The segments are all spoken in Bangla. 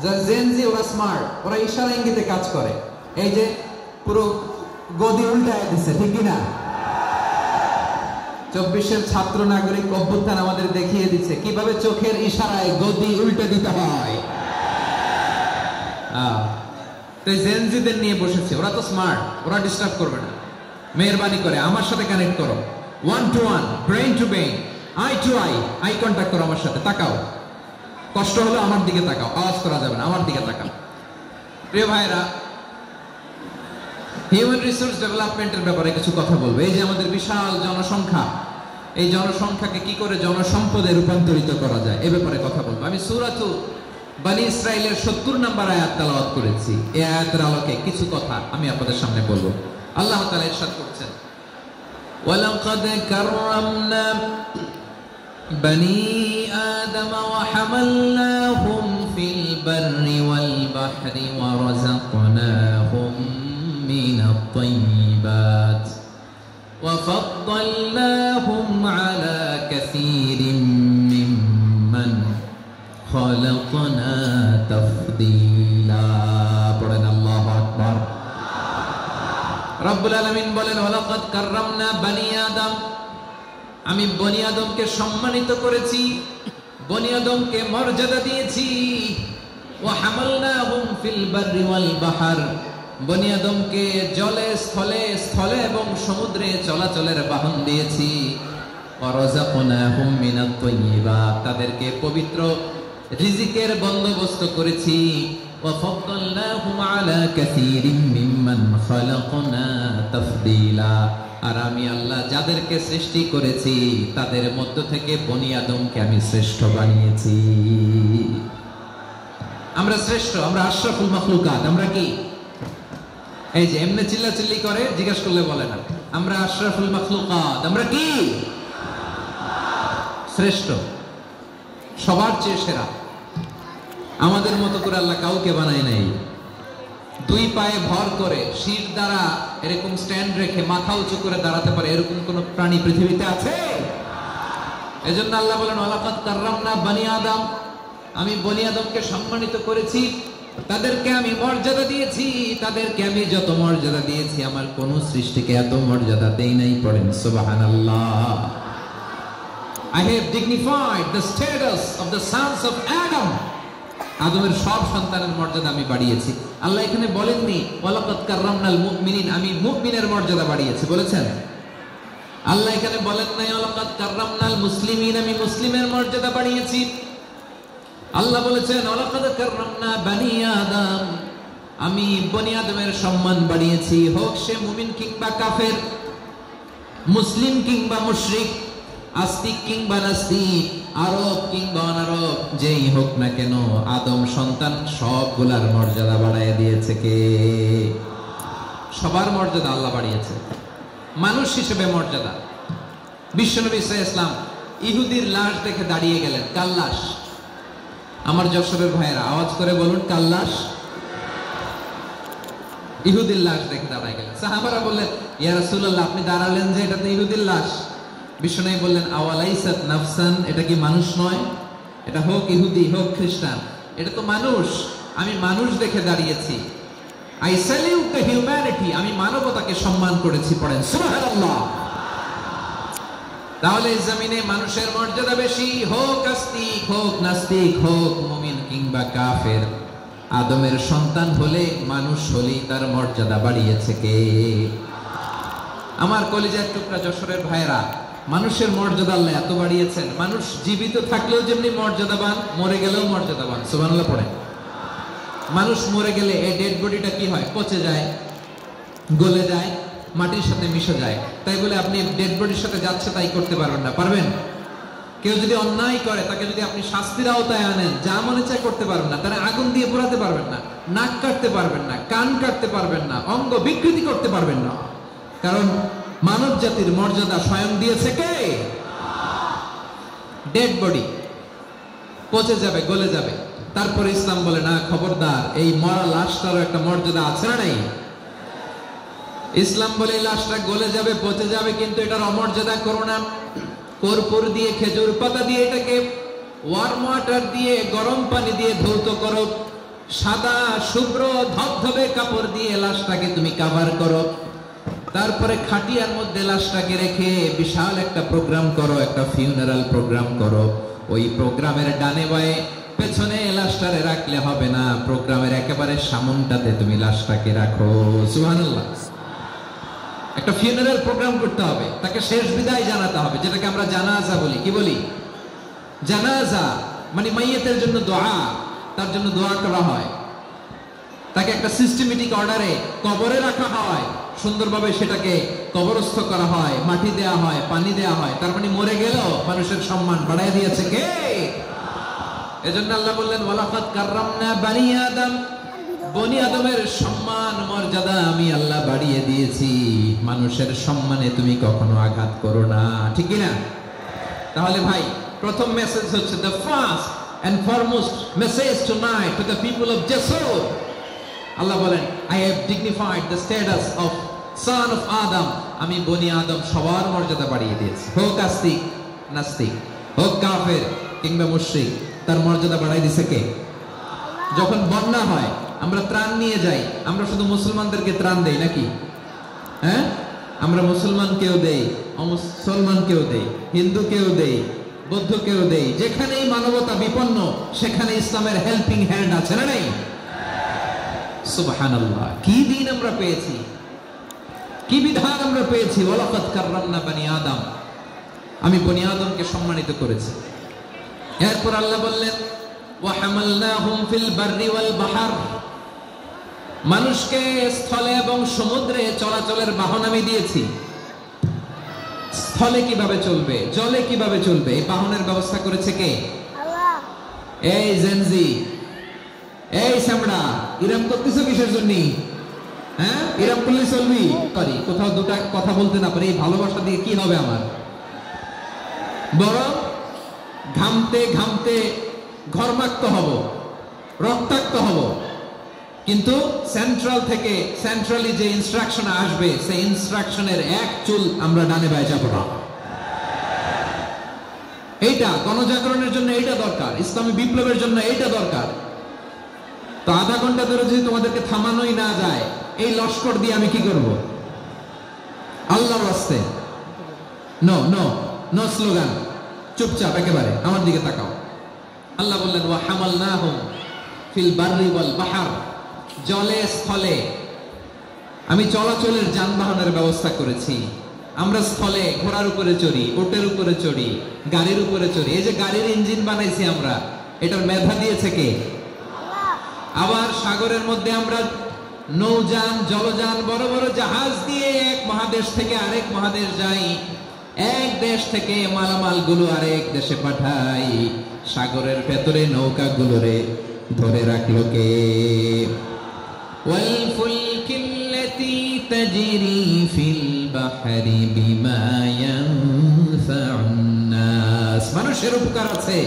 যারা জেনজি ওরা স্মার্ট, ওরা ইশারা ইঙ্গিতে কাজ করে। এই যে পুরো গদি উল্টায় দিচ্ছে, ঠিক কিনা? 24-এর ছাত্র নাগরিক অভ্যুত্থান আমাদের দেখিয়ে দিচ্ছে কিভাবে চোখের ইশারায় গদি উল্টে দিতে হয়। তো জেনজিদের নিয়ে বসেছে, ওরা তো স্মার্ট, ওরা ডিস্টার্ব করবে না। মেহরবানি করে আমার সাথে কানেক্ট করো, 1 to 1, brain to brain, eye to eye, eye contact করো আমার সাথে, তাকাও। কষ্ট হলো আমার দিকে তাকাও, আওয়াজ করা যাবে না, আমার দিকে তাকাও। প্রিয় ভাইরা, হিউম্যান রিসোর্স ডেভেলপমেন্টের ব্যাপারে কিছু কথা বলবো। এই যে আমাদের বিশাল জনসংখ্যা, এই জনসংখ্যাকে কি করে জনসম্পদে রূপান্তরিত করা যায় এ ব্যাপারে কথা বলবো। আমি সূরাতু বনী ইসরাইলের 70 নম্বর আয়াত তেলাওয়াত করেছি। এই আয়াতের আলোকে কিছু কথা আমি আপনাদের সামনে বলবো। আল্লাহ তাআলা ইরশাদ করছেন, ওয়ালাকাদ কাররামনা বনী আদম ওয়া হামালনাহুম ফিল বাররি ওয়াল বাহরি ওয়া রাযাকনাহুম মিনাত তাইয়্যিবাত ওয়া ফাদ্দালনাহুম আলা কাসীরিম মিম্মান খালাকনা তাফদীলা। পড়েন আল্লাহু আকবার। রব্বুল আলামিন বলেন, ওয়ালাকাদ কাররামনা বনী আদম, আমি বনী আদমকে সম্মানিত করেছি, বনী আদমকে মর্যাদা দিয়েছি। ওয়া হামালনাহুম ফিল বাররি ওয়াল বাহর, বনী আদমকে জলে স্থলে, স্থলে এবং সমুদ্রে চলাচলের বাহন দিয়েছি। ওয়া রাযাকনাহুম মিনাত তাইয়্যিবাত, তাদেরকে পবিত্র রিজিকের বন্দোবস্ত করেছি। ওয়া ফাদ্দালনাহুম আলা কাসীরিম মিম্মান খালাকনা তাফদীলা, আর আমি আল্লাহ যাদেরকে সৃষ্টি করেছি তাদের মধ্য থেকে বনী আদমকে আমি শ্রেষ্ঠ বানিয়েছি। আমরা শ্রেষ্ঠ, আমরা আশরাফুল মাখলুকাত। আমরা কি এই যে এমনি চিল্লাচিল্লি করে জিজ্ঞাসা করলে বলে না, আমরা আশরাফুল মাখলুকাত। আমরা কি শ্রেষ্ঠ, সবার চেয়ে সেরা। আমাদের মতো করে আল্লাহ কাউকে বানায় নাই। দুই পায়ে ভর করে শির দ্বারা এরকম স্ট্যান্ড রেখে মাথা উঁচু করে দাঁড়াতে পারে এরকম কোন প্রাণী পৃথিবীতে আছে? এজন্য আল্লাহ বলেন, ওয়ালাকাদ কাররামনা বনী আদম, আমি বনী আদমকে সম্মানিত করেছি, তাদেরকে আমি মর্যাদা দিয়েছি। তাদেরকে আমি যত মর্যাদা দিয়েছি আমার কোন সৃষ্টিকে এত মর্যাদা দেই নাই। পড়েন সুবহানাল্লাহ। I have dignified the status of the sons of Adam. আদমের সব সন্তানের মর্যাদা আমি বাড়িয়েছি। আল্লাহ এখানে বলেননি ওয়ালাকাদ কাররামনাল মুমিনিন, আমি মুমিনের মর্যাদা বাড়িয়েছি, বলেছেন? আল্লাহ এখানে বলেন নাই ওয়ালাকাদ কাররামনাল মুসলিমিন, আমি মুসলিমের মর্যাদা বাড়িয়েছি। আল্লাহ বলেছেন ওয়ালাকাদ কাররামনা বনী আদম, আমি বনী আদমের সম্মান বাড়িয়েছি। হোক সে মুমিন কিংবা কাফের, মুসলিম কিংবা মুশরিক, আস্তিক কিংবা নাস্তিক, আরব কিংবা অনারব, যেই হোক না কেন আদম সন্তান সবগুলার মর্যাদা বাড়ায় দিয়েছে কে? সবার মর্যাদা আল্লাহ বাড়িয়েছে। মানুষ হিসেবে মর্যাদা। বিশ্বনবী ইসা ইসলাম ইহুদির লাশ দেখে দাঁড়িয়ে গেলেন। কার লাশ? আমার যশোরের ভাইয়েরা আওয়াজ করে বলুন, কার লাশ? ইহুদির লাশ দেখে দাঁড়ায় গেলেন। সাহাবারা বললেন, ইয়া রাসূলুল্লাহ, আপনি দাঁড়ালেন যে, এটা তো ইহুদির লাশ। বিশ্বনবী বললেন, আওয়ালাইসাত নাফসান, এটা কি মানুষ নয়? এটা হোক ইহুদি হোক খ্রিস্টান, এটা তো মানুষ। আমি মানুষ দেখে দাঁড়িয়েছি। আই স্যালিউট দ্য হিউম্যানিটি, আমি মানবতাকে সম্মান করেছি। পড়েন সুবহানাল্লাহ। তাহলে এই জমিনে মানুষের মর্যাদা বেশি, হোক আস্তিক হোক নাস্তিক, হোক মুমিন কিংবা কাফের। আদমের সন্তান হলে, মানুষ হলেই তার মর্যাদা বাড়িয়েছে কে? আমার কলিজার টুকরা যশোরের ভাইরা, মানুষের মর্যাদা আল্লাহ এত বাড়িয়েছেন, মানুষ জীবিত থাকলেও যেমনি মর্যাদাবান, মরে গেলেও মর্যাদাবান। সুবহানাল্লাহ পড়েন। মানুষ মরে গেলে এই ডেড বডিটা কি হয়? পচে যায়, গলে যায়, মাটির সাথে মিশে যায়। তাই বলে আপনি ডেড বডির সাথে যাচ্ছে তাই করতে পারবেন না। পারবেন? কেউ যদি অন্যায় করে তাকে যদি আপনি শাস্তির আওতায় আনেন, যা মনে চায় করতে পারবেন না। তারা আগুন দিয়ে পোড়াতে পারবেন না, নাক কাটতে পারবেন না, কান কাটতে পারবেন না, অঙ্গ বিকৃতি করতে পারবেন না। কারণ মানব জাতির মর্যাদা স্বয়ং দিয়েছে কে? ডেড বডি পচে যাবে, গলে যাবে। তারপরে ইসলাম বলে, না খবরদার, এই মরা লাশটারও একটা মর্যাদা আছে না নাই? ইসলাম বলে এই লাশটা গলে যাবে, পচে যাবে, কিন্তু এটার অমর্যাদা করো না। কর্পূর দিয়ে, খেজুর পাতা দিয়ে এটাকে ওয়ার্ম ওয়াটার দিয়ে, গরম পানি দিয়ে ধৌত করো, সাদা শুভ্র ধবধবে কাপড় দিয়ে লাশটাকে তুমি কভার করো, তারপরে খাটিয়ার মধ্যে লাশটাকে রেখে বিশাল একটা প্রোগ্রাম করো, একটা ফিউনারাল প্রোগ্রাম করো। ওই প্রোগ্রামের ডানে বায়ে পেছনে লাশটারে রাখলে হবে না, প্রোগ্রামের একেবারে সামনটাতে তুমি লাশটাকে রাখো। সুবহানাল্লাহ। একটা ফিউনারাল প্রোগ্রাম করতে হবে, তাকে শেষ বিদায় জানাতে হবে, যেটাকে আমরা জানাজা বলি। কি বলি? জানাজা মানে মাইয়িতের জন্য দোয়া, তার জন্য দোয়া করা হয়, তাকে একটা সিস্টেমেটিক অর্ডারে কবরে রাখা হয়, সুন্দরভাবে সেটাকে কবরস্থ করা হয়, মাটি দেয়া হয়, পানি দেয়া হয়। তার মানে মরে গেলেও মানুষের সম্মান বাড়ায় দিয়েছে কে? এজন্য আল্লাহ বললেন ওয়ালাকাদ কাররামনা বানি আদম, বনি আদমের সম্মান মর্যাদা আমি আল্লাহ বাড়িয়ে দিয়েছি। মানুষের সম্মানে তুমি কখনো আঘাত করো না, ঠিক কি না? তাহলে ভাই, প্রথম মেসেজ হচ্ছে the first and foremost message tonight to the people of Jasur. আল্লাহ বলেন I have dignified the status of son of Adam. আমি বনি আদম সবার মর্যাদা বাড়িয়ে দিয়েছি। হোক আস্তিক নাস্তিক, হোক কাফের কিংবা মুশরিক, তার মর্যাদা বাড়াই দিছে কে? যখন বন্যা হয় আমরা ত্রাণ নিয়ে যাই, আমরা শুধু মুসলমানদেরকে ত্রাণ দেই নাকি? হ্যাঁ, আমরা মুসলমানকেও দেই, অমুসলমানকেও দেই, হিন্দুকেও দেই, বৌদ্ধকেও দেই। যেখানেই মানবতা বিপন্ন সেখানে ইসলামের হেল্পিং হ্যান্ড আছে না নাই? সুবহানাল্লাহ। কি দিন আমরা পেয়েছি, কি বিধান আমরা পেয়েছি। ওয়ালাকাদ কাররামনা বানি আদম, আমি বনি আদমকে সম্মানিত করেছি। এরপর আল্লাহ বললেন ওয়া হামালনাহুম ফিল বাররি ওয়াল বাহর, মানুষকে স্থলে এবং সমুদ্রে চলাচলের বাহন আমি দিয়েছি। স্থলে কিভাবে চলবে, জলে কিভাবে চলবে, এই বাহনের ব্যবস্থা করেছে কে? আল্লাহ। এই জেনজি, এই সামড়া, ইরাম করতেছো কিসের জন্য? হ্যাঁ, ইরাম করলে চলবি? পারি কোথাও দুটা কথা বলতে না পারি, এই ভালোবাসা দিয়ে কি হবে আমার? বরং ঘামতে ঘামতে ঘর্মাক্ত হব, রক্তাক্ত হব, কিন্তু সেন্ট্রাল থেকে সেন্ট্রালি যে ইনস্ট্রাকশন আসবে সেই ইনস্ট্রাকশনের এক চুল আমরা ডানে বায়ে যাব না। এইটা গণজাগরণের জন্য এইটা দরকার, ইসলামী বিপ্লবের জন্য এইটা দরকার। তো আধা ঘন্টা ধরে যদি তোমাদেরকে থামানোই না যায়, এই লস্কর দিয়ে আমি কি করব? আল্লাহর রাস্তে নো নো নো স্লোগান, চুপচাপ একেবারে আমার দিকে তাকাও। আল্লাহ বললেন ওয়া হামালনাহুম ফিল বাররি ওয়াল বাহর, জলে স্থলে আমি চলাচলের যানবাহনের ব্যবস্থা করেছি। আমরা স্থলে ঘোড়ার উপরে চড়ি, ওটের উপরে চড়ি, গাড়ির উপরে চড়ি। এই যে গাড়ির ইঞ্জিন বানাইছি আমরা, এটার মেধা দিয়েছে কে? আবার সাগরের মধ্যে আমরা নৌযান, জলযান, বড় বড় জাহাজ দিয়ে এক মহাদেশ থেকে আরেক মহাদেশ যাই, এক দেশ থেকে মালামাল গুলো আরেক দেশে পাঠাই। সাগরের ভেতরে নৌকা গুলোরে ধরে রাখলো কে? ওয়াল ফুলকিল্লাতী তাজরি ফিল বাহরি বিমা ইয়ানফাউন নাস, মানুষের উপকার আছে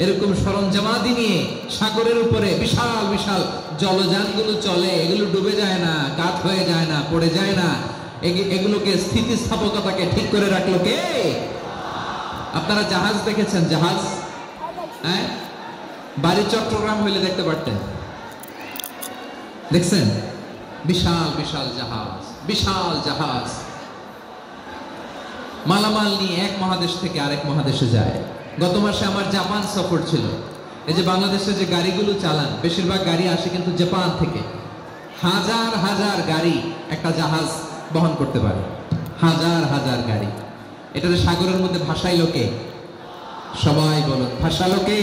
এরকম সরঞ্জামাদি নিয়ে সাগরের উপরে বিশাল বিশাল জলযানগুলো চলে। এগুলো ডুবে যায় না, কাত হয়ে যায় না, পড়ে যায় না। এগুলোকে স্থিতিস্থাপকতাকে ঠিক করে রাখলো কে? আপনারা জাহাজ দেখেছেন? জাহাজ, হ্যাঁ, বাড়ি চট্টগ্রাম হইলে দেখতে পারতেন, দেখছেন? বিশাল বিশাল জাহাজ, বিশাল জাহাজ মালামাল নিয়ে এক মহাদেশ থেকে আরেক মহাদেশে যায়। গত মাসে আমার জাপান সফর ছিল। এই যে বাংলাদেশে যে গাড়িগুলো চালান, বেশিরভাগ গাড়ি আসে কিন্তু জাপান থেকে। হাজার হাজার গাড়ি একটা জাহাজ বহন করতে পারে, হাজার হাজার গাড়ি। এটাতে সাগরের মধ্যে ভাসাইলো কে? সবাই বলো, ভাসালো কে?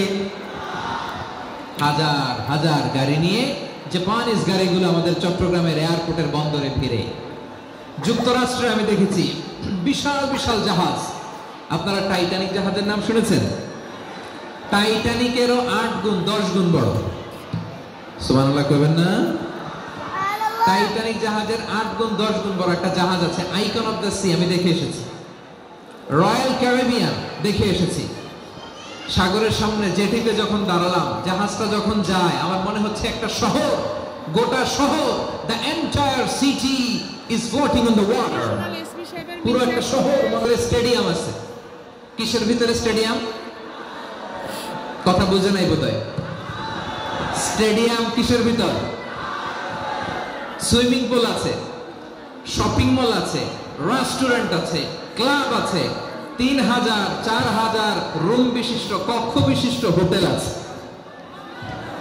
হাজার হাজার গাড়ি নিয়ে জাপানিজ গাড়িগুলো আমাদের চট্টগ্রামের এয়ারপোর্টের বন্দরে ফিরে। যুক্তরাষ্ট্রে আমি দেখেছি বিশাল বিশাল জাহাজ। আপনারা টাইটানিক জাহাজের নাম শুনেছেন? টাইটানিকেরও 8 গুণ 10 গুণ বড়। সুবহানাল্লাহ কইবেন না? টাইটানিক জাহাজের 8 গুণ 10 গুণ বড় একটা জাহাজ আছে, আইকন অফ দ্য সি, আমি দেখে এসেছি। রয়্যাল ক্যারিবিয়ান দেখে এসেছি। সাগরের সামনে জেটিতে যখন দাঁড়ালাম, জাহাজটা যখন যায়, আমার মনে হচ্ছে একটা শহর, গোটা শহর, the entire city is floating on the water. পুরো একটা শহর, মধ্যে স্টেডিয়াম আছে। কিসের ভিতরে স্টেডিয়াম? কথা বুঝে নাই বোধহয়। স্টেডিয়াম কিসের ভিতর? সুইমিং পুল আছে, শপিং মল আছে, রেস্টুরেন্ট আছে, ক্লাব আছে, 3000 4000 রুম বিশিষ্ট, কক্ষ বিশিষ্ট হোটেল আছে।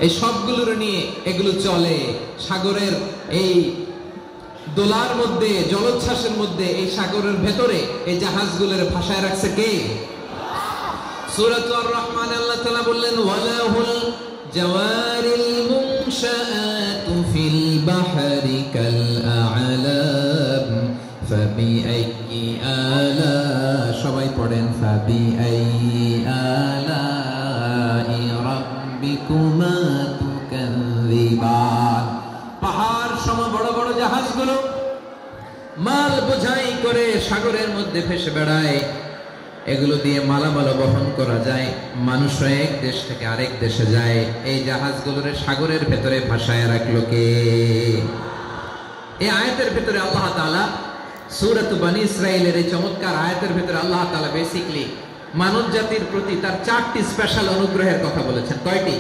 এই সবগুলোর নিয়ে এগুলো চলে সাগরের এই দোলার মধ্যে, জলোচ্ছ্বাসের মধ্যে, এই সাগরের ভেতরে এই জাহাজগুলোর ভাষায় রাখছে কে? সূরাতুর রহমান আল্লাহ তাআলা বললেন ওয়ালাহুল জাওয়ারিল মুনশাআতু ফিল বাহরি কাল আ'লাম ফাবিআইয়ি আলা, সবাই পড়েন ফাবিআইয়ি আলাই রাব্বিকুমা তুকাযিবান। পাহাড় সম বড় বড় জাহাজগুলো মাল বোঝাই করে সাগরের মধ্যে ভেসে বেড়ায়। এগুলো দিয়ে মালামাল বহন করা যায়, মানুষ এক দেশ থেকে আরেক দেশে যায়। এই জাহাজগুলোর সাগরের ভেতরে ভাসায় রাখলো কে? এই আয়াতের ভেতরে আল্লাহ তাআলা সূরাত বনী ইসরাঈলের এই চমৎকার আয়াতের ভেতরে আল্লাহ তাআলা বেসিক্যালি মানব জাতির প্রতি তার 4টি স্পেশাল অনুগ্রহের কথা বলেছেন। কয়টি?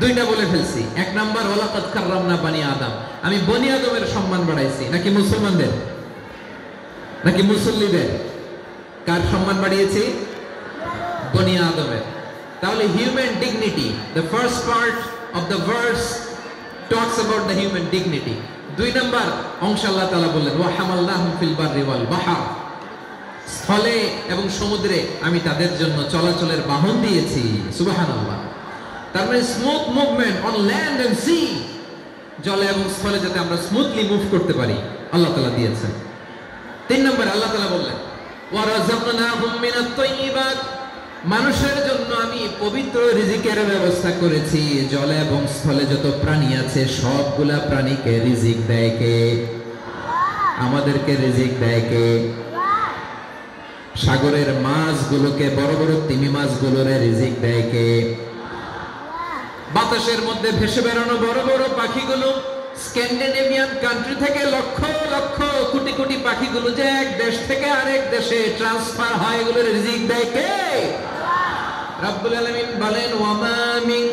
2টা বলে ফেলছি। 1 নাম্বার ওয়ালাকাদ কাররামনা বনী আদম, আমি বনী আদমের সম্মান বাড়াইছি। নাকি মুসলমানদের? নাকি মুসল্লিদের? কার সম্মান বাড়িয়েছি? বনী আদমের। তাহলে human dignity, the first part of the verse talks about the human dignity. 2 number অংশ আল্লাহ তাআলা বললেন ওয়া হামালনাহুম ফিল বাররি ওয়াল বাহর, স্থলে এবং সমুদ্রে আমি তাদের জন্য চলাচলের বাহন দিয়েছি। সুবহানাল্লাহ। তার মানে smooth movement on land and sea, জলে এবং স্থলে যাতে আমরা স্মুথলি মুভ করতে পারি আল্লাহ তাআলা দিয়েছেন। 3 নম্বরে আল্লাহ তাআলা বললেন ওয়া রাযাকনাহুম মিনাত তাইয়্যিবাত, মানুষের জন্য আমি পবিত্র রিজিকের ব্যবস্থা করেছি। জলে এবং স্থলে যত প্রাণী আছে সবগুলা প্রাণীকে রিজিক দেয় কে? আমাদেরকে রিজিক দেয় কে? সাগরের মাছগুলোকে, বড় বড় তিমি মাছগুলোরে রিজিক দেয় কে? বাতাসের মধ্যে ভেসে বেড়ানো বড় বড় পাখিগুলো, স্ক্যান্ডিনেভিয়ান কান্ট্রি থেকে লক্ষ লক্ষ কোটি কোটি পাখিগুলো যে এক দেশ থেকে আরেক দেশে ট্রান্সফার হয়, এগুলোর রিজিক দেয় কে? রব্বুল আলামিন বলেন ওয়া মা মিন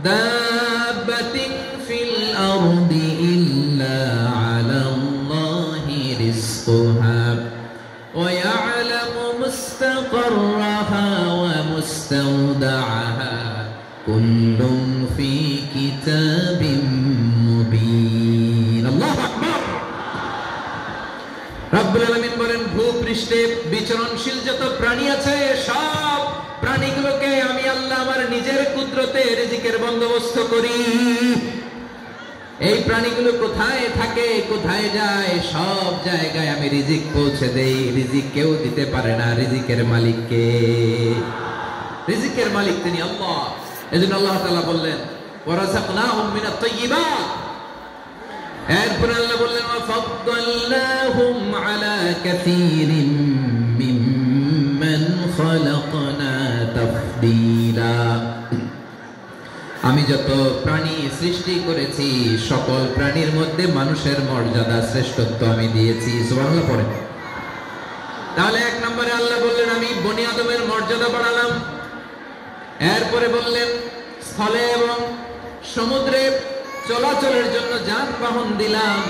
দাব্বাতিন ফিল আরদি ইল্লা আলাল্লাহি রিজকুহা ওয়া ইয়ালামু মুস্তাকাররাহা ওয়া মুস্তাওদাআহা কুল্লুন ফি কিতাবিম মুবিন। আল্লাহু আকবার। রব্বুল আলামিন বলেন ভূপৃষ্ঠে বিচরণশীল যত প্রাণী আছে সব প্রাণীগুলোকে আমি আল্লাহ আমার নিজের কুদরতে রিজিকের বন্দোবস্ত করি। এই প্রাণীগুলো কোথায় থাকে, কোথায় যায়, সব জায়গায় আমি রিজিক পৌঁছে দেই। রিজিক কেউ দিতে পারে না, রিজিকের মালিক কে? রিজিকের মালিক তিনি আল্লাহ। এজন্য আল্লাহ তাআলা বললেন ওয়া রাযাকনাহুম মিনাত তাইয়্যিবাত। এরপর আল্লাহ বললেন ওয়া ফাদ্দালনাহুম আলা কাসীরিম মিম্মান খালাকনা তাফদীলা। আমি যত প্রাণী সৃষ্টি করেছি সকল প্রাণীর মধ্যে মানুষের মর্যাদা, শ্রেষ্ঠত্ব আমি দিয়েছি। সুবহানাল্লাহ পড়েন। তাহলে 1 নম্বরে আল্লাহ বললেন আমি বনী আদমের মর্যাদা বাড়ালাম। এরপরে বললেন স্থলে এবং সমুদ্রে চলাচলের জন্য যানবাহন দিলাম।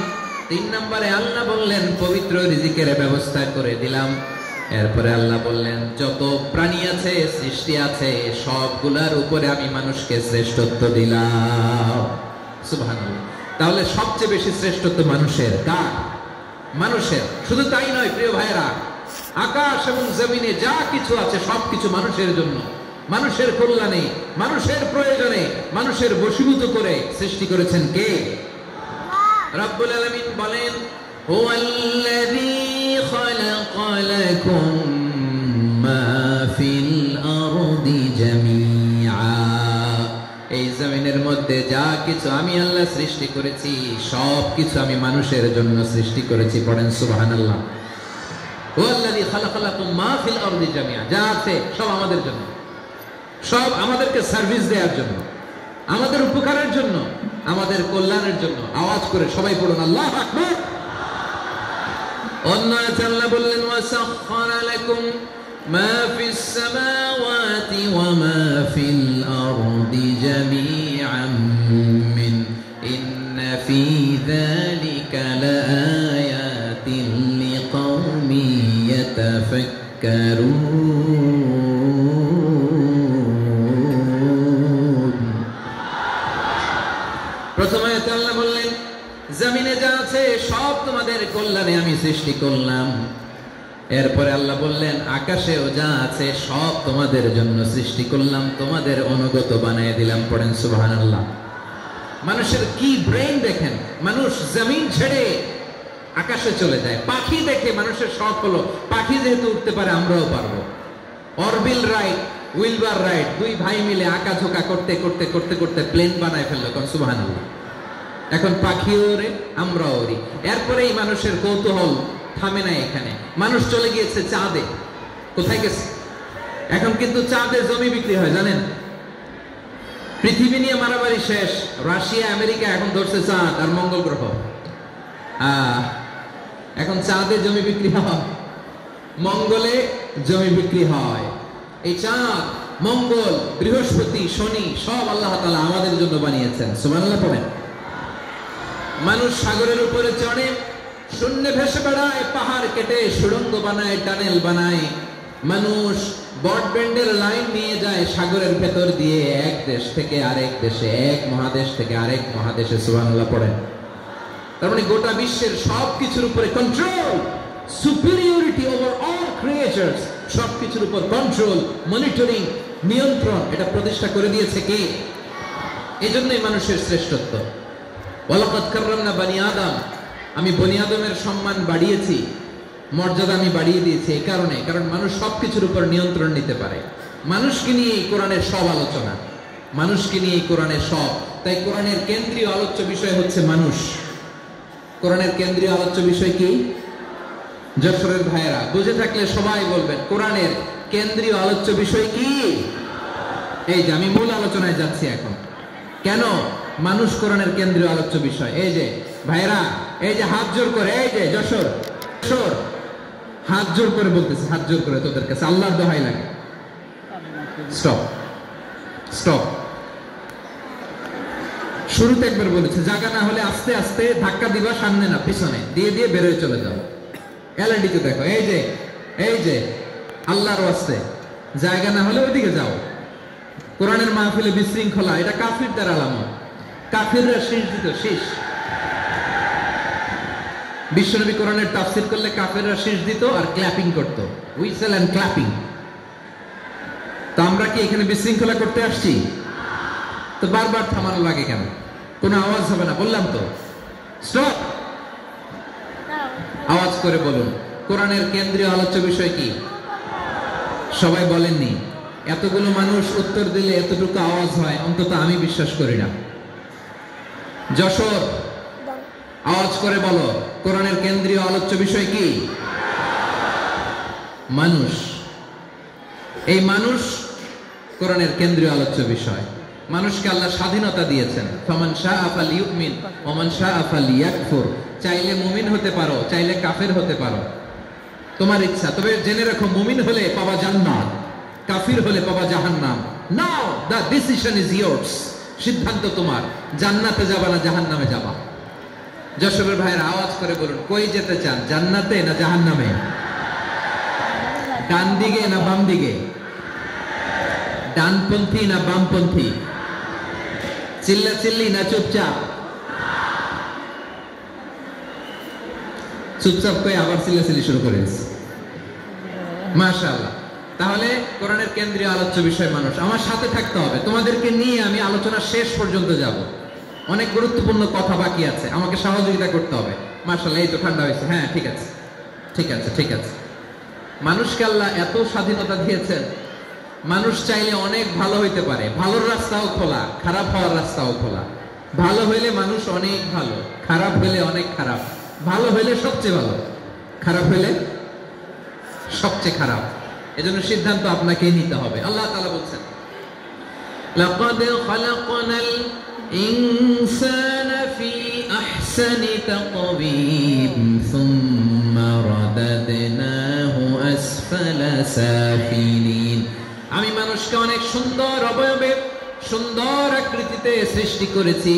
3 নম্বরে আল্লাহ বললেন পবিত্র রিজিকের ব্যবস্থা করে দিলাম। এরপরে আল্লাহ বললেন যত প্রাণী আছে, সৃষ্টি আছে, সবগুলার উপরে আমি মানুষকে শ্রেষ্ঠত্ব দিলাম। সুবহানাল্লাহ। তাহলে সবচেয়ে বেশি শ্রেষ্ঠত্ব মানুষের। কার? মানুষের। শুধু তাই নয় প্রিয় ভাইরা, আকাশ এবং জমিনে যা কিছু আছে সবকিছু মানুষের জন্য, মানুষের কল্যাণে, মানুষের প্রয়োজনে, মানুষের বশীভূত করে সৃষ্টি করেছেন কে? রব্বুল আলামিন বলেন হুয়াল্লাযী খালাকা লাকুম মা ফিল আরদি জামিআ। এই জমিনের মধ্যে যা কিছু আমি আল্লাহ সৃষ্টি করেছি সব কিছু আমি মানুষের জন্য সৃষ্টি করেছি। পড়েন সুবহানাল্লাহ। হুয়াল্লাযী খালাকা লাকুম মা ফিল আরদি জামিআ, যা আছে সব আমাদের জন্য, সব আমাদেরকে সার্ভিস দেওয়ার জন্য, আমাদের উপকারের জন্য, আমাদের কল্যাণের জন্য। আওয়াজ করে সবাই পড়ুন আল্লাহু আকবার। অন্য আয়াতে আল্লাহ বললেন ওয়াসাখখারা লাকুম মা ফিস সামাওয়াতি ওয়া মা ফিল আরদি জামিআন মিন ইন্না ফি যালিকা লাআয়াতিন লিকাওমিন ইয়াতাফাক্কারুন। প্রথমে আল্লাহ বললেন জমিনে যা আছে সব তোমাদের কল্যাণে আমি সৃষ্টি করলাম। এরপরে আল্লাহ বললেন আকাশেও যা আছে সব তোমাদের জন্য সৃষ্টি করলাম, তোমাদের অনুগত বানিয়ে দিলাম। পড়েন সুবহানাল্লাহ। মানুষের কি ব্রেন দেখেন, মানুষ জমিন ছেড়ে আকাশে চলে যায়। পাখি দেখে মানুষের শখ হলো পাখি যেহেতু উঠতে পারে আমরাও পারবো। অরবিল রাইট, উইলবার রাইট, দুই ভাই মিলে আঁকাঝোঁকা করতে করতে করতে করতে প্লেন বানায় ফেললো। কোন সুবহানাল্লাহ। এখন পাখিও ওরে, আমরাও ওরি। এরপরেই মানুষের কৌতূহল থামে না এখানে। মানুষ চলে গিয়েছে চাঁদে। কোথায় গেছে? এখন কিন্তু চাঁদে জমি বিক্রি হয় জানেন। পৃথিবী নিয়ে মারামারি শেষ। রাশিয়া আমেরিকা এখন ধরছে চাঁদ আর মঙ্গল গ্রহ। এখন চাঁদে জমি বিক্রি হয়, মঙ্গলে জমি বিক্রি হয়। এই চাঁদ, মঙ্গল, বৃহস্পতি, শনি সব আল্লাহ তাআলা আমাদের জন্য বানিয়েছেন। সুবহানাল্লাহ পড়েন। মানুষ সাগরের উপরে চড়ে, শূন্যে ভেসে বেড়ায়, পাহাড় কেটে সুড়ঙ্গ বানায়, টানেল বানায়। মানুষ ব্রডব্যান্ডের লাইন নিয়ে যায় সাগরের ভেতর দিয়ে, এক দেশ থেকে আরেক দেশে, এক মহাদেশ থেকে আরেক মহাদেশে। সুবহানাল্লাহ পড়েন। তার মানে গোটা বিশ্বের সবকিছুর উপরে control, superiority over all creatures, সবকিছুর উপর কন্ট্রোল, মনিটরিং, নিয়ন্ত্রণ, এটা প্রতিষ্ঠা করে দিয়েছে কে? এজন্যই মানুষের শ্রেষ্ঠত্ব। ওয়ালাকাদ কাররামনা বানি আদম, আমি বনি আদমের সম্মান বাড়িয়েছি, মর্যাদা আমি বাড়িয়ে দিয়েছি এই কারণে, কারণ মানুষ সবকিছুর উপর নিয়ন্ত্রণ নিতে পারে। মানুষকে নিয়ে এই কোরআনের সব আলোচনা, মানুষকে নিয়ে এই কোরআনের সব। তাই কোরআনের কেন্দ্রীয় আলোচ্য বিষয় হচ্ছে মানুষ। কোরআনের কেন্দ্রীয় আলোচ্য বিষয় কি? যশোরের ভাইয়েরা বুঝে থাকলে সবাই বলবেন কোরআনের কেন্দ্রীয় আলোচ্য বিষয় কি? এই যে আমি মূল আলোচনায় যাচ্ছি এখন। কেন মানুষ কোরআনের কেন্দ্রীয় আলোচ্য বিষয়? এই যে ভাইয়েরা, এই যে হাত জোর করে, এই যে যশোর, যশোর হাত জোর করে বলতেছে, হাত জোর করে তোদের কাছে আল্লাহর দোহাই লাগে। Stop, stop. শুরুতে একবার বলেছে জায়গা না হলে আস্তে আস্তে ধাক্কা দিবা, সামনে না পিছনে, দিয়ে দিয়ে বেরোয় চলে যাও। এলএনডিতে দেখো, এই যে, এই যে আল্লাহর ওয়াস্তে জায়গা না হলে ওইদিকে যাও। কোরআনের মাহফিলে বিশৃঙ্খলা, এটা কাফিরদের আলামত। কাফিররা শেষ দিত, শেষ। বিশ্বনবী কোরআনের তাফসীর করলে কাফিররা শেষ দিত আর ক্ল্যাপিং করত, হুইসেল এন্ড ক্ল্যাপিং। তো আমরা কি এখানে বিশৃঙ্খলা করতে আসছি? তো বারবার থামানো লাগে কেন? কোনো আওয়াজ হবে না, বললাম তো। স্টপ। আওয়াজ করে বলুন কোরআনের কেন্দ্রীয় আলোচ্য বিষয় কি? সবাই বলেননি। এতগুলো মানুষ উত্তর দিলে এতটুকু আওয়াজ হয়, অন্তত আমি বিশ্বাস করি না। যশোর আওয়াজ করে বলো কোরআনের কেন্দ্রীয় আলোচ্য বিষয় কি? মানুষ। এই মানুষ কোরআনের কেন্দ্রীয় আলোচ্য বিষয়। মানুষকে আল্লাহ স্বাধীনতা দিয়েছেন। ফামান শাআ ফালিউমিন ওয়া মান শাআ ফালিয়াকফুর। চাইলে মুমিন হতে পারো, চাইলে কাফের হতে পারো, তোমার ইচ্ছা। তবে জেনে রাখো মুমিন হলে পাবা জান্নাত, কাফির হলে পাবা জাহান্নাম। নাও দ্য ডিসিশন ইজ ইয়ার্স। সিদ্ধান্ত তোমার, জান্নাতে যাবা না জাহান্নামে যাবা। যশোরের ভাইয়ের আওয়াজ করে বলুন কই যেতে চান, জান্নাতে না জাহান্নামে? ডান দিকে না বাম দিকে? ডানপন্থী না বামপন্থী? চিল্লা চিল্লি না চুপচাপ? চুপচাপ করে আবার চিল্লাচিল্লি শুরু করেছে। মাশাআল্লাহ। তাহলে কোরআনের কেন্দ্রীয় আলোচ্য বিষয় মানুষ। আমার সাথে থাকতে হবে, তোমাদেরকে নিয়ে আমি আলোচনা শেষ পর্যন্ত যাব। অনেক গুরুত্বপূর্ণ কথা বাকি আছে, আমাকে সহযোগিতা করতে হবে। মাশাআল্লাহ, এই তো ঠান্ডা হয়েছে। হ্যাঁ ঠিক আছে, ঠিক আছে, ঠিক আছে। মানুষকে আল্লাহ এত স্বাধীনতা দিয়েছেন, মানুষ চাইলে অনেক ভালো হইতে পারে। ভালোর রাস্তাও খোলা, খারাপ হওয়ার রাস্তাও খোলা। ভালো হইলে মানুষ অনেক ভালো, খারাপ হইলে অনেক খারাপ। ভালো হইলে সবচেয়ে ভালো, খারাপ হইলে সবচেয়ে খারাপ। এজন্য সিদ্ধান্ত আপনাকেই নিতে হবে। আল্লাহ তাআলা বলছেন লাকাদ খালাকনাল ইনসানা ফি আহসানি তাকওয়িম সুম্মা রাদাদনাহু আসফালা আসফালা সাফিলিন। আমি মানুষকে অনেক সুন্দর অবয়বে, সুন্দর আকৃতিতে সৃষ্টি করেছি।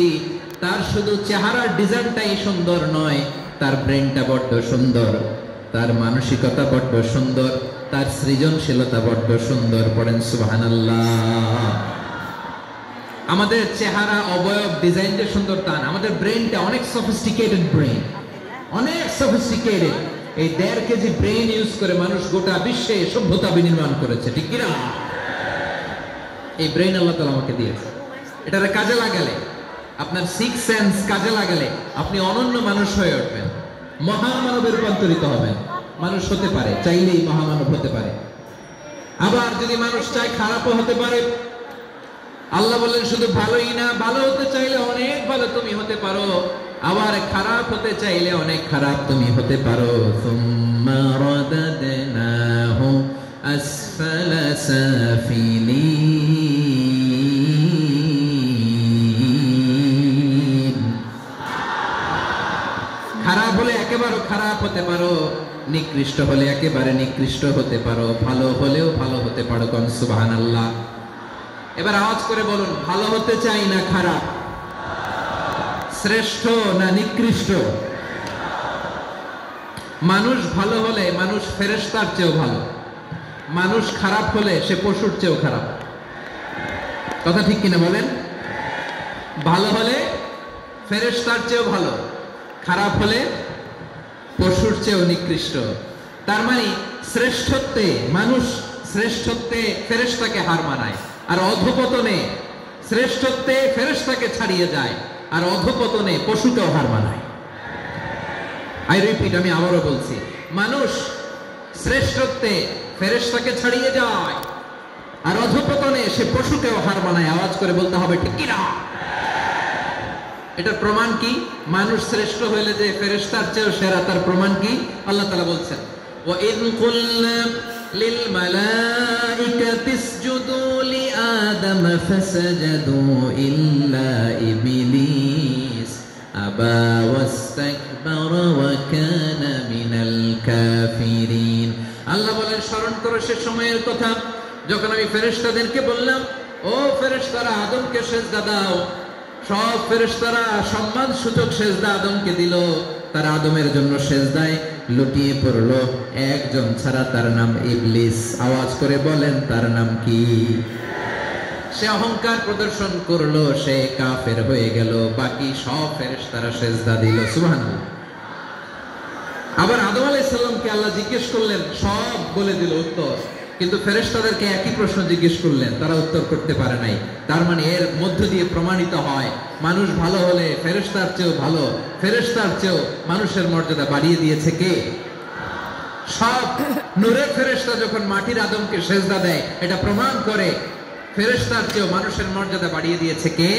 তার শুধু চেহারার ডিজাইনটাই সুন্দর নয়, তার ব্রেনটা বড্ড সুন্দর, তার মানসিকতা বড্ড সুন্দর, তার সৃজনশীলতা বড্ড সুন্দর। পড়েন সুবহানাল্লাহ। আমাদের চেহারা, অবয়ব, ডিজাইন যে সুন্দর তা না, আমাদের ব্রেনটা অনেক সফিস্টিকেটেড ব্রেন, অনেক সফিস্টিকেটেড। এই 1.5 কেজি ব্রেন ইউজ করে মানুষ গোটা বিশ্বে সভ্যতা বিনির্মাণ করেছে, ঠিক কিনা? এই ব্রেন আল্লাহ তাআলা আমাকে দিয়েছে। এটারে কাজে লাগালে, আপনার 6 সেন্স কাজে লাগালে আপনি অনন্য মানুষ হয়ে উঠবেন, মহামানবে রূপান্তরিত হবেন। মানুষ হতে পারে, চাইলেই মহামানব হতে পারে। আবার যদি মানুষ চায় খারাপও হতে পারে। আল্লাহ বললেন শুধু ভালোই না, ভালো হতে চাইলে অনেক ভালো তুমি হতে পারো, আবার খারাপ হতে চাইলে অনেক খারাপ তুমি হতে পারো। সুম্মা রাদাদনাহু আসফালা সাফিলিন। খারাপ হলে একেবারে খারাপ হতে পারো, নিকৃষ্ট হলে একেবারে নিকৃষ্ট হতে পারো, ভালো হলেও ভালো হতে পারো। কোন সুবহানাল্লাহ। এবার আওয়াজ করে বলুন, ভালো হতে চাই না খারাপ? শ্রেষ্ঠ না নিকৃষ্ট? মানুষ ভালো হলে মানুষ ফেরেশতার চেয়েও ভালো, মানুষ খারাপ হলে সে পশুর চেয়েও খারাপ। কথা ঠিক কিনা বলেন? ভালো হলে ফেরেশতার চেয়েও ভালো, খারাপ হলে পশুর চেয়েও নিকৃষ্ট। তার মানে শ্রেষ্ঠত্বে মানুষ, শ্রেষ্ঠত্বে ফেরেশতাকে হার মানায়, আর অধপতনে শ্রেষ্ঠত্বে ফেরেশতাকে ছাড়িয়ে যায়, আর অধপতনে পশুকেও হার মানায়। আই রিপিট, আমি আবারও বলছি, মানুষ শ্রেষ্ঠত্বে ফেরেশতাকে ছাড়িয়ে যায়, আর অধপতনে সে পশুকেও হার মানায়। আওয়াজ করে বলতে হবে ঠিক কি না? এটার প্রমাণ কি? মানুষ শ্রেষ্ঠ হইলে যে ফেরেশতার চেয়েও সেরা, তার প্রমাণ কি? আল্লাহ তাআলা বলছেন, ওয়া ইয কুলনা লিল মালাইকাতি ইসজুদু লি আদম ফাসাজাদু ইল্লা ইবলিস আবা ওয়াস্তাকবারা ওয়া কানা মিনাল কাফিরিন। আল্লাহ বলেন, স্মরণ করো সে সময়ের কথা যখন আমি ফেরেশতাদেরকে বললাম, ও ফেরেশতারা আদমকে সিজদা দাও। সব ফেরেশতারা সম্মান সূচক সিজদা আদমকে দিল। তারা আদমের জন্য সিজদায় লুটিয়ে পড়লো, একজন ছাড়া, তার নাম ইবলিস। আওয়াজ করে বলেন, তার নাম কি? সে অহংকার প্রদর্শন করলো, সে কাফের হয়ে গেল। বাকি সব ফেরেশতারা সিজদা দিল। সুবহানাল্লাহ। আবার আদম আলাইহিস সালামকে আল্লাহ জিজ্ঞেস করলেন, সব বলে দিল উত্তর, কিন্তু ফেরেশতাদেরকে একই প্রশ্ন জিজ্ঞেস করলেন, তারা উত্তর করতে পারে নাই। তার মানে এর মধ্য দিয়ে প্রমাণিত হয়, মানুষ ভালো হলে ফেরেশতার চেয়েও ভালো, ফেরেশতার চেয়েও মানুষের মর্যাদা বাড়িয়ে দিয়েছে কে? সব নূরের ফেরেশতা যখন মাটির আদমকে সিজদা দেয়, এটা প্রমাণ করে ফেরেশতার চেয়েও মানুষের মর্যাদা বাড়িয়ে দিয়েছে কে?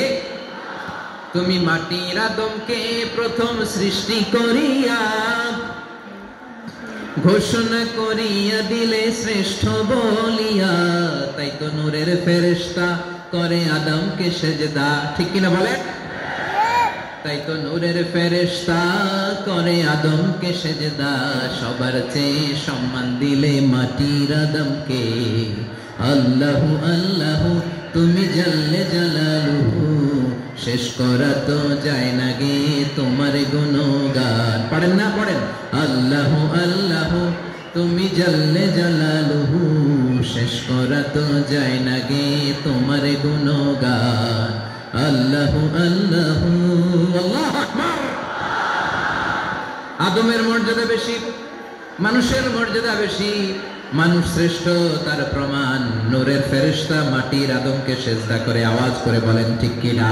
তুমি মাটির আদমকে প্রথম সৃষ্টি করিয়া ঘোষণা করিয়া দিলে শ্রেষ্ঠ বলিয়া, তাই তো নূরের ফেরেশতা করে আদমকে সিজদা। ঠিক কিনা বলেন? তাই তো নূরের ফেরেশতা করে আদমকে সিজদা। সবার চেয়ে সম্মান দিলে মাটির আদমকে। আল্লাহু আল্লাহু তুমি জাল্লে জালালুহু, শেষ করা তো যায় না গে তোমার গুণগান। পড়েন না? পড়েন। আল্লাহু আল্লাহু তুমি জাল্লে জালালুহু, শেষ করা তো যায় না গে তোমার গুণগান। আল্লাহু আল্লাহু। আল্লাহু আকবার। আদমের মর্যাদা বেশি, মানুষের মর্যাদা বেশি। মানুষ শ্রেষ্ঠ, তার প্রমাণ নূরের ফেরেশতা মাটির আদমকে সিজদা করে। আওয়াজ করে বলেন ঠিক কি না?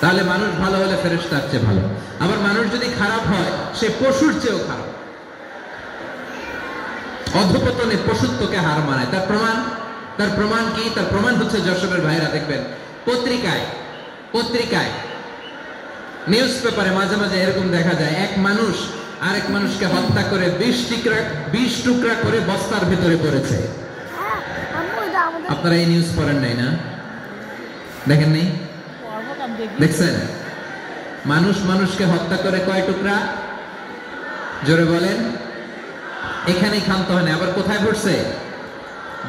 তাহলে মানুষ ভালো হলে ফেরেশতার চেয়ে ভালো। আবার মানুষ যদি খারাপ হয়, সে পশুর চেয়েও খারাপ, অধপতনে পশুত্বকে হার মানায়। তার প্রমাণ, তার প্রমাণ কি? তার প্রমাণ হচ্ছে, যশোরের ভাইরা দেখবেন পত্রিকায় নিউজ পেপারে মাঝে মাঝে এরকম দেখা যায়, এক মানুষ আরেক মানুষকে হত্যা করে 20 টুকরা করে বস্তার ভিতরে পড়েছে। আপনারা এই নিউজ পড়েন নাই না? দেখেন নাই? দেখছেন? মানুষ মানুষকে হত্যা করে কয় টুকরা? জোরে বলেন। এখানেই ক্ষান্ত হয় না, আবার কোথায় পড়ছে?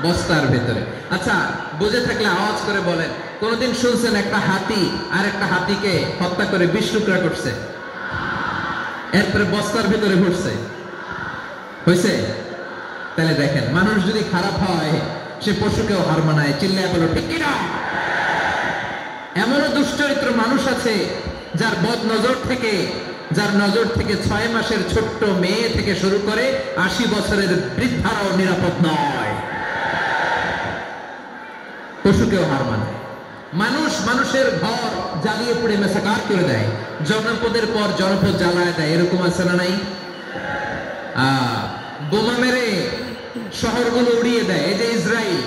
বস্তার ভেতরে। আচ্ছা, বুঝে থাকলে আওয়াজ করে বলেন, কোনদিন শুনছেন একটা হাতি আর একটা হাতিকে হত্যা করে 20 টুকরা করছে, এরপরে বস্তার ভেতরে ভরছে? হয়েছে? তাহলে দেখেন, মানুষ যদি খারাপ হয় সে পশুকেও হার মানায়। চিল্লায় বলো ঠিক কিনা? এমনও দুশ্চরিত্র মানুষ আছে যার নজর থেকে 6 মাসের ছোট্ট মেয়ে থেকে শুরু করে 80 বছরের বৃদ্ধারাও নিরাপদ নয়, পশুকেও হার মানায়। মানুষের ঘর জ্বালিয়ে পুড়ে মেসাকার করে দেয়, জনপদের পর জনপদ জ্বালায় দেয়, এরকম আছে না নাই? বোমা মেরে শহরগুলো উড়িয়ে দেয়। এই যে ইসরায়েল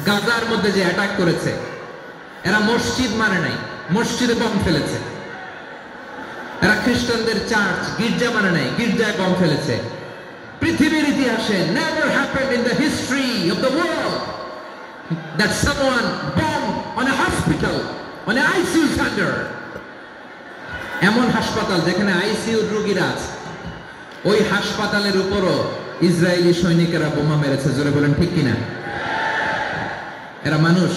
গাজার মধ্যে যে অ্যাটাক করেছে, এরা মসজিদ মানে নাই, মসজিদে বম ফেলেছে। এরা খ্রিস্টানদের চার্চ গির্জা মানে নাই, গির্জায় বম ফেলেছে। পৃথিবীর ইতিহাসে never happened in the history of the world that someone bombed on a hospital, on an ICU center. এমন হাসপাতাল যেখানে আইসিইউ রোগীরা আছে, ওই হাসপাতালের উপরও ইসরায়েলি সৈনিকেরা বোমা মেরেছে। জোরে বলেন ঠিক কিনা? এরা মানুষ?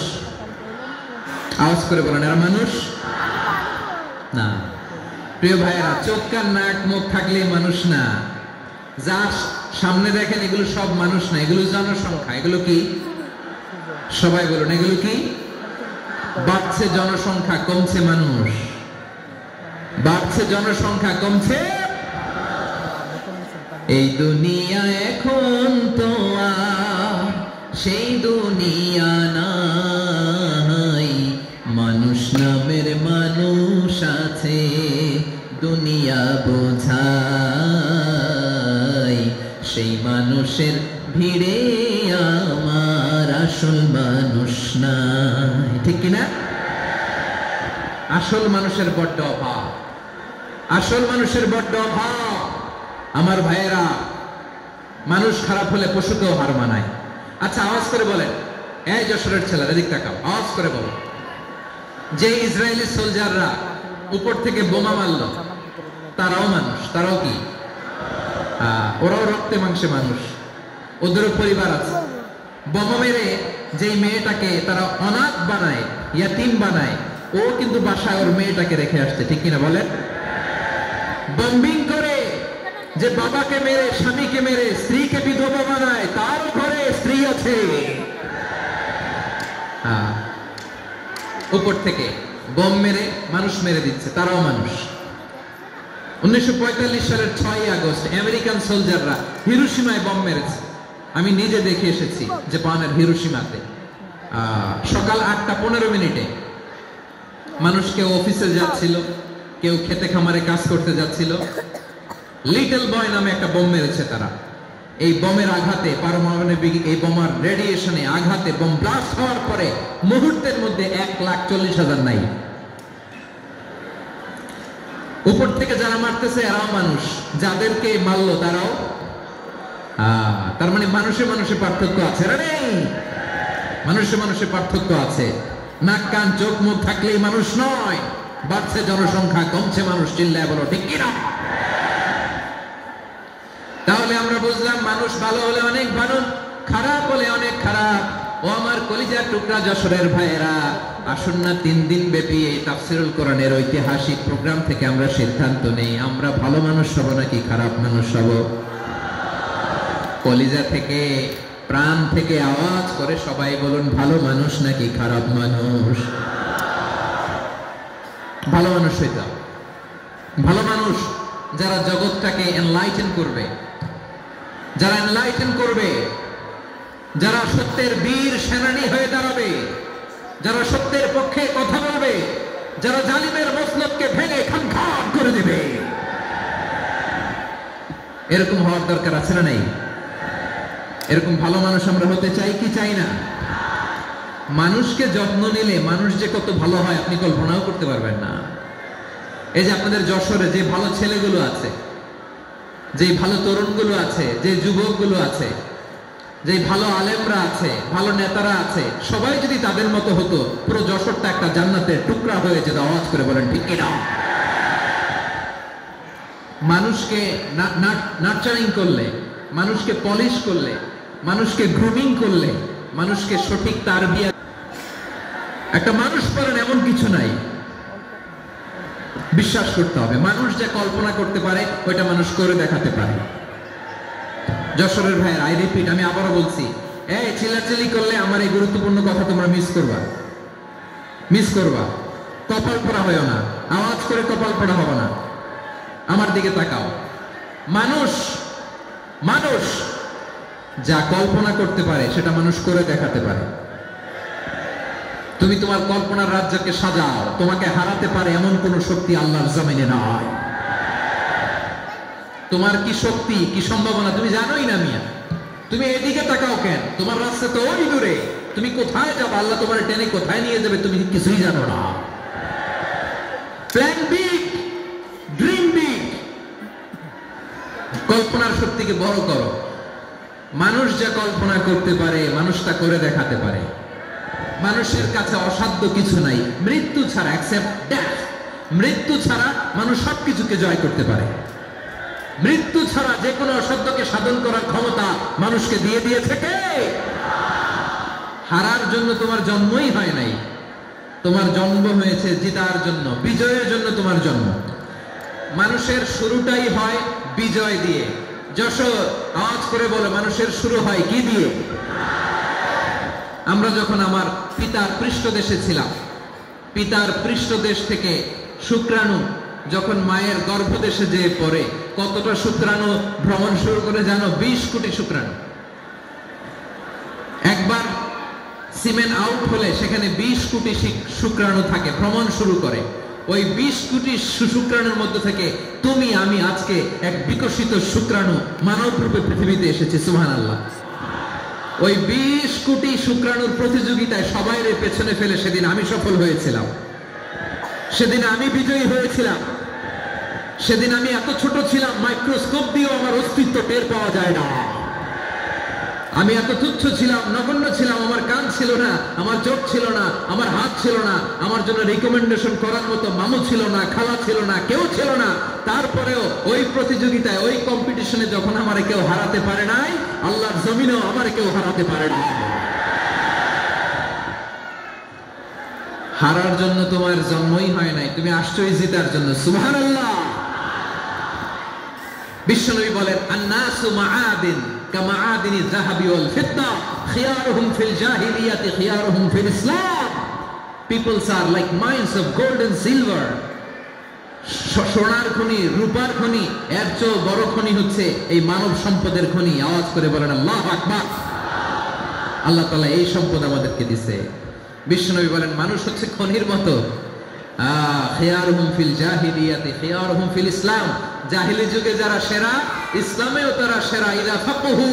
আওয়াজ করে বলেন, এরা মানুষ না। প্রিয় ভাইয়েরা, চোখ কান নাক মুখ থাকলেই মানুষ না। যা সামনে দেখেন এগুলো সব মানুষ না, এগুলো জনসংখ্যা। এগুলো কি? সবাই বলুন, এগুলো কি? বাড়ছে জনসংখ্যা, কমছে মানুষ। বাড়ছে জনসংখ্যা, কমছে। এই দুনিয়া এখন তো আর সেই দুনিয়া নাই, মানুষ নামের মানুষ আছে, দুনিয়া বোঝাই, সেই মানুষের ভিড়ে আমার আসল মানুষ নাই। ঠিক কিনা? আসল মানুষের বড্ড অভাব, আসল মানুষের বড্ড অভাব। আমার ভাইয়েরা, মানুষ খারাপ হলে পশুকেও হার মানায়। আচ্ছা, আওয়াজ করে বলেন, এই যশোরের ছেলেরা এদিক তাকাও, আওয়াজ করে বলো, যে ইসরায়েলি সোলজাররা উপর থেকে বোমা মারল, তারাও মানুষ? তারাও কি? ওরাও রক্তে মাংসে মানুষ, ওদেরও পরিবার আছে। বোমা মেরে যেই মেয়েটাকে তারা অনাথ বানায়, ইয়াতিম বানায়, ও কিন্তু বাসায় ওর মেয়েটাকে রেখে আসছে। ঠিক কিনা বলেন? বম্বিং করে যে বাবাকে মেরে, স্বামীকে মেরে স্ত্রীকে বিধবা বানায়, তার ঘরে স্ত্রী আছে। উপর থেকে বোম মেরে মানুষ মেরে দিচ্ছে, তারাও মানুষ। 1945 সালের 6ই আগস্ট আমেরিকান সোলজাররা হিরোশিমায় বোম মেরেছে। আমি নিজে দেখে এসেছি জাপানের হিরোশিমাতে। সকাল 8:15 মানুষ কেউ অফিসে যাচ্ছিল, কেউ খেতে খামারে কাজ করতে যাচ্ছিল। লিটল বয় নামে একটা বোম মেরেছে তারা। এই বোমের আঘাতে, পারমাণবিক এই বোমার রেডিয়েশনে আঘাতে বোম ব্লাস্ট হওয়ার পরে মুহূর্তের মধ্যে 1,40,000 নাই। উপর থেকে যারা মারতেছে এরাও মানুষ, যাদেরকে মারলো তারাও। তার মানে মানুষে মানুষে পার্থক্য আছে? মানুষে মানুষে পার্থক্য আছে। নাক কান চোখ মুখ থাকলেই মানুষ নয়। বাড়ছে জনসংখ্যা, কমছে মানুষ। চিল্লায় বলো ঠিক কিনা? তাহলে আমরা বুঝলাম, মানুষ ভালো হলে অনেক ভালো, খারাপ হলে অনেক খারাপ। ও আমার কলিজার টুকরা যশোরের ভাইয়েরা, আসুন না 3 দিন ব্যাপী এই তাফসীরুল কোরআনের ঐতিহাসিক প্রোগ্রাম থেকে আমরা সিদ্ধান্ত নেই, আমরা ভালো মানুষ হব নাকি খারাপ মানুষ হব। কলিজা থেকে, প্রাণ থেকে আওয়াজ করে সবাই বলুন, ভালো মানুষ নাকি খারাপ মানুষ? ভালো মানুষ হইতে হবে। ভালো মানুষ যারা জগৎটাকে এনলাইটেন করবে, যারা এনলাইটেন করবে, যারা সত্যের বীর সেনানী হয়ে দাঁড়াবে, যারা সত্যের পক্ষে কথা বলবে, যারা জালিমের মসলবকে ভেঙে খানখান করে দেবে, এরকম হওয়ার দরকার আছে না নাই? এরকম ভালো মানুষ আমরা হতে চাই কি চাই না? মানুষকে যত্ন নিলে মানুষ যে কত ভালো হয় আপনি কল্পনাও করতে পারবেন না। এই যে আপনাদের যশোরে যে ভালো ছেলেগুলো আছে, যে ভালো তরুণগুলো আছে, যে যুবকগুলো আছে, যে ভালো আলেমরা আছে, ভালো নেতারা আছে, সবাই যদি তাদের মতো হতো, পুরো যশোরটা একটা জান্নাতের টুকরা হয়ে যেত। আওয়াজ করে বলেন ঠিক কিনা? মানুষকে নার্চারিং করলে, মানুষকে পলিশ করলে, মানুষকে গ্রুমিং করলে, মানুষকে সঠিক তারবিয়া, একটা মানুষ পারেন এমন কিছু নাই। বিশ্বাস করতে হবে মানুষ যা কল্পনা করতে পারে ওইটা মানুষ করে দেখাতে পারে। যশোরের ভাইয়ের, আই রিপিট, আমি আবারও বলছি, এই চিল্লাচিল্লি করলে আমার এই গুরুত্বপূর্ণ কথা তোমরা মিস করবা। কপাল পড়া হয়েও না, আওয়াজ করে কপাল পড়া হবে না। আমার দিকে তাকাও। মানুষ যা কল্পনা করতে পারে সেটা মানুষ করে দেখাতে পারে। তুমি তোমার কল্পনার রাজ্যকে সাজাও, তোমাকে হারাতে পারে এমন কোন শক্তি আল্লাহর জমিনে নয়। তোমার কি শক্তি, কি সম্ভাবনা তুমি জানোই না মিয়া। তুমি এদিকে তাকাও কেন? তোমার রাস্তা তো ওই দূরে। তুমি কোথায় যাবে, আল্লাহ তোমার টেনে কোথায় নিয়ে যাবে তুমি কিছুই জানো না। প্ল্যান বিগ, ড্রিম বিগ, কল্পনার শক্তিকে বড় করো। মানুষ যা কল্পনা করতে পারে মানুষ তা করে দেখাতে পারে। মানুষের কাছে অসাধ্য কিছু নাই, মৃত্যু ছাড়া, এক্সেপ্ট ডেথ, মৃত্যু ছাড়া মানুষ সবকিছুকে জয় করতে পারে। মৃত্যু ছাড়া যে কোনো অসাধ্যকে সাধন করার ক্ষমতা মানুষকে দিয়ে দিয়েছে কে? হারার জন্য তোমার জন্মই হয় নাই, তোমার জন্ম হয়েছে জিতার জন্য, বিজয়ের জন্য তোমার জন্ম। মানুষের শুরুটাই হয় বিজয় দিয়ে। যশোর, আওয়াজ করে বলো, মানুষের শুরু হয় কি দিয়ে? আমরা যখন আমার পিতার পৃষ্ঠদেশে ছিলাম, পিতার পৃষ্ঠদেশ থেকে শুক্রাণু যখন মায়ের গর্ভদেশে যেয়ে পড়ে, কতটা শুক্রাণু ভ্রমণ শুরু করে জানো? 20 কোটি শুক্রাণু। একবার সিমেন্ট আউট হলে সেখানে 20 কোটি শুক্রাণু থাকে, ভ্রমণ শুরু করে। ওই 20 কোটি শুক্রাণুর মধ্যে থেকে তুমি আমি আজকে এক বিকশিত শুক্রাণু মানব রূপে পৃথিবীতে এসেছি। সুবহানাল্লাহ। ওই 20 কোটি শুক্রাণুর প্রতিযোগিতায় সবাই পেছনে ফেলে সেদিন আমি সফল হয়েছিলাম, সেদিন আমি বিজয়ী হয়েছিলাম। সেদিন আমি এত ছোট ছিলাম, মাইক্রোস্কোপ দিয়েও আমার অস্তিত্ব টের পাওয়া যায় না। আমি এত তুচ্ছ ছিলাম, নগণ্য ছিলাম, আমার কান ছিল না, আমার চোখ ছিল না, আমার হাত ছিল না, আমার জন্য রিকমেন্ডেশন করার মতো মামু ছিল না, খালা ছিল না, কেউ ছিল না। তারপরেও ওই প্রতিযোগিতায়, ওই কম্পিটিশনে যখন আমারে কেউ হারাতে পারে নাই, আল্লাহর জমিনেও আমারে কেউ হারাতে পারে না। হারার জন্য তোমার জন্মই হয় নাই, তুমি আসছোই জিতার জন্য। সুবহানাল্লাহ। বিশ্বনবী বলেন, আন-নাসু মাআদিন কামাআদিনি যাহাবি ওয়াল ফিদ্দা খিয়ারুহুম ফিল জাহিলিয়াতি খিয়ারুহুম ফিল ইসলাম। Peoples are like mines of gold and silver. সোনার খনি, রূপার খনি, এর চেয়ে বড় খনি হচ্ছে এই মানব সম্পদের খনি। আওয়াজ করে বলেন আল্লাহু আকবার। আল্লাহ তাআলা এই সম্পদ আমাদেরকে দিয়েছে। বিশ্বনবী বলেন, মানুষ হচ্ছে খনির মতো। খিয়ারুহুম ফিল জাহিলিয়াতি খিয়ারুহুম ফিল ইসলাম। জাহিলি যুগে যারা সেরা, ইসলামেও তারা সেরা। ইদা ফাকহু,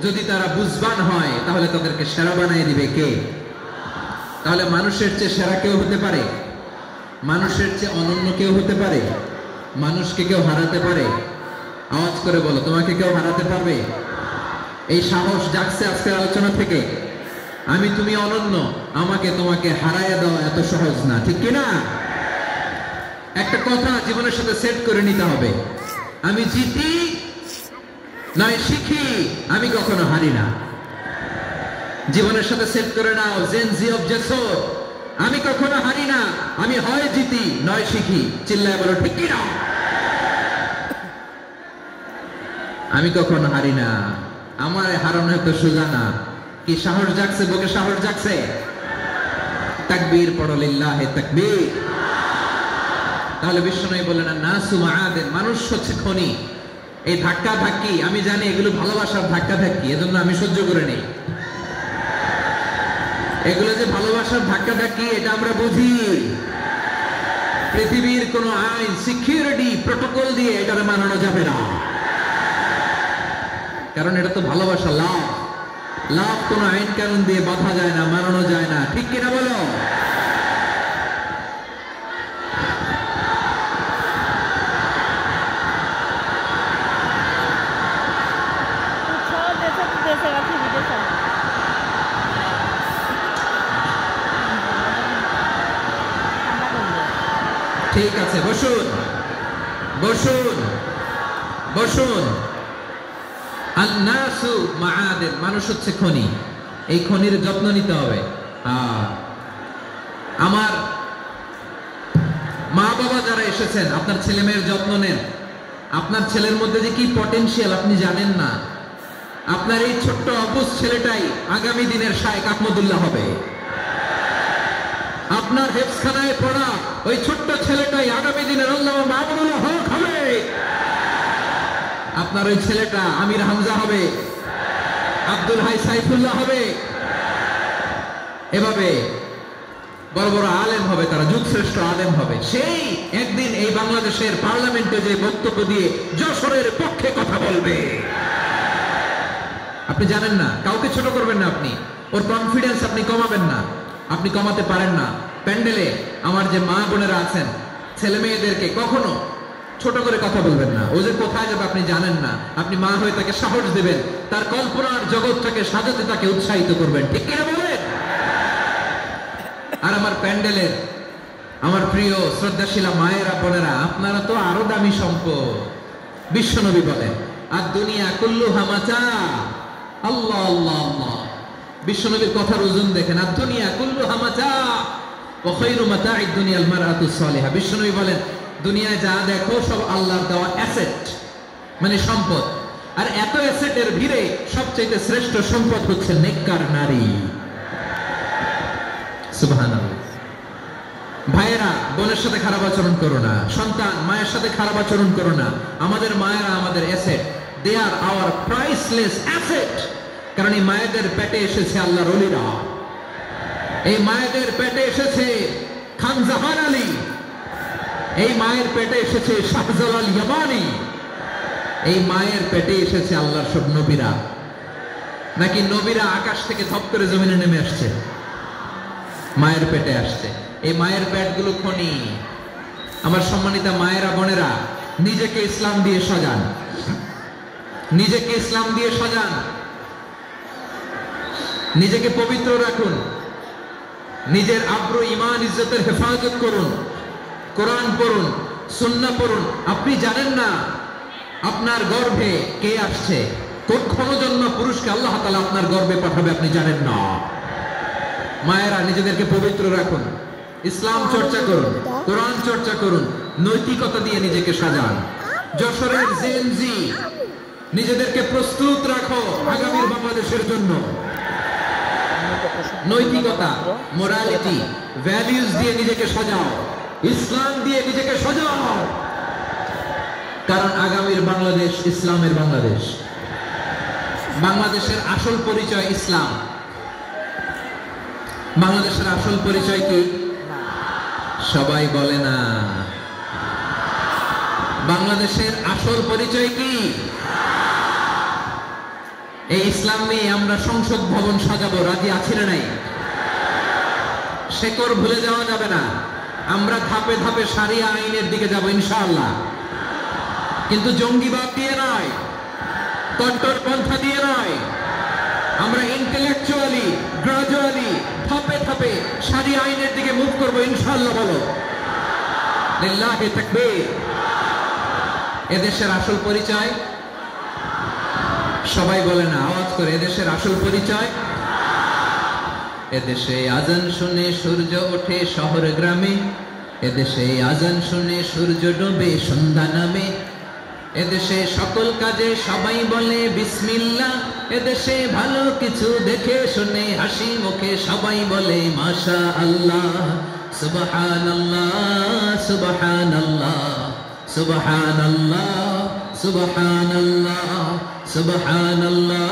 যদি তারা বুঝবান হয় তাহলে তাদেরকে সেরা বানিয়ে দিবে কে? তাহলে মানুষের চেয়ে সেরা কেউ হতে পারে? মানুষের চেয়ে অনন্য কেউ হতে পারে? মানুষকে কেউ হারাতে পারে? আওয়াজ করে বলো, তোমাকে কেউ হারাতে পারবে? এই সাহস জাগছে আজকের আলোচনা থেকে। আমি তুমি অনন্য, আমাকে তোমাকে হারায় দেওয়া এত সহজ না, ঠিক কিনা? একটা কথা জীবনের সাথে সেট করে নিতে হবে, আমি জিতি নয় শিখি, আমি কখনো হারি না। জীবনের সাথে সেট করে নাও, জেনজি অফ যশোর, আমি কখনো হারি না, আমি হয় জিতি নয় শিখি। চিল্লায় বলো ঠিক কিনা? আমি কখনো হারি না, আমার হারানো এত সোজা না। কি সাহস জাগছে? বুকে সাহস জাগছে? তাকবীর পড়ো, লিল্লাহি তাকবীর। তাহলে বিশ্বনবী বলেন, নাসু মাআদিন, মানুষ হচ্ছে খনি। এই ধাক্কা ধাক্কি, আমি জানি এগুলো ভালোবাসার ধাক্কা ধাক্কি, এজন্য আমি সহ্য করে নেই। এগুলো যে ভালোবাসার ধাক্কা ধাক্কি, এটা আমরা বুঝি। পৃথিবীর কোন আইন, সিকিউরিটি প্রটোকল দিয়ে এটা মানানো যাবে না, কারণ এটা তো ভালোবাসা, লাভ। লাভ কোন আইন কানুন দিয়ে বাধা যায় না, মানানো যায় না, ঠিক কিনা বলো? ঠিক আছে, বসুন বসুন বসুন। আন-নাসু মাআদিন, মানুষ হচ্ছে খনি, এই খনির যত্ন নিতে হবে। আমার মা বাবা যারা এসেছেন, আপনার ছেলে মেয়ের যত্ন নেন। আপনার ছেলের মধ্যে যে কি পটেনশিয়াল আপনি জানেন না। আপনার এই ছোট্ট অবুঝ ছেলেটাই আগামী দিনের শায়েখ আহমদুল্লাহ হবে। আপনার হেফজখানায় পড়া ওই ছোট্ট ছেলেটাই আগামী দিনের আল্লামা মামুনুল হক হবে। আপনার ওই ছেলেটা আমির হামজা হবে, আব্দুল হাই সাইফুল্লাহ হবে। এভাবে বড় বড় আলেম হবে, তারা যুগশ্রেষ্ঠ আলেম হবে। সেই একদিন এই বাংলাদেশের পার্লামেন্টে যে বক্তব্য দিয়ে যশোরের পক্ষে কথা বলবে। আপনি জানেন না, কাউকে ছোট করবেন না আপনি, ওর কনফিডেন্স আপনি কমাবেন না, আপনি কমাতে পারেন না। প্যান্ডেলে আমার যে মা বোনেরা আছেন, ছেলে মেয়েদেরকে কখনো ছোট করে কথা বলবেন না। ও যে কোথায় যাবে আপনি জানেন না, আপনি মা হয়ে তাকে সাহস দিবেন, তার কল্পনার জগৎটাকে সাজাতে তাকে উৎসাহিত করবেন, ঠিক কিনা বলেন? আর আমার প্যান্ডেলের আমার প্রিয় শ্রদ্ধাশীলা মায়েরা বোনেরা, আপনারা তো আরো দামি সম্পদ। বিশ্বনবী বলেন, আর দুনিয়া কুল্লুহা মাতা। আল্লাহ আল্লাহ আল্লাহ, বিশ্বনবীর কথার ওজন দেখেন। আর দুনিয়া কুল্লুহা মাতা ওয়া খায়রু মাতা'আদ দুনিয়াল মারআতুস সালিহা। বিশ্বনবী বলেন, দুনিয়ায় যা দেখো সব আল্লাহর দেওয়া অ্যাসেট, মানে সম্পদ। আর এত অ্যাসেটের ভিড়ে সবচেয়ে শ্রেষ্ঠ সম্পদ হচ্ছে নেককার নারী। সুবহানাল্লাহ। ভাইয়েরা, বোনের সাথে খারাপ আচরণ করো না। সন্তান মায়ের সাথে খারাপ আচরণ করো না। আমাদের মায়েরা আমাদের asset, they are our priceless asset. কারণ এই মায়েদের পেটে এসেছে আল্লাহর ওলিরা, এই মায়েদের পেটে এসেছে খান জাহান আলী, এই মায়ের পেটে এসেছে শাহজালাল ইয়ামানি, এই মায়ের পেটে এসেছে আল্লাহর সব নবীরা। নাকি নবীরা আকাশ থেকে ধপ করে জমিনে নেমে আসছে? মায়ের পেটে আসছে। এই মায়ের পেটগুলো খনি। আমার সম্মানিত মায়েরা বোনেরা, নিজেকে ইসলাম দিয়ে সাজান, নিজেকে ইসলাম দিয়ে সাজান, নিজেকে পবিত্র রাখুন, নিজের আব্রু ইমান ইজ্জতের হেফাজত করুন, কোরআন পড়ুন, সুন্নাহ পড়ুন। আপনি জানেন না আপনার গর্ভে কে আসছে, কোন ক্ষণজন্ম পুরুষকে আল্লাহ তাআলা আপনার গর্ভে পাঠাবে আপনি জানেন না। মায়েরা, নিজেদেরকে পবিত্র রাখুন, ইসলাম চর্চা করুন, কোরআন চর্চা করুন, নৈতিকতা দিয়ে নিজেকে সাজান। যশোরের জেনজি, নিজেদেরকে প্রস্তুত রাখো আগামীর বাংলাদেশের জন্য। নৈতিকতা, মোরালিটি, ভ্যালিউজ দিয়ে নিজেকে সাজাও, ইসলাম দিয়ে নিজেকে সাজাও। কারণ আগামীর বাংলাদেশ ইসলামের বাংলাদেশ। বাংলাদেশের আসল পরিচয় ইসলাম। বাংলাদেশের আসল পরিচয় কি? সবাই বলে না। বাংলাদেশের আসল পরিচয় কি? এই ইসলাম নিয়ে আমরা সংসদ ভবন সাজাবো, রাজি আছি না নাই? শেকড় ভুলে যাওয়া যাবে না। আমরা ধাপে ধাপে শারিয়া আইনের দিকে যাব ইনশাআল্লাহ, কিন্তু জঙ্গিবাদ দিয়ে নয়, কট্টরপন্থা দিয়ে নয়। আমরা ইন্টেলেকচুয়ালি, গ্রাজুয়ালি, ধাপে ধাপে শারিয়া আইনের দিকে মুভ করবো ইনশাআল্লাহ। বলো লিল্লাহি তাকবীর। এদেশের আসল পরিচয় সবাই বলে না, আওয়াজ করে, এদেশের আসল পরিচয়। এদেশে আজান শুনে সূর্য ওঠে শহর গ্রামে, এদেশে আজান শুনে সূর্য ডোবে সন্ধ্যা নামে, এদেশে সকল কাজে সবাই বলে বিসমিল্লাহ, এদেশে ভালো কিছু দেখে শুনে হাসি মুখে সবাই বলে মাশা আল্লাহ, সুবহানাল্লাহ সুবহানাল্লাহ সুবহানাল্লাহ সুবহানাল্লাহ সুবহানাল্লাহ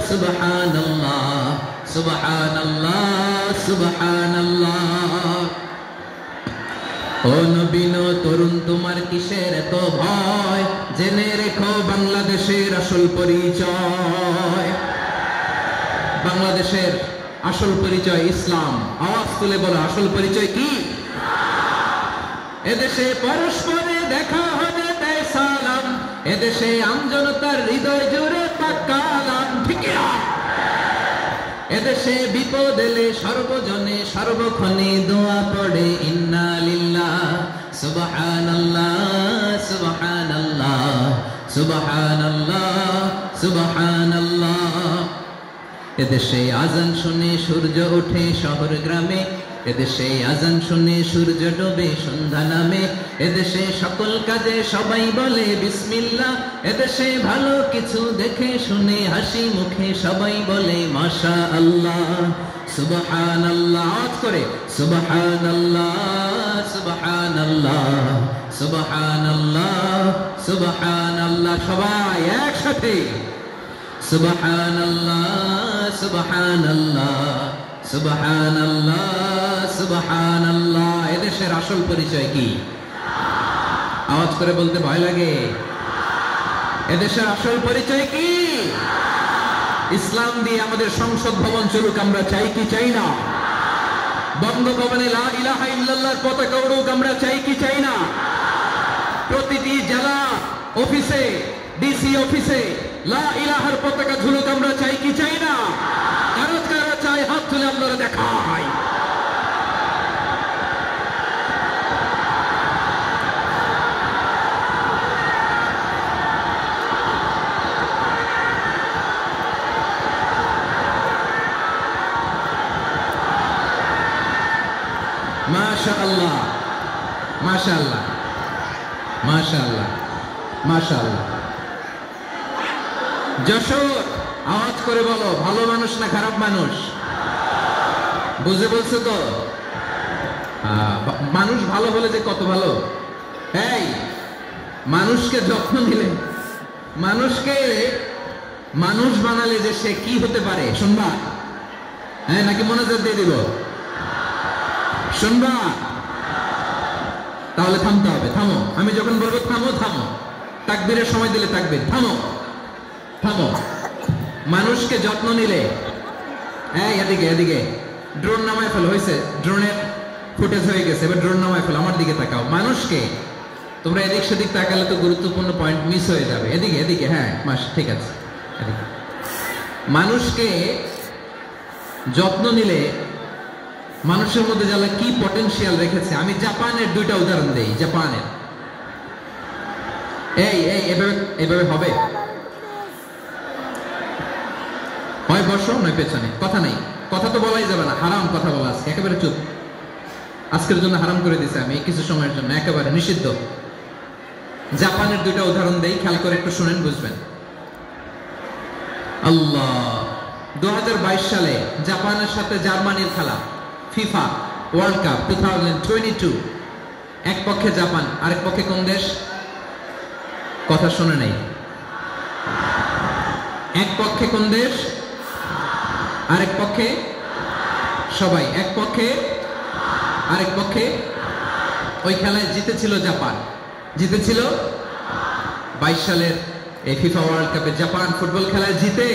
সুবহানাল্লাহ সুবহানাল্লাহ সুবহানাল্লাহ। ও নবীন তরুণ, তোমার কিসের এত ভয়? জেনে রেখো বাংলাদেশের আসল পরিচয়। বাংলাদেশের আসল পরিচয় ইসলাম। আওয়াজ তুলে বলো, আসল পরিচয় কি? এদেশে পরস্পরে দেখা হবে তাই সালাম, এদেশে আমজনতার হৃদয় জুড়ে তাকালাম, ঠিক না? এদেশে বিপদ এলে সর্বজনে সর্বক্ষণে দোয়া পড়ে ইন্না লিল্লাহ সুবহানাল্লাহ সুবহানাল্লাহ সুবহানাল্লাহ সুবহানাল্লাহ। এদেশে আজান শুনে সূর্য ওঠে শহর গ্রামে, এদেশে আজান শুনে সূর্য ডোবে সন্ধ্যা নামে, এদেশে সকল কাজে সবাই বলে বিসমিল্লাহ, এদেশে ভালো কিছু দেখে শুনে হাসি মুখে সবাই বলে মাশাআল্লাহ। সুবহানাল্লাহ, আওয়াজ করে সুবহানাল্লাহ সুবহানাল্লাহ সুবহানাল্লাহ সুবহানাল্লাহ, সবাই একসাথে সুবহানাল্লাহ সুবহানাল্লাহ সুবহানাল্লাহ সুবহানাল্লাহ। এদেশের আসল পরিচয় কি? আওয়াজ করে বলতে ভয় লাগে। এদেশের আসল পরিচয় কি? ইসলাম দিয়ে আমাদের সংসদ ভবন চলুক, আমরা চাই কি চাই না? বঙ্গভবনে লা ইলাহা ইল্লাল্লাহর পতাকা উড়ুক, আমরা চাই কি চাই না? প্রতিটি জেলা অফিসে, ডিসি অফিসে লা ইলাহার পতাকা ঝুলুক, আমরা চাই কি চাই না? কারা কারা চাই হাত তুলে আপনারা দেখায়। মাশাআল্লাহ মাশাআল্লাহ মাশাআল্লাহ মাশাআল্লাহ। যশোর, আওয়াজ করে বলো, ভালো মানুষ না খারাপ মানুষ? বুঝে বলছো তো? মানুষ ভালো হলে যে কত ভালো। এই মানুষকে যত্ন নিলে, মানুষকে মানুষ বানালে যে সে কি হতে পারে শুনবা? হ্যাঁ, নাকি মনোযোগ দিয়ে দিব? শুনবা? তাহলে থামতে হবে। থামো, আমি যখন বলবো থামো থামো, তাকবীরের সময় দিলে তাকবীর, থামো থামো। মানুষকে যত্ন নিলে, এই এদিকে এদিকে, ড্রোন নামায় ফেলো, হয়েছে, ড্রোনের ফুটেজ হয়ে গেছে, এবার ড্রোন নামায় ফেলো, আমার দিকে তাকাও। মানুষকে, তোমরা এদিক সেদিক তাকালে তো গুরুত্বপূর্ণ পয়েন্ট মিস হয়ে যাবে। এদিকে এদিকে, হ্যাঁ মাস, ঠিক আছে, এদিকে। মানুষকে যত্ন নিলে মানুষের মধ্যে যারা কি পটেনশিয়াল রেখেছে, আমি জাপানের দুইটা উদাহরণ দেই। জাপানের, এই এই এভাবে এভাবে হবে, হয় বসো নয় পেছনে, কথা নেই, কথা তো বলাই যাবে না, হারাম কথা বলা আজকে, একেবারে চুপ। আজকের জন্য হারাম করে দিছে আমি, কিছু সময়ের জন্য একেবারে নিষিদ্ধ। জাপানের দুইটা উদাহরণ দেই, খেয়াল করে একটু শুনেন, বুঝবেন। আল্লাহ, 2022 সালে জাপানের সাথে জার্মানির খেলা, ফিফা ওয়ার্ল্ড কাপ 2022। এক পক্ষে জাপান, আরেক পক্ষে কোন দেশ? কথা শুনে নাই। এক পক্ষে কোন দেশ, আরেক পক্ষে সবাই, এক পক্ষে আরেক পক্ষে। ওই খেলায় জিতেছিল জাপান, জিতেছিল 22 সালের এই ফিফা ওয়ার্ল্ড কাপে জাপান ফুটবল খেলায় জিতে,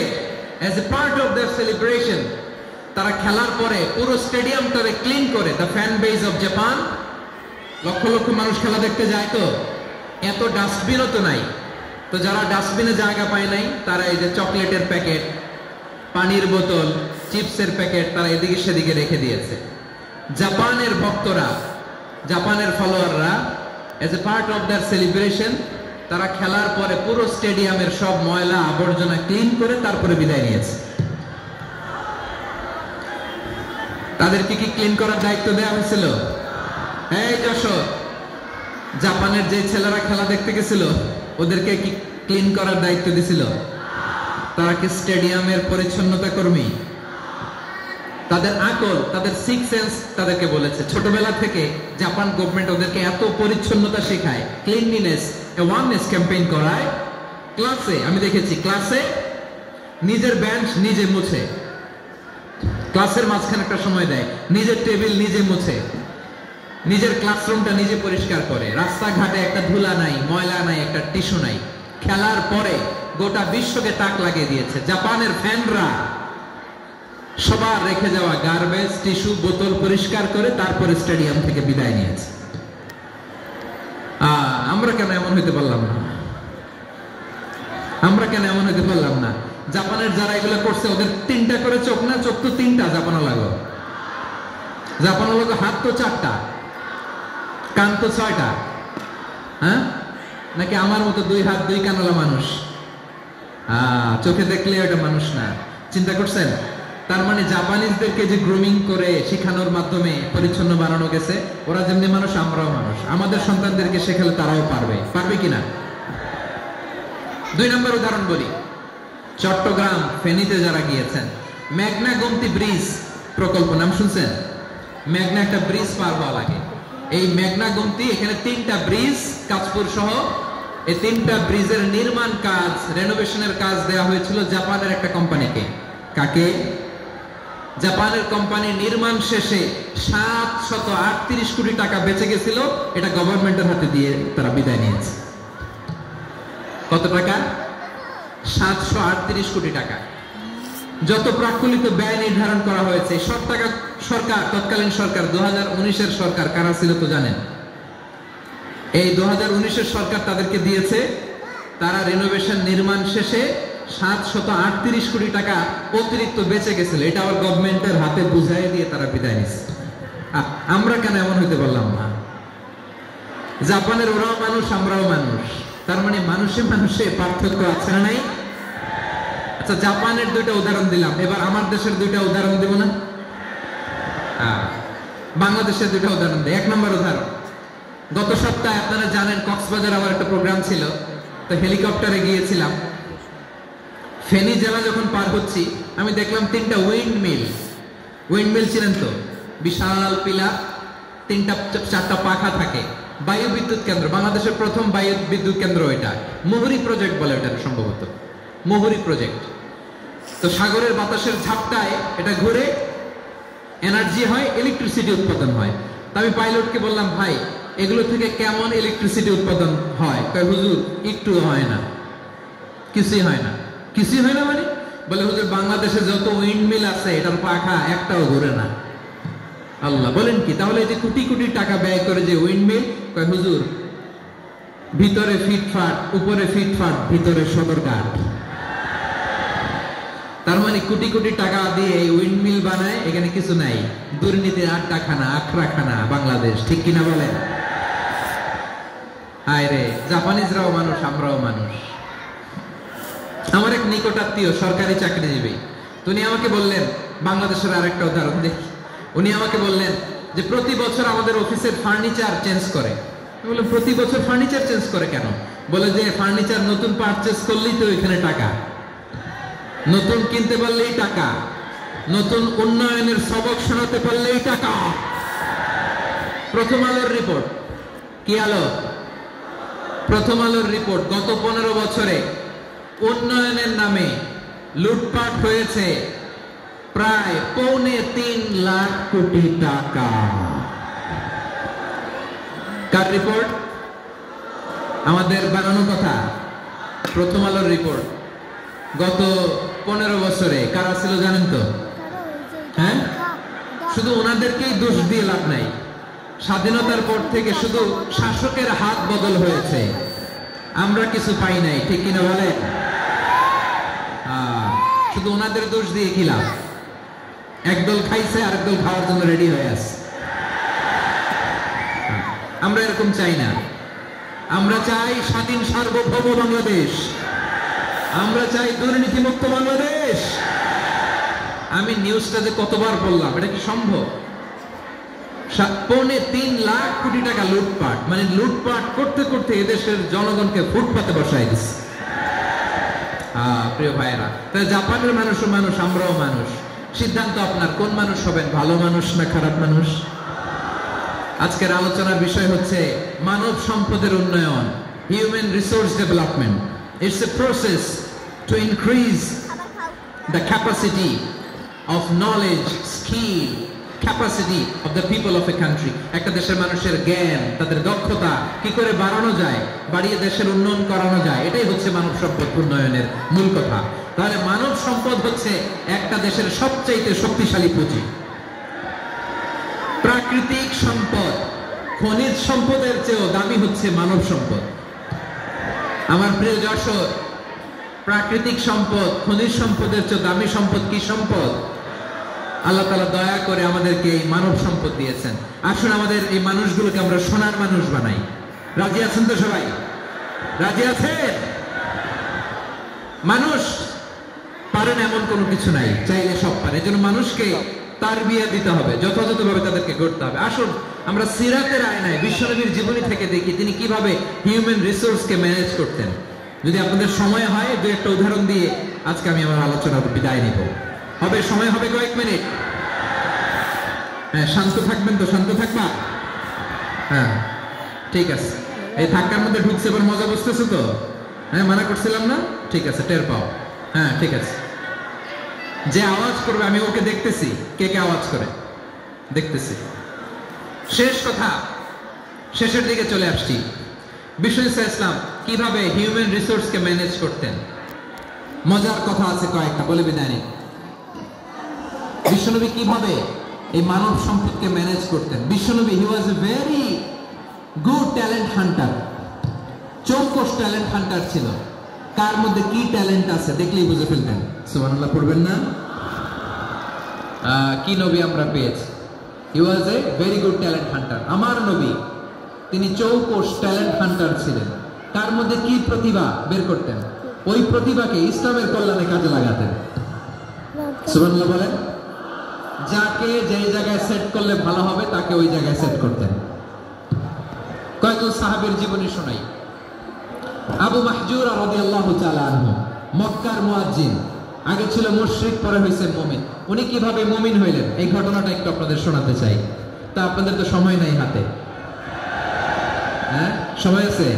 as a part of their celebration তারা খেলার পরে পুরো স্টেডিয়ামটারে ক্লিন করে, the fan base of Japan. লক্ষ লক্ষ মানুষ খেলা দেখতে যায়, তো এত ডাস্টবিনও তো নাই, তো যারা ডাস্টবিনে জায়গা পায় নাই তারা এই যে চকলেটের প্যাকেট, পানির বোতল, চিপসের প্যাকেট তারা এদিকে সেদিকে রেখে দিয়েছে। জাপানের ভক্তরা, জাপানের ফলোয়াররা, as a part of their celebration, তারা খেলার পরে পুরো স্টেডিয়ামের সব ময়লা আবর্জনা ক্লিন করে তারপরে বিদায় নিয়েছে। তাদেরকে কি ক্লিন করার দায়িত্ব দেওয়া হয়েছিল? এই যশোর, জাপানের যে ছেলেরা খেলা দেখতে গেছিল ওদেরকে কি ক্লিন করার দায়িত্ব দিছিল? তারা কি স্টেডিয়ামের পরিচ্ছন্নতা কর্মী? তাদের আকল, তাদের সিক্স সেন্স তাদেরকে বলেছে। ছোটবেলা থেকে জাপান গভর্নমেন্ট ওদেরকে এত পরিচ্ছন্নতা শেখায়, ক্লিনলিনেস অ্যাওয়ারনেস ক্যাম্পেইন করায়। ক্লাসে আমি দেখেছি, ক্লাসে নিজের বেঞ্চ নিজে মুছে, ক্লাসের মাঝখানে একটা সময় দেয়, নিজের টেবিল নিজে মুছে, নিজের ক্লাসরুমটা নিজে পরিষ্কার করে। রাস্তাঘাটে একটা ধুলা নাই, ময়লা নাই, একটা টিস্যু নাই। খেলার পরে গোটা বিশ্বকে তাক লাগিয়ে দিয়েছে। জাপানের ফ্যানরা সবার রেখে যাওয়া গার্বেজ, টিস্যু, বোতল পরিষ্কার করে তারপরে স্টেডিয়াম থেকে বিদায় নিয়েছে। আমরা কেন এমন হইতে পারলাম না? আমরা কেন এমন হইতে পারলাম না? জাপানের যারা এগুলো করছে ওদের 3টা করে চোখ না? চোখ তো 3টা, জাপানো লাগো, জাপানো লাগো, হাত তো 4টা, কান তো 6টা। হ্যাঁ, নাকি আমার মতো 2 হাত 2 কানওয়ালা মানুষ? চোখে দেখলে ওটা মানুষ না। চিন্তা করছেন? তার মানে জাপানিজদেরকে যে গ্রুমিং করে শিখানোর মাধ্যমে পরিচ্ছন্ন বানানো গেছে, ওরা যেমনি মানুষ আমরাও মানুষ। আমাদের সন্তানদেরকে শেখালে তারাও পারবে কিনা? 2 নম্বর উদাহরণ বলি। চট্টগ্রাম ফেনীতে যারা গিয়েছেন, মেঘনা গোমতী ব্রিজ প্রকল্প নাম শুনছেন? মেঘনা একটা ব্রিজ পার হওয়া লাগে। এই মেঘনা গোমতী, এখানে 3টা ব্রিজ কাঁচপুর সহ, এই 3টা ব্রিজের নির্মাণ কাজ, রেনোভেশনের কাজ দেওয়া হয়েছিল জাপানের একটা কোম্পানিকে। কাকে? জাপানের কোম্পানি। নির্মাণ শেষে 738 কোটি টাকা বেঁচে গেছিল, এটা গভর্নমেন্টের হাতে দিয়ে তারা বিদায় নিয়েছে। কত টাকা? 738 কোটি টাকা। যত প্রাক্কলিত ব্যয় নির্ধারণ করা হয়েছে, সব টাকা সরকার, তৎকালীন সরকার 2019-এর সরকার কারা ছিল তো জানেন? এই 2019-এর সরকার তাদেরকে দিয়েছে। তারা রেনোভেশন নির্মাণ শেষে 738 কোটি টাকা অতিরিক্ত বেঁচে গেছিল, এটা আবার গভর্নমেন্টের হাতে বুঝাই দিয়ে তারা বিদায় নিচ্ছে। আমরা কেন এমন হইতে পারলাম না? জাপানের ওরাও মানুষ, আমরাও মানুষ। তার মানে মানুষে মানুষে পার্থক্য আছে না নাই? আচ্ছা, জাপানের 2টা উদাহরণ দিলাম, এবার আমার দেশের 2টা উদাহরণ দেব না? বাংলাদেশের 2টা উদাহরণ দেয়। 1 নম্বর উদাহরণ, গত সপ্তাহে আপনারা জানেন কক্সবাজার আমার একটা প্রোগ্রাম ছিল, তো হেলিকপ্টারে গিয়েছিলাম। ফেনী জেলা যখন পার হচ্ছি, আমি দেখলাম 3টা উইন্ডমিল ছিলেন তো, বিশাল পিলার, 3টা-4টা পাখা থাকে। বায়ু বিদ্যুৎ কেন্দ্র, বাংলাদেশের প্রথম বায়ু বিদ্যুৎ কেন্দ্র এটা। মুহুরী প্রজেক্ট বলে এটা সম্ভবত, মুহুরী প্রজেক্ট। তো সাগরের বাতাসের ঝাপটায় এটা ঘুরে এনার্জি হয়, ইলেকট্রিসিটি উৎপাদন হয়। তা আমি পাইলটকে বললাম, ভাই এগুলো থেকে কেমন ইলেকট্রিসিটি উৎপাদন হয়? কয়, হুজুর একটু হয় না, কিছুই হয় না। কিছুই হয় না মানে? বলে, হুজুর বাংলাদেশে যত উইন্ডমিল আছে এটার পাখা একটাও ঘুরে না। আল্লাহ, বলেন কি? তাহলে এই যে কোটি কোটি টাকা ব্যয় করে যে উইন্ডমিল, কয় হুজুর ভিতরে ফিটফাট, উপরে ফিটফাট, ভিতরে সদরঘাট। তার মানে কোটি কোটি টাকা দিয়ে এই উইন্ডমিল বানায়, এখানে কিছু নাই। দুর্নীতির আখড়াখানা বাংলাদেশ, ঠিক কিনা বলেন? হায় রে, জাপানিজরাও মানুষ, আমরাও মানুষ। আমার এক নিকটাত্মীয় সরকারি চাকরিজীবী, উনি আমাকে বললেন, বাংলাদেশের আরেকটা উদাহরণ দেখি। উনি আমাকে বললেন যে প্রতি বছর আমাদের অফিসের ফার্নিচার চেঞ্জ করে। আমি বললাম, প্রতি বছর ফার্নিচার চেঞ্জ করে কেন? বলে যে ফার্নিচার নতুন পারচেজ করলেই তো এখানে টাকা, নতুন কিনতে পারলেই টাকা, নতুন উন্নয়নের সবক শোনাতে পারলেই টাকা। প্রথম আলোর রিপোর্ট। কি আলো? প্রথম আলোর রিপোর্ট। গত 15 বছরে উন্নয়নের নামে লুটপাট হয়েছে প্রায় 3.25 লাখ কোটি টাকা। কার রিপোর্ট? আমাদের বানানো কথা। প্রথম আলোর রিপোর্ট। গত 15 বছরে কারা ছিল জানেন তো? হ্যাঁ, শুধু ওনাদেরকেই দোষ দিয়ে লাভ নাই। স্বাধীনতার পর থেকে শুধু শাসকের হাত বদল হয়েছে, আমরা কিছু পাই নাই, ঠিক কিনা বলে? শুধু ওনাদের দোষ দিয়ে কি লাভ? একদল খাইছে, আরেকদল খাওয়ার জন্য রেডি হয়ে আছে। আমরা এরকম চাই না। আমরা চাই স্বাধীন সার্বভৌম বাংলাদেশ। আমরা চাই দুর্নীতিমুক্ত বাংলাদেশ। আমি নিউজটা যে কতবার বললাম, এটা কি সম্ভব? 3.25 লাখ কোটি টাকা লুটপাট, মানে লুটপাট করতে করতে এদেশের জনগণকে ফুটপাতে বসাই দিচ্ছে। প্রিয় ভাইয়েরা, তাই জাপানের মানুষও মানুষ, আমরাও মানুষ। সিদ্ধান্ত আপনার, কোন মানুষ হবেন, ভালো মানুষ না খারাপ মানুষ? আজকের আলোচনার বিষয় হচ্ছে মানব সম্পদের উন্নয়ন, human resource development. It's a process to increase the capacity of knowledge, skill, capacity of the people of a country. একটা দেশের মানুষের জ্ঞান, তাদের দক্ষতা কি করে বাড়ানো যায়, বাড়িয়ে দেশের উন্নয়ন করানো যায়, এটাই হচ্ছে মানব সম্পদ উন্নয়নের মূল কথা। তাহলে মানব সম্পদ হচ্ছে একটা দেশের সবচাইতে শক্তিশালী পুঁজি। প্রাকৃতিক সম্পদ, খনিজ সম্পদের চেয়েও দামি হচ্ছে মানব সম্পদ। আমার প্রিয় যশোর, প্রাকৃতিক সম্পদ, খনিজ সম্পদের চেয়ে দামি সম্পদ কি সম্পদ? আল্লাহ তাআলা দয়া করে আমাদেরকে এই মানব সম্পদ দিয়েছেন। আসুন আমাদের এই মানুষগুলোকে আমরা সোনার মানুষ বানাই। রাজি আছেন তো সবাই? রাজি আছেন? মানুষ পারেন এমন কোনো কিছু নাই, চাইলে সব পারে। এজন্য মানুষকে তারবিয়া দিতে হবে, যথাযথভাবে তাদেরকে গড়তে হবে। আসুন আমরা সিরাতের আয়নায় বিশ্বনবীর জীবনী থেকে দেখি তিনি কিভাবে হিউম্যান রিসোর্সকে ম্যানেজ করতেন। যদি আপনাদের সময় হয় দু একটা উদাহরণ দিয়ে আজকে আমি আমার আলোচনা বিদায় নিব। হবে সময় হবে কয়েক মিনিট? হ্যাঁ, শান্ত থাকবেন তো? শান্ত থাকবা? হ্যাঁ ঠিক আছে। এই ধাক্কার মধ্যে ঢুকছে, এবার মজা বুঝতেছো তো? হ্যাঁ, মানা করছিলাম না? ঠিক আছে, টের পাও। হ্যাঁ ঠিক আছে। যে আওয়াজ করবে আমি ওকে দেখতেছি, কে কে আওয়াজ করে দেখতেছি। শেষ কথা, শেষের দিকে চলে আসছি। বিষ্ণু ইসলাম কিভাবে হিউম্যান রিসোর্সকে ম্যানেজ করতেন। মজার কথা আছে কয়েকটা, বলে বিদায় নিই। বিশ্বনবী কিভাবে এই মানব সম্পদকে ম্যানেজ করতেন। বিশ্বনবী he was a very good talent hunter, চৌকস ট্যালেন্ট হান্টার ছিল। কার মধ্যে কি ট্যালেন্ট আছে দেখলেই বুঝে ফেলতেন। সুবহানাল্লাহ পড়বেন না? কি নবী আমরা পেয়েছি। He was a very good talent hunter. আমার নবী তিনি চৌকস ট্যালেন্ট হান্টার ছিলেন। তার মধ্যে কি প্রতিভা বের করতেন, ওই প্রতিভাকে ইসলামের কল্যাণে কাজে লাগাতেন। সুবহানাল্লাহ বলেন। যাকে যেই জায়গায় সেট করলে ভালো হবে তাকে ওই জায়গায় সেট করতেন। কয়েকজন সাহাবীর জীবনী শোনাই। আবু মাহজুরা রাদিয়াল্লাহু তাআলা আনহু, মক্কার মুয়াজ্জিন, আগে ছিল মুশরিক, পরে হয়েছে মুমিন। উনি কিভাবে মুমিন হইলেন এই ঘটনাটা একটু আপনাদের শোনাতে চাই। তা আপনাদের তো সময় নাই হাতে। হ্যাঁ সময় আছে?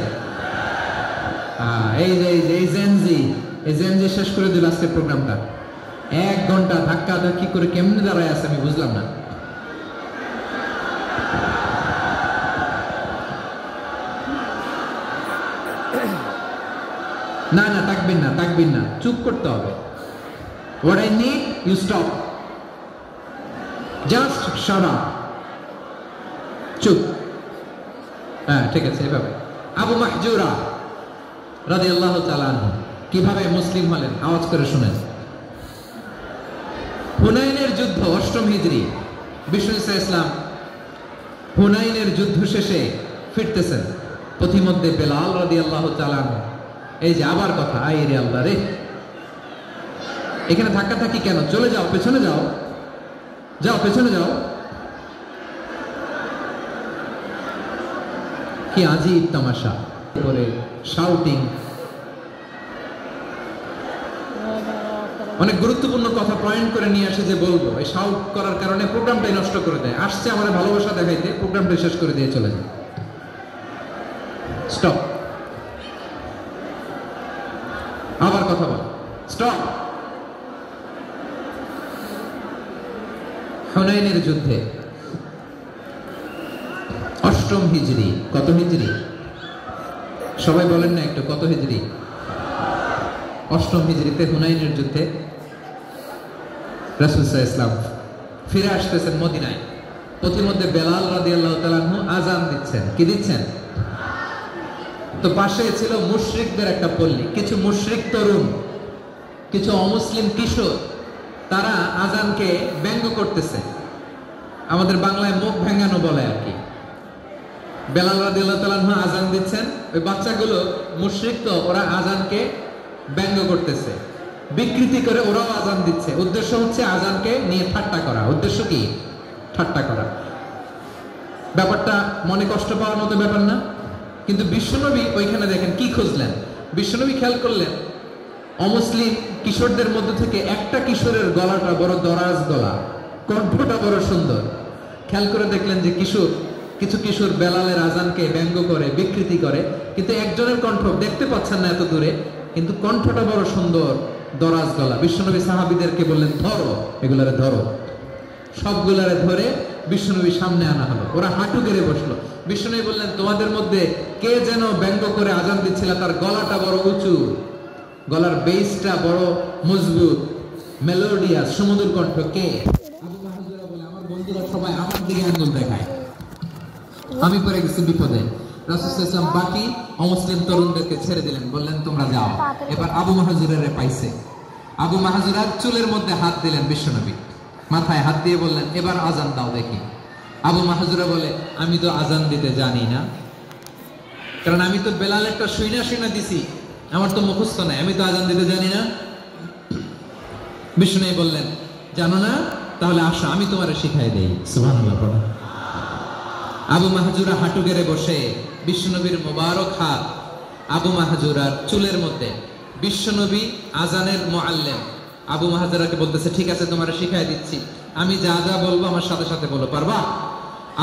এই জেনজি শেষ করে দিল আজকের প্রোগ্রামটা। 1 ঘন্টা ধাক্কা ধাক্কি করে কেমনে দাঁড়ায় আছে আমি বুঝলাম না। না না, তাকবির না, চুপ করতে হবে। What I need, you stop. Just shut up. চুপ। হ্যাঁ ঠিক আছে, এভাবে। আবু মাহজুরা রাদিয়াল্লাহু তাআলা আনহু কিভাবে মুসলিম হলেন আওয়াজ করে শুনেন। হুনাইনের যুদ্ধ 8ম হিজরি। বিষ্ণু ইসলাম হুনাইনের যুদ্ধ শেষে ফিরতেছেন। পথিমধ্যে বেলাল রাদিয়াল্লাহু তাআলা আনহু, এই যে আবার কথা, আই রে আল্লাহ রে, এখানে ধাক্কা থাকি কেন? চলে যাও, পেছনে যাও, পেছনে যাও। কি আজীব তামাশা করে শাউটিং। অনেক গুরুত্বপূর্ণ কথা পয়েন্ট করে নিয়ে আসে যে বলবো, এই শাউট করার কারণে প্রোগ্রামটাই নষ্ট করে দেয়। আসছে আমার ভালোবাসা দেখাইতে, প্রোগ্রামটা শেষ করে দিয়ে চলে যায়। স্টপ। আবার কথা বল, স্টপ। হুনাইনের যুদ্ধে 8ম হিজরি। কত হিজরি সবাই বলেন না একটু, কত হিজরি? 8ম হিজরিতে হুনাইনের যুদ্ধে রাসূল সাল্লাল্লাহু আলাইহি ওয়াসাল্লাম ফিরে আসতেছেন মদিনায়। পথিমধ্যে বেলাল রাদিয়াল্লাহু তাআলা আনহু আযান দিচ্ছেন। কি দিচ্ছেন? তো পাশে ছিল মুশরিকদের একটা পল্লী। কিছু মুশরিক তরুণ, কিছু অমুসলিম কিশোর, তারা আযানকে ব্যঙ্গ করতেছে। আমাদের বাংলায় মুখ ভেঙানো বলে আর কি। বেলাল রাদিয়াল্লাহু তাআলা আনহু আযান দিচ্ছেন, ওই বাচ্চাগুলো মুশরিক, তো ওরা আযানকে ব্যঙ্গ করতেছে, বিকৃতি করে ওরাও আযান দিচ্ছে। উদ্দেশ্য হচ্ছে আযানকে নিয়ে ঠাট্টা করা। উদ্দেশ্য কি? ঠাট্টা করা। ব্যাপারটা মনে কষ্ট পাওয়ার মতো ব্যাপার না? কিন্তু বিশ্বনবী ওইখানে দেখেন কি খুঁজলেন। বিশ্বনবী খেয়াল করলেন অমুসলিম কিশোরদের মধ্যে থেকে একটা কিশোরের গলাটা বড় দরাজ গলা, কণ্ঠটা বড় সুন্দর। খেয়াল করে দেখলেন যে কিছু কিশোর বেলালের আযানকে ব্যঙ্গ করে, বিকৃতি করে, কিন্তু একজনের কণ্ঠ দেখতে পাচ্ছেন না এত দূরে, কিন্তু কণ্ঠটা বড় সুন্দর, দরাজ গলা। বিশ্বনবী সাহাবীদেরকে বললেন, ধরো এগুলারে, ধরো। সবগুলারে ধরে বিশ্বনবী সামনে আনা হলো। ওরা হাঁটু গেড়ে বসলো। বিশ্বনবী বললেন, তোমাদের মধ্যে কে যেন ব্যঙ্গ করে আযান দিচ্ছিল, তার গলাটা বড় উঁচু, গলার বেসটা বড় মজবুত, মেলোডিয়াস, সুমধুর কণ্ঠ। কে? আবু মাহজুরা বলে, আমার বন্ধুরা সবাই আমার দিকে আঙ্গুল দেখায়। আমি পড়ে গেছি বিপদে। রাসূল সাল্লাল্লাহু আলাইহি ওয়াসাল্লাম বাকি অমুসলিম তরুণদেরকে ছেড়ে দিলেন, বললেন তোমরা যাও। এবার আবু মাহজুরারে পাইছে। আবু মাহজুরার চুলের মধ্যে হাত দিলেন বিশ্বনবী, মাথায় হাত দিয়ে বললেন, এবার আযান দাও দেখি। আবু মাহজুরা বলে, আমি তো আযান দিতে জানি না, কারণ আমি তো বেলালেরটা শুইনা দিছি, আমার তো মুখস্থ নাই, আমি তো আজান দিতে জানি না। বিষ্ণু বললেন, জানো না? তাহলে আসো, আমি তোমারে শিখাই দেই। সুবহানাল্লাহ পড়ো। আবু মাহজুরা হাঁটু গেড়ে বসে বিশ্বনবীর মোবারক হাত আবু মাহজুরার চুলের মধ্যে। বিশ্বনবী আজানের মুআল্লিম আবু মাহজুরাকে বলতেছে, ঠিক আছে তোমারে শিখাই দিচ্ছি, আমি যা যা বলবো আমার সাথে সাথে বলো, পারবা?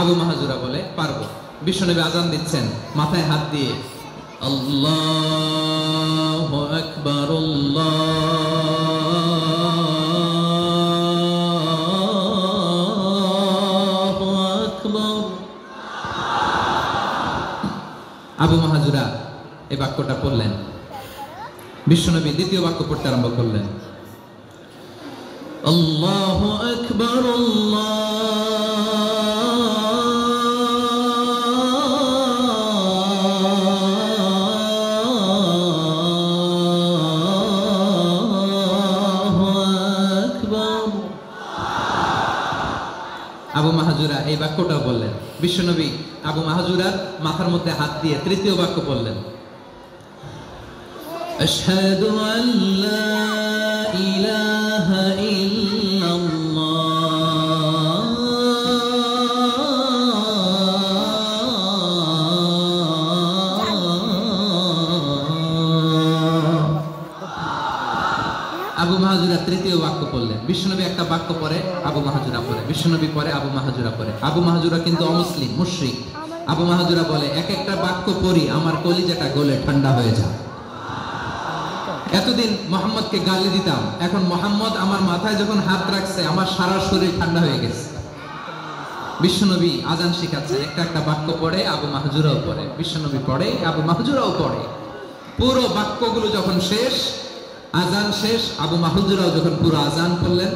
আবু মাহজুরা বলে, পারবো। বিশ্বনবী আজান দিচ্ছেন মাথায় হাত দিয়ে, আল্লাহু আকবার, আল্লাহু আকবার। আবু মাহজুরা এই বাক্যটা পড়লেন। বিশ্বনবী দ্বিতীয় বাক্য পড়তে আরম্ভ করলেন, আল্লাহু আকবার, আবু মাহজুরা এই বাক্যটাও বললেন। বিশ্বনবী আবু মাহজুরার মাথার মধ্যে হাত দিয়ে তৃতীয় বাক্য বললেন, আশহাদু আল্লা ইলাহা ইল্লাল্লাহ, আবু মাহজুরা তৃতীয় বাক্য পড়লেন। বিশ্বনবী একটা বাক্য পরে আবু মাহজুরা পড়ে, বিশ্বনবী পরে আবু মাহজুরা পড়ে। আবু মাহজুরা কিন্তু অমুসলিম, মুশরিক। আবু মাহজুরা বলে, এক একটা বাক্য পড়ি আমার কলিজাটা গলে ঠান্ডা হয়ে যায়। এতদিন মোহাম্মদকে গালি দিতাম, এখন মোহাম্মদ আমার মাথায় যখন হাত রাখছে আমার সারা শরীর ঠান্ডা হয়ে গেছে। বিশ্বনবী আজান শিখাচ্ছেন, একটা একটা বাক্য পড়ে আবু মাহজুরাও পড়ে, বিশ্বনবী পড়ে, আবু মাহজুরাও পড়ে। পুরো বাক্যগুলো যখন শেষ, আজান শেষ, আবু মাহজুরাও যখন পুরো আজান পড়লেন,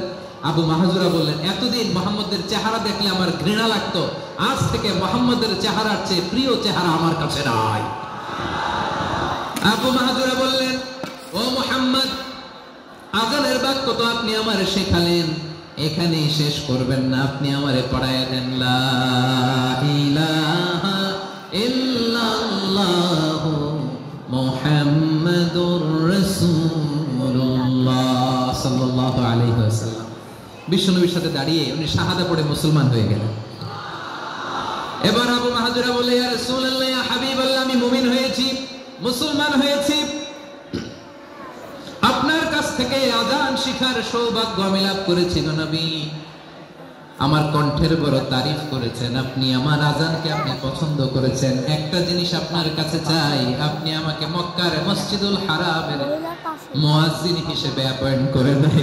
আবু মাহজুরা বললেন, এতদিন মোহাম্মদের চেহারা দেখলে আমার ঘৃণা লাগতো, আজ থেকে মোহাম্মদের চেহারার চেয়ে প্রিয় চেহারা আমার কাছে নাই। আবু মাহজুরা বললেন, ও মুহাম্মদ, আজানের বাক্য তো আপনি আমারে শেখালেন, এখানেই শেষ করবেন না, আপনি আমারে পড়ায় দেন, লা ইলাহা ইল্লাল্লাহু মুহাম্মাদুর রাসূলুল্লাহ সাল্লাল্লাহু আলাইহি ওয়াসাল্লাম। বিশ্বনবীর সাথে দাঁড়িয়ে উনি শাহাদা পড়ে মুসলমান হয়ে গেলেন। এবার আবু মাহজুরা বলে, ইয়া রাসূলুল্লাহ, ইয়া হাবিবাল্লাহ, আমি মুমিন হয়েছি, মুসলমান হয়েছি, আপনার কাছ থেকে আজান শিখার সৌভাগ্য আমি লাভ করেছি গো নবী। আমার কণ্ঠের বড় তারিফ করেছেন আপনি, আমার আজানকে আপনি পছন্দ করেছেন। একটা জিনিস আপনার কাছে চাই, আপনি আমাকে মক্কার মসজিদুল হারামের মুয়াজ্জিন হিসেবে অ্যাপয়েন্ট করে দেন।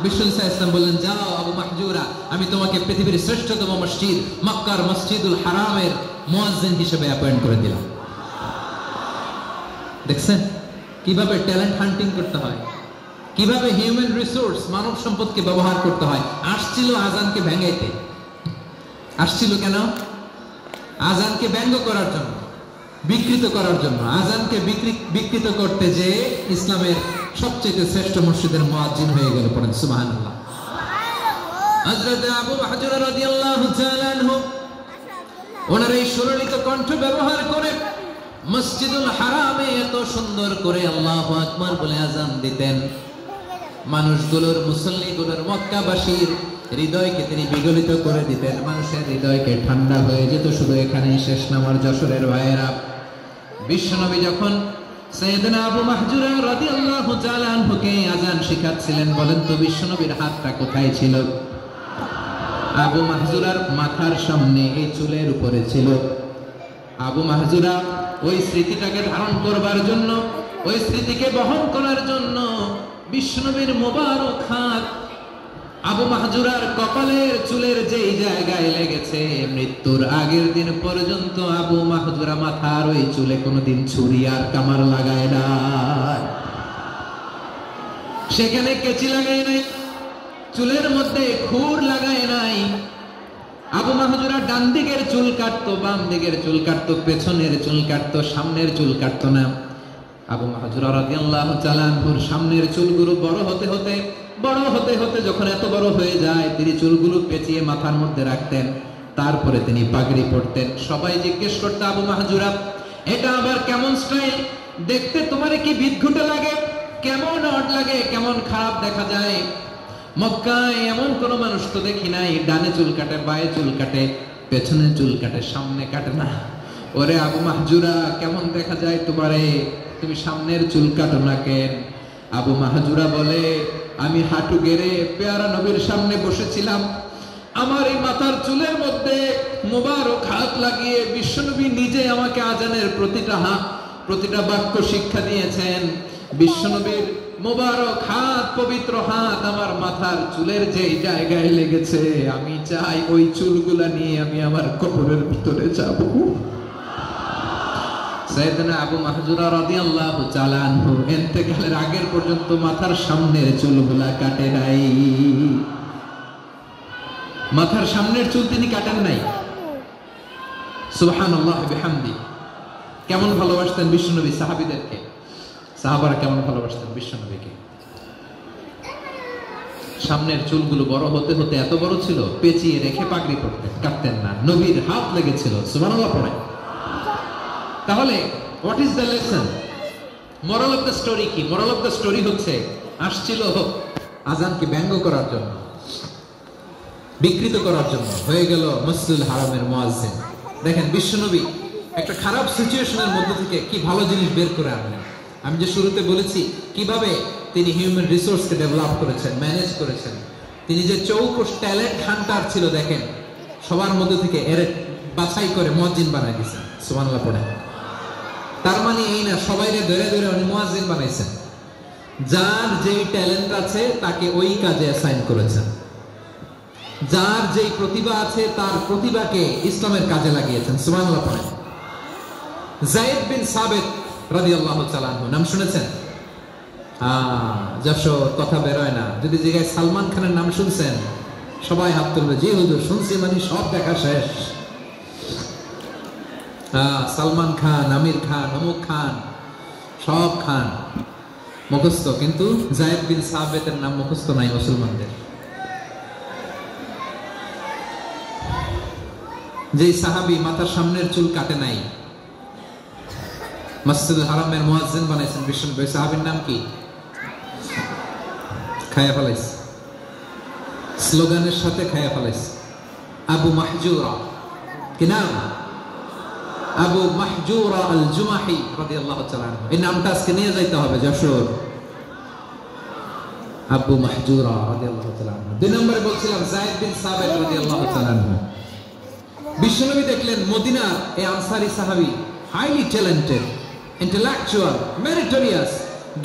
বিশ্বনবী সাল্লাল্লাহু আলাইহি ওয়াসাল্লাম বললেন, যাও আবু মাহজুরা, আমি তোমাকে পৃথিবীর শ্রেষ্ঠতম মসজিদ মক্কার মসজিদুল হারামের মুয়াজ্জিন হিসেবে অ্যাপয়েন্ট করে দিলাম। দেখছেন কিভাবে ট্যালেন্ট হান্টিং করতে হয়, কিভাবে হিউম্যান রিসোর্স মানব সম্পদকে ব্যবহার করতে হয়। আসছিল আজানকে ভেঙাইতে, আসছিল কেন? আজানকে ব্যঙ্গ করার জন্য, বিকৃত করার জন্য। আজানকে বিকৃত করতে যে ইসলামের সবচেয়ে শ্রেষ্ঠ মসজিদের মুয়াজ্জিন হয়ে গেল। পড়েন সুবহানাল্লাহ। হযরত আবু মাহজুরা রাদিয়াল্লাহু তাআলা আনহু ওনার এই সুললিত কণ্ঠ ব্যবহার করে মসজিদুল হারামে এত সুন্দর করে আল্লাহু আকবার বলে আজান দিতেন। মানুষগুলোর, মুসল্লিগুলোর, মক্কাবাসীর হৃদয়কে তিনি বিগলিত করে দিতেন, মানুষের হৃদয়কে ঠান্ডা হয়ে যেত। শুধু এখানেই শেষ না আমার যশোরের ভাইয়েরা। বিশ্বনবী যখন সাইয়েদনা আবু মাহজুরা রাদিয়াল্লাহু তাআলা আনহুকে আজান শিখাচ্ছিলেন, বলেন তো বিশ্বনবীর হাতটা কোথায় ছিল? আবু মাহজুরার মাথার সামনে, এই চুলের উপরে ছিল। আবু মাহজুরা ওই স্মৃতিটাকে ধারণ করবার জন্য, ওই স্মৃতিকে বহন করার জন্য বিশ্বনবীর মোবারক হাত আবু মাহজুরার কপালের চুলের যেই জায়গায় লেগেছে, মৃত্যুর আগের দিন পর্যন্ত আবু মাহজুরা মাথার ওই চুলে কোনোদিন ছুরি আর কামার লাগায় না, সেখানে কেচি লাগায় নাই, চুলের মধ্যে খুর লাগায় নাই। আবু মাহজুরা ডান দিকের চুল কাটতো, বাম দিকের চুল কাটতো, পেছনের চুল কাটতো, সামনের চুল কাটতো না। আবু মাহজুরা রাদিয়াল্লাহু তাআলা আনহুর সামনের চুলগুলো বড় হতে হতে যখন এত বড় হয়ে যায়, তিনি চুলগুলো পেঁচিয়ে মাথার মধ্যে রাখতেন, তারপরে তিনি পাগড়ি পরতেন। সবাই জিজ্ঞেস করতো, আবু মাহজুরা এটা আবার কেমন স্টাইল? দেখতে তোমার কি বিদঘুটে লাগে, কেমন অড লাগে, কেমন খারাপ দেখা যায়। মক্কায় এমন কোন মানুষ তো দেখি নাই ডানে চুল কাটে, বায়ে চুল কাটে, পেছনে চুল কাটে, সামনে কাটে না। ওরে আবু মাহজুরা, কেমন দেখা যায় তোমারে, তুমি সামনের চুল কাটো না কেন? আবু মাহজুরা বলে, আমি হাঁটু গেড়ে পেয়ারা নবীর সামনে বসেছিলাম, আমার এই মাথার চুলের মধ্যে মোবারক হাত লাগিয়ে বিশ্বনবী নিজে আমাকে আজানের প্রতিটা বাক্য শিক্ষা দিয়েছেন। বিশ্বনবীর মোবারক হাত, পবিত্র হাত আমার মাথার চুলের যে জায়গায় লেগেছে, আমি চাই ওই চুলগুলা নিয়ে আমি আমার কবরের ভিতরে যাব। সাইয়েদনা আবু মাহজুরা রাদিয়াল্লাহু তাআলা আনহু ইন্তেকালের আগের পর্যন্ত মাথার সামনের চুলগুলা কাটে নাই। মাথার সামনের চুল তিনি কাটেন নাই। সুবহানাল্লাহ বিহামদি। কেমন ভালোবাসতেন বিশ্বনবী সাহাবীদেরকে, সাহাবারা কেমন ভালোবাসতেন বিশ্বনবীকে। সামনের চুলগুলো বড় হতে হতে এত বড় ছিল, পেঁচিয়ে রেখে পাগড়ি পরতেন, কাটতেন না। নবীর হাত লেগেছিল, সুবহানাল্লাহ পড়ে। তাহলে what is the lesson, moral of the story কি? মোরাল অফ দ্য স্টোরি হচ্ছে, আসছিল আজানকে ব্যঙ্গ করার জন্য, বিকৃত করার জন্য, হয়ে গেল মসজিদুল হারামের মুয়াজ্জিন। দেখেন বিশ্বনবী একটা খারাপ সিচুয়েশনের মধ্যে থেকে কি ভালো জিনিস বের করে আনলেন। আমি যে শুরুতে বলেছি কিভাবে তিনি হিউম্যান রিসোর্সকে ডেভেলপ করেছেন, ম্যানেজ করেছেন। তিনি যে চৌকস ট্যালেন্ট হান্টার ছিল, দেখেন সবার মধ্যে থেকে এর বাছাই করে মুয়াজ্জিন বানাই দিয়েছেন। সুবহানাল্লাহ পড়ে। তার মানে এই না সবাইরে ধরে ধরে উনি মুয়াজ্জিন বানাইছেন। যার যেই ট্যালেন্ট আছে তাকে ওই কাজে অ্যাসাইন করেছেন। যার যেই প্রতিভা আছে তার প্রতিভাকে ইসলামের কাজে লাগিয়েছেন। সুবহানাল্লাহ পড়ে। যায়েদ বিন সাবিত রাদিয়াল্লাহু তাআলা আনহু নাম শুনেছেন? যশোর কথা বেরোয় না। যদি জায়গায় সালমান খানের নাম শুনছেন সবাই হাত তুলবে, জি হুজুর শুনছি, মানে সব দেখা শেষ। সালমান খান, আমির খান, অমুক খান, সব খান মুখস্থ, কিন্তু যায়েদ বিন সাবিতের নাম মুখস্থ নাই মুসলমানদের। যে সাহাবী মাথার সামনের চুল কাটে নাই, মসজিদুল হারামের মুয়াজ্জিন বানাইছেন বিশ্বনবী, সাহাবীর নাম কি? খায়া ফেলাইছে, স্লোগানের সাথে খায়া ফেলাইছে। আবু মাহজুরা, কি নাম? আবু মাহজুরা আল জুমাহি রাদিয়াল্লাহু তাআলা আনহু। এই নামটা আজকে নিয়ে যাইতে হবে যশোর। আবু মাহজুরা রাদিয়াল্লাহু তাআলা আনহু। দুই নম্বরে বলছিলাম যায়েদ বিন সাবিত রাদিয়াল্লাহু তাআলা আনহু। বিশ্বনবী দেখলেন মদিনার এই আনসারী সাহাবী হাইলি ট্যালেন্টেড, ইন্টেলেকচুয়াল, মেরিটোরিয়াস,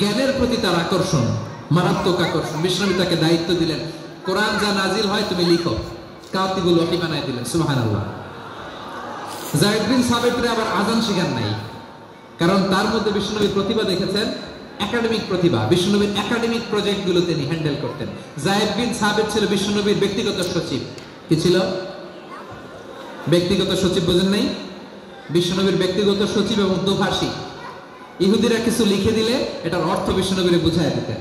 জ্ঞানের প্রতি তার আকর্ষণ, মারাত্মক আকর্ষণ। বিশ্বনবী তাকে দায়িত্ব দিলেন, কোরআন যা নাজিল হয় তুমি লিখো। কাতিবুল ওহী বানায় দিলেন। সুবহানাল্লাহ। যায়েদ বিন সাবিতরে আবার আজান শেখান নাই, কারণ তার মধ্যে বিশ্বনবী প্রতিভা দেখেছেন, একাডেমিক প্রতিভা। বিশ্বনবীর একাডেমিক প্রজেক্টগুলো তিনি হ্যান্ডেল করতেন। যায়েদ বিন সাবিত ছিল বিশ্বনবীর ব্যক্তিগত সচিব। কি ছিল? ব্যক্তিগত সচিব। বোঝেন নাই? বিশ্বনবীর ব্যক্তিগত সচিব এবং দোভাষী। ইহুদিরা কিছু লিখে দিলে এটার অর্থ বিশ্বনবীরে বুঝায় দিতেন,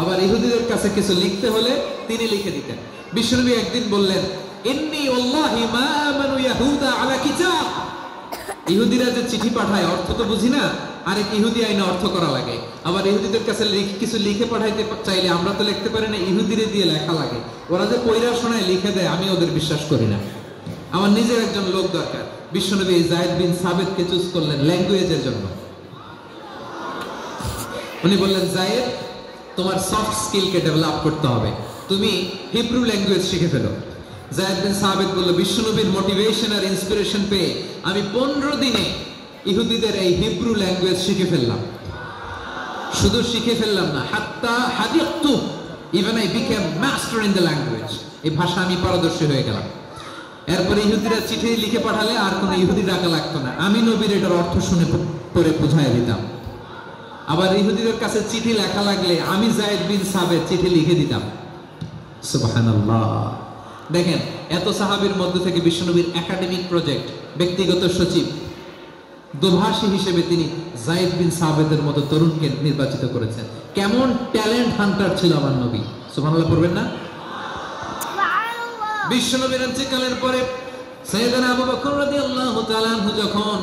আবার ইহুদিদের কাছে কিছু লিখতে হলে তিনি লিখে দিতেন। বিশ্বনবী একদিন বললেন, ইন্নী ওয়াল্লাহি মা আমানু ইয়াহুদা আলা কিতাব। ইহুদিরা যে চিঠি পাঠায় অর্থ তো বুঝি না, আরেক ইহুদি আইনে অর্থ করা লাগে। আবার ইহুদিদের কাছে কিছু লিখে পাঠাইতে চাইলে আমরা তো লিখতে পারি না, ইহুদিরে দিয়ে লেখা লাগে। ওরা যে পয়রা শোনায় লিখে দেয়, আমি ওদের বিশ্বাস করি না। আমার নিজের একজন লোক দরকার। বিশ্বনবী যায়েদ বিন সাবিতকে চুজ করলেন ল্যাঙ্গুয়েজের জন্য। উনি বললেন, যায়েদ তোমার সফট স্কিলকে ডেভেলপ করতে হবে, তুমি হিব্রু ল্যাঙ্গুয়েজ শিখে ফেলো। যায়েদ বিন সাবিত বলল, বিশ্বনবীর মোটিভেশন আর ইন্সপিরেশন পেয়ে আমি 15 দিনে ইহুদিদের এই হিব্রু ল্যাঙ্গুয়েজ শিখে ফেললাম। শুধু শিখে ফেললাম না, হাত্তা হাদিকতু, even I became master in the language. এই ভাষা আমি পারদর্শী হয়ে গেলাম। এরপরে ইহুদিরা চিঠি লিখে পাঠালে আর কোনো ইহুদি ডাকা লাগতো না, আমি নবীর এটার অর্থ শুনে পরে বুঝাই দিতাম। আবার ইহুদিদের কাছে চিঠি লেখা লাগলে আমি যায়েদ বিন সাবিত চিঠি লিখে দিতাম। সুবহানাল্লাহ। দেখেন এত সাহাবীর মধ্যে থেকে বিশ্বনবীর একাডেমিক প্রজেক্ট, ব্যক্তিগত সচিব, দোভাষী হিসেবে তিনি যায়েদ বিন সাবিতের মতো তরুণকে নির্বাচিত করেছেন। কেমন ট্যালেন্ট হান্টার ছিল আমার নবী। সুবহানাল্লাহ পড়বেন না? বিশ্বনবীর ইন্তেকালের পরে সাইয়েদনা আবু বকর রাদিয়াল্লাহু তাআলা আনহু যখন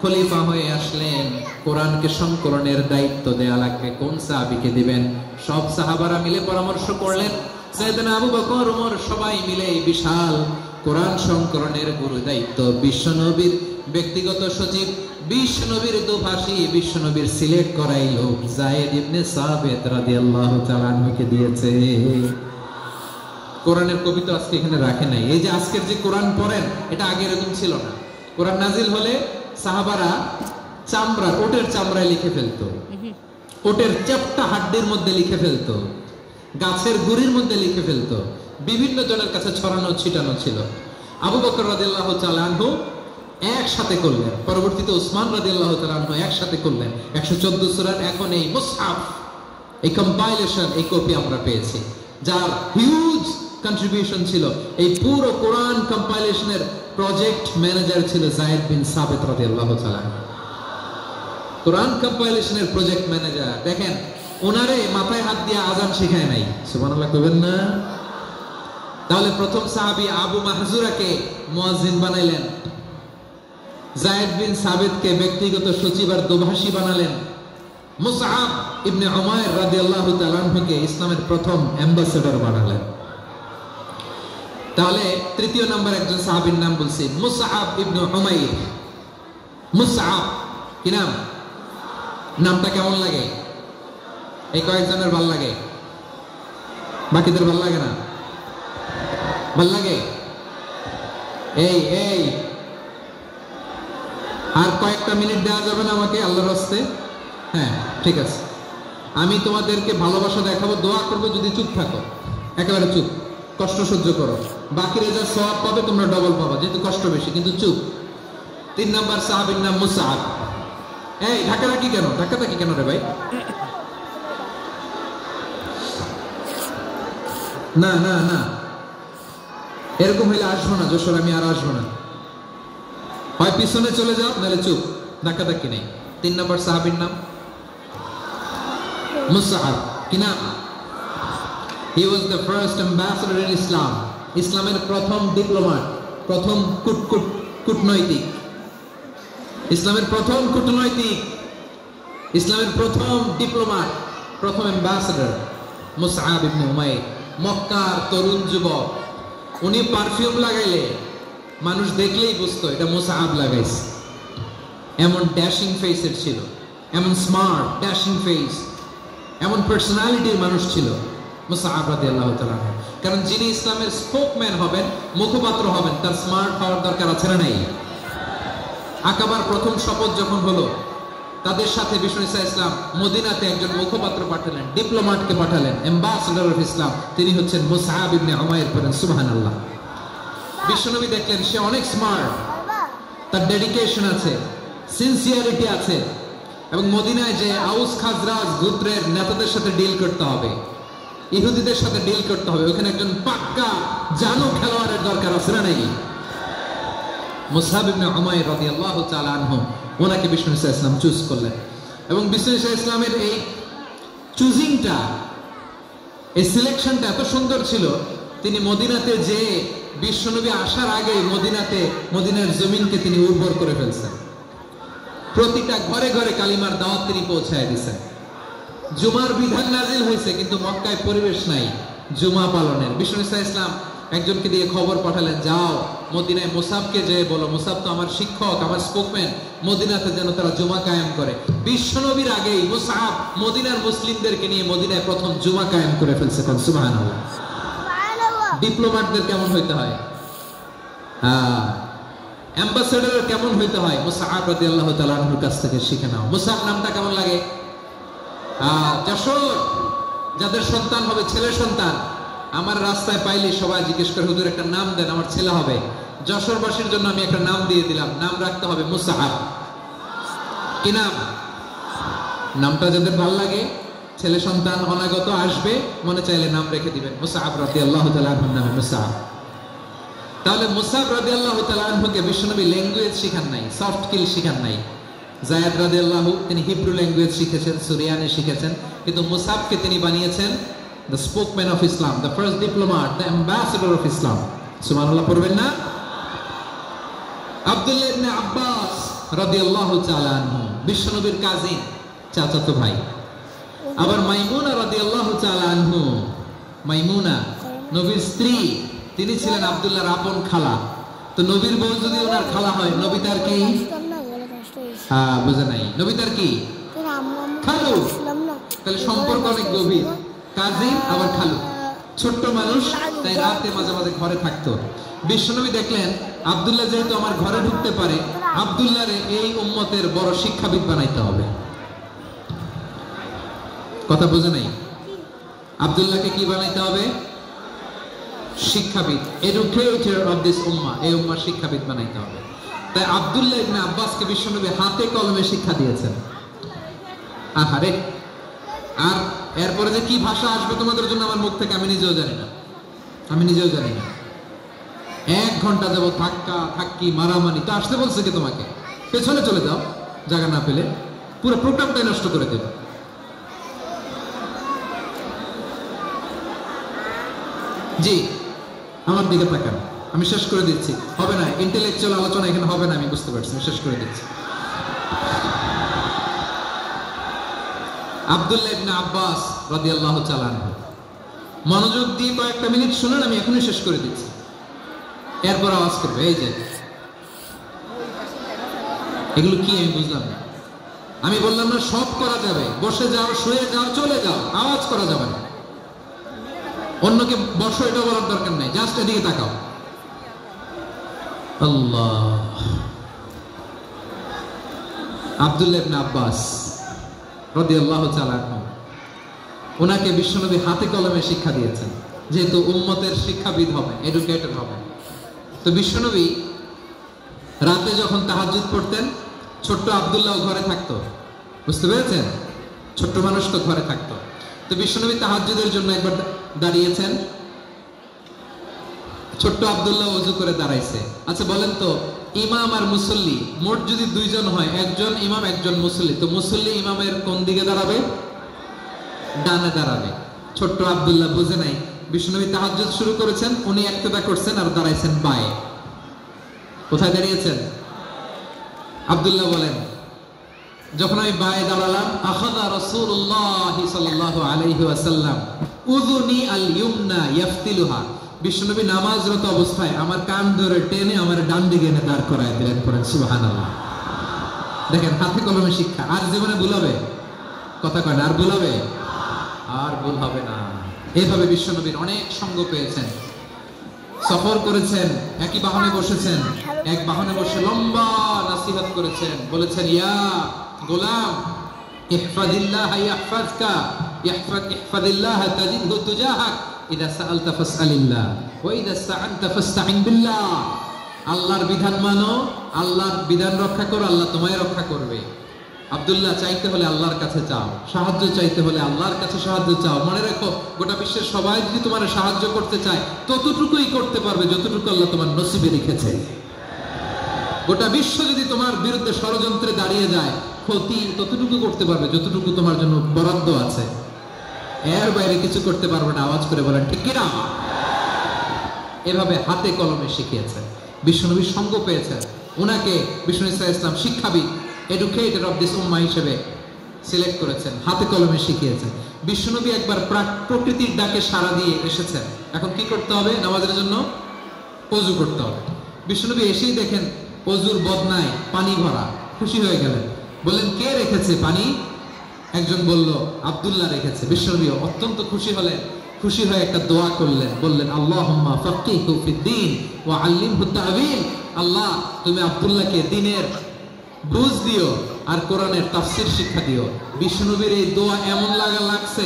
খলিফা হয়ে আসলেন, কোরআনকে সংকলনের দায়িত্ব দেয়া লাগবে, কোন সাহাবীকে দিবেন? সব সাহাবারা মিলে পরামর্শ করলেন। সাইয়েদনা আবু বকর, ওমর সবাই মিলে বিশাল কোরআন সংকলনের গুরু দায়িত্ব বিশ্বনবীর ব্যক্তিগত সচিব, বিশ্বনবীর দুভাষী, বিশ্বনবীর সিলেক্ট করাই লোক যায়েদ ইবনে সাবিত রাদিয়াল্লাহু তাআলা আনহুকে দিয়েছে। কোরআনের কবিতা আজকে এখানে রাখে নাই। এই যে আজকের যে কোরআন পড়েন, এটা আগে এরকম ছিল না। কোরআন নাজিল হলে সাহাবারা চামড়া, ওটের চামড়ায় লিখে ফেলতো, ওটের চ্যাপ্টা হাড্ডির মধ্যে লিখে ফেলতো, গাছের গুড়ির মধ্যে লিখে ফেলতো, বিভিন্ন জনের কাছে ছড়ানো ছিটানো ছিল। আবু বকর রাদিয়াল্লাহু তাআলা আনহু একসাথে করলেন, পরবর্তীতে উসমান রাদিয়াল্লাহু তাআলা আনহু একসাথে করলেন। 114 সূরার এখন এই মুসহাফ, এই কম্পাইলেশন, এই কপি আমরা পেয়েছি, যার হিউজ কন্ট্রিবিউশন ছিল। এই পুরো কোরআন কম্পাইলেশনের প্রজেক্ট ম্যানেজার ছিল যায়েদ বিন সাবিত রাদিয়াল্লাহু তাআলা। কোরআন কম্পাইলেশনের প্রজেক্ট ম্যানেজার, দেখেন ওনারে মাথায় হাত দিয়ে আজান শিখায় নাই, সুবহানাল্লাহ কইবেন না? তাহলে প্রথম সাহাবী আবু মাহজুরাকে মুয়াজ্জিন বানাইলেন, যায়েদ বিন সাবিতকে ব্যক্তিগত সচিব আর দুভাষী বানালেন, মুসআব ইবনে উমাইর রাদিয়াল্লাহু তাআলা আনহুকে ইসলামের প্রথম অ্যাম্বাসেডর বানালেন। তাহলে তৃতীয় নাম্বার একজন সাহাবীর নাম বলছি, মুসআব ইবনে উমাইর। মুসআব কি নাম? নামটা কেমন লাগে? এই কয়েকজনের ভাল লাগে, বাকিদের ভাল লাগে না? ভাল লাগে? এই এই আর কয়েকটা মিনিট দেওয়া যাবে না আমাকে আল্লাহর রাস্তে? হ্যাঁ ঠিক আছে, আমি তোমাদেরকে ভালোবাসা দেখাবো, দোয়া করবো যদি চুপ থাকো, একেবারে চুপ, কষ্ট সহ্য করো, বাকিরা যা সওয়াব পাবে তোমরা ডবল পাবা, যেহেতু কষ্ট বেশি, কিন্তু চুপ। 3 নাম্বার সাহাবীর নাম মুসআব। এই ঢাকাঢাকি কেন, ঢাকাঢাকি কেন রে ভাই? না না না, এরকম হইলে আসবো না যশোর, আমি আর আসবো না। হয় পিছনে চলে যাও, নাহলে চুপ, ধাক্কাধাক্কি নেই। 3 নম্বর সাহাবীর নাম মুসআব। কি নাম? He was the first ambassador in Islam. ইসলামের প্রথম ডিপ্লোম্যাট, প্রথম কূটনৈতিক, ইসলামের প্রথম কূটনৈতিক, ইসলামের প্রথম ডিপ্লোম্যাট, প্রথম অ্যাম্বাসেডর মুসআব ইবনে উমাইর। মক্কার তরুণ যুবক, উনি পারফিউম লাগাইলে মানুষ দেখলেই বুঝতো এটা মুসআব লাগাইছে। এমন ড্যাশিং ফেসের ছিল, এমন স্মার্ট ড্যাশিং ফেস, এমন পার্সোনালিটির মানুষ ছিল মুসআব রাদিয়াল্লাহু তাআলা। কারণ যিনি ইসলামের স্পোকম্যান হবেন, মুখপাত্র হবেন, তার স্মার্ট হওয়ার দরকার আছে না নাই? আকাবার প্রথম শপথ যখন হলো, তাদের সাথে বিষ্ণু ইসলাম মদিনাতে একজন মুখপাত্র পাঠালেন, ডিপ্লোম্যাটকে পাঠালেন, অ্যাম্বাসেডর অফ ইসলাম, তিনি হচ্ছেন মুসআব ইবনে উমাইর। পড়েন সুবহানাল্লাহ। বিশ্বনবী দেখলেন সে অনেক স্মার্ট, তার ডেডিকেশন আছে, সিনসিয়ারিটি আছে, এবং মদিনায় যে আউস খাজরাজ গোত্রের নেতাদের সাথে ডিল করতে হবে, ইহুদিদের সাথে ডিল করতে হবে, ওখানে একজন পাক্কা জানো খেলোয়াড়ের দরকার আছে না নাই? মুসআব ইবনে উমাইর রাদিয়াল্লাহু তাআলা আনহু, ওনাকে বিষ্ণু ইসলাম চুজ করলেন। এবং বিষ্ণু ইসলামের এই চুজিংটা, এই সিলেকশনটা এত সুন্দর ছিল, তিনি মদিনাতে যে বিশ্বনবী আসার আগে মদিনার জমিনকে তিনি উর্বর করে ফেলছেন। প্রতিটা ঘরে ঘরে কালিমার দাওয়াত তিনি পৌঁছায় দিয়েছেন। জুমার বিধান নাজিল হয়েছে, কিন্তু মক্কায় পরিবেশ নাই জুমা পালনের। বিষ্ণু ইসলাম একজনকে দিয়ে খবর পাঠালেন, যাও মদিনায় মুসাবকে যে বলো, মুসাব তো আমার শিক্ষক, আমার স্পোকম্যান, মদিনাতে যেন তারা জুমা কায়েম করে। বিশ্বনবীর আগেই মুসাব মদিনার মুসলিমদেরকে নিয়ে মদিনায় প্রথম জুমা কায়েম করে ফেলছে। সুবহানাল্লাহ। ডিপ্লোম্যাটদের কেমন হইতে হয়, অ্যাম্বাসেডর কেমন হইতে হয়, মুসআব রাদিয়াল্লাহু তাআলা আনহুর কাছ থেকে শিখে নাও। মুসআব নামটা কেমন লাগে? যশোর যাদের সন্তান হবে, ছেলে সন্তান, আমার রাস্তায় পাইলে সবাই জিজ্ঞেস করে, হুজুর একটা নাম দেন, আমার ছেলে হবে। যশোরবাসীর জন্য আমি একটা নাম দিয়ে দিলাম, নাম রাখতে হবে মুসআব। কি নাম? নামটা যাদের ভালো লাগে, ছেলে সন্তান অনাগত আসবে, মনে চাইলে নাম রেখে দিবেন মুসআব রাদিয়াল্লাহু তাআলা আনহুর নামে মুসআব। তাহলে মুসআব রাদিয়াল্লাহু তাআলা আনহুকে বিশ্বনবী ল্যাঙ্গুয়েজ শিখান নাই, সফট স্কিল শিখান নাই। যায়েদ রাদিয়াল্লাহু তিনি হিব্রু ল্যাঙ্গুয়েজ শিখেছেন, সুরিয়ানি শিখেছেন, কিন্তু মুসআবকে তিনি বানিয়েছেন the spokesman of Islam, the first diplomat, the ambassador of Islam. সুবহানাল্লাহ পড়বেন না? আব্দুল্লাহ ইবনে আব্বাস রাদিয়াল্লাহু তাআলা আনহু, বিশ্বনবীর কাজিন, চাচাতো ভাই। আবার মাইমুনা রাদিয়াল্লাহু তাআলা আনহু, মাইমুনা নবীর স্ত্রী, তিনি ছিলেন আব্দুল্লাহর আপন খালা। তো নবীর বউ যদি ওনার খালা হয়, নবী তার কি? বুঝে নাই, নবী তার কি? খালু। তাহলে সম্পর্ক অনেক গভীর, কাজিন আবার খালু, ছোট্ট মানুষ, তাই রাতে মাঝে মাঝে ঘরে থাকতো। বিশ্বনবী দেখলেন আব্দুল্লাহ যেহেতু আমার ঘরে ঢুকতে পারে, আব্দুল্লাহরে এই উম্মতের বড় শিক্ষাবিদ বানাইতে হবে। কথা বুঝে নাই? আব্দুল্লাহকে কি বানাইতে হবে? শিক্ষাবিদ, এডুকেটর অফ দিস উম্মাহ, এই উম্মার শিক্ষাবিদ বানাইতে হবে। তাই আব্দুল্লাহ ইবনে আব্বাসকে বিশ্বনবী হাতে কলমে শিক্ষা দিয়েছেন। আহারে, আর এরপরে যে কি ভাষা আসবে তোমাদের জন্য আমার মুখ থেকে আমি নিজেও জানি না, আমি নিজেও জানি না। 1 ঘন্টা যাব ধাক্কা ধাক্কি মারামারি, তো আসতে বলছে কি তোমাকে? পেছনে চলে যাও, জায়গা না পেলে পুরো প্রোগ্রামটাই নষ্ট করে দেবে। জি, আমার দিকে তাকান, আমি শেষ করে দিচ্ছি। হবে না, ইন্টেলেকচুয়াল আলোচনা এখানে হবে না, আমি বুঝতে পারছি, আমি শেষ করে দিচ্ছি। আব্দুল্লাহ ইবনে আব্বাস রাদিয়াল্লাহু তাআলা আনহু, মনোযোগ দিয়ে কয়েকটা মিনিট শুনুন, আমি এখনই শেষ করে দিচ্ছি, এরপর আওয়াজ করবে। এই যে এগুলো কি আমি বুঝলাম না। আমি বললাম না সব করা যাবে, বসে যাও, শুয়ে যাও, চলে যাও, আওয়াজ করা যাবে না। অন্যকে বসো এটা বলার দরকার নাই, জাস্ট এদিকে তাকাও। আল্লাহ। আব্দুল্লাহ ইবনে আব্বাস রাদিয়াল্লাহু তাআলা আনহু, ওনাকে বিশ্বনবী হাতে কলমে শিক্ষা দিয়েছেন, যেহেতু উম্মতের শিক্ষাবিদ হবে, এডুকেটর হবে। তো বিশ্বনবী রাতে যখন তাহাজ্জুদ পড়তেন, ছোট্ট আব্দুল্লাহ ঘরে থাকতো, বুঝতে পেরেছেন? ছোট্ট মানুষ তো ঘরে থাকতো। তো বিশ্বনবী তাহাজ্জুদের জন্য একবার দাঁড়িয়েছেন, ছোট্ট আব্দুল্লাহ ওযু করে দাঁড়াইছে। আচ্ছা বলেন তো, ইমাম আর মুসল্লি মোট যদি 2 জন হয়, একজন ইমাম একজন মুসল্লি, তো মুসল্লি ইমামের কোন দিকে দাঁড়াবে? ডানে দাঁড়াবে। ছোট্ট আব্দুল্লাহ বুঝে নাই, বিশ্বনবী তাহাজ্জুদ শুরু করেছেন, উনি ইক্তেদা করছেন আর দাঁড়াইছেন বায়ে। কোথায় দাঁড়িয়েছেন? আব্দুল্লাহ বলেন, যখন আমি বায়ে দাঁড়ালাম, আখাযা রাসূলুল্লাহ সাল্লাল্লাহু আলাইহি ওয়াসাল্লাম উযুনি আল ইয়ুমনা ইয়াফতিলুহা, বিশ্বনবী নামাজরত অবস্থায় আমার কান ধরে টেনে আমার ডান দিকে এনে দাঁড় করায় দিলেন। পড়েন সুবহানাল্লাহ। দেখেন, হাতে কলমে শিক্ষা। আর জীবনে ভুল হবে? কথা কয় না, আর ভুল হবে? আর ভুল হবে না। এইভাবে বিশ্বনবীর অনেক সঙ্গ পেয়েছেন, সফর করেছেন, একই বাহনে বসেছেন, এক বাহনে বসে লম্বা নাসিহত করেছেন, বলেছেন, ইয়া গোলাম ইহফাজিল্লাহ ইয়াহফাজকা, ইহফাজিল্লাহ তাজিদহু তুজাহাক, ইদা সাআলতা ফাসআলিল্লাহ ওয়া ইদা ইসতাআনতা ফাসতাইন বিল্লাহ। আল্লাহর বিধান মানো, আল্লাহর বিধান রক্ষা করো, আল্লাহ তোমায় রক্ষা করবে। আব্দুল্লাহ, চাইতে হলে আল্লাহর কাছে চাও, সাহায্য চাইতে হলে আল্লাহর কাছে সাহায্য চাও। মনে রাখো, গোটা বিশ্বের সবাই যদি তোমার সাহায্য করতে চায়, ততটুকুই করতে পারবে যতটুকু আল্লাহ তোমার নসিবে রেখেছে। গোটা বিশ্ব যদি তোমার বিরুদ্ধে ষড়যন্ত্রে দাঁড়িয়ে যায়, ক্ষতি ততটুকু করতে পারবে যতটুকু তোমার জন্য বরাদ্দ আছে, এর বাইরে কিছু করতে পারবে না। আওয়াজ করে বলেন ঠিক কিনা? এভাবে হাতে কলমে শিখিয়েছেন, বিশ্বনবীর সঙ্গ পেয়েছেন। ওনাকে বিষ্ণু ইসলাম শিক্ষাবিদ, এডুকেটর অফ দিস উম্মাহ হিসেবে সিলেক্ট করেছেন, হাতে কলমে শিখিয়েছেন। বিশ্বনবী একবার প্রকৃতির ডাকে সাড়া দিয়ে এসেছেন। এখন কি করতে হবে? নামাজের জন্য ওযু করতে হবে। বিশ্বনবী এসেই দেখেন ওযুর বদনায় পানি ভরা, খুশি হয়ে গেলেন, বললেন, কে রেখেছে পানি? একজন বলল, আব্দুল্লাহ রেখেছে। বিশ্বনবী অত্যন্ত খুশি হলেন, খুশি হয়ে একটা দোয়া করলেন, বললেন, আল্লাহুম্মা ফাক্কিহু ফিদ্দীন ওয়া আল্লিমহু তা'ওয়ীল। আল্লাহ, তুমি আব্দুল্লাহকে দ্বীনের বুঝ দিও আর কোরআনের তাফসীর শিক্ষা দিও। বিশ্বনবীর এই দোয়া এমন লাগছে,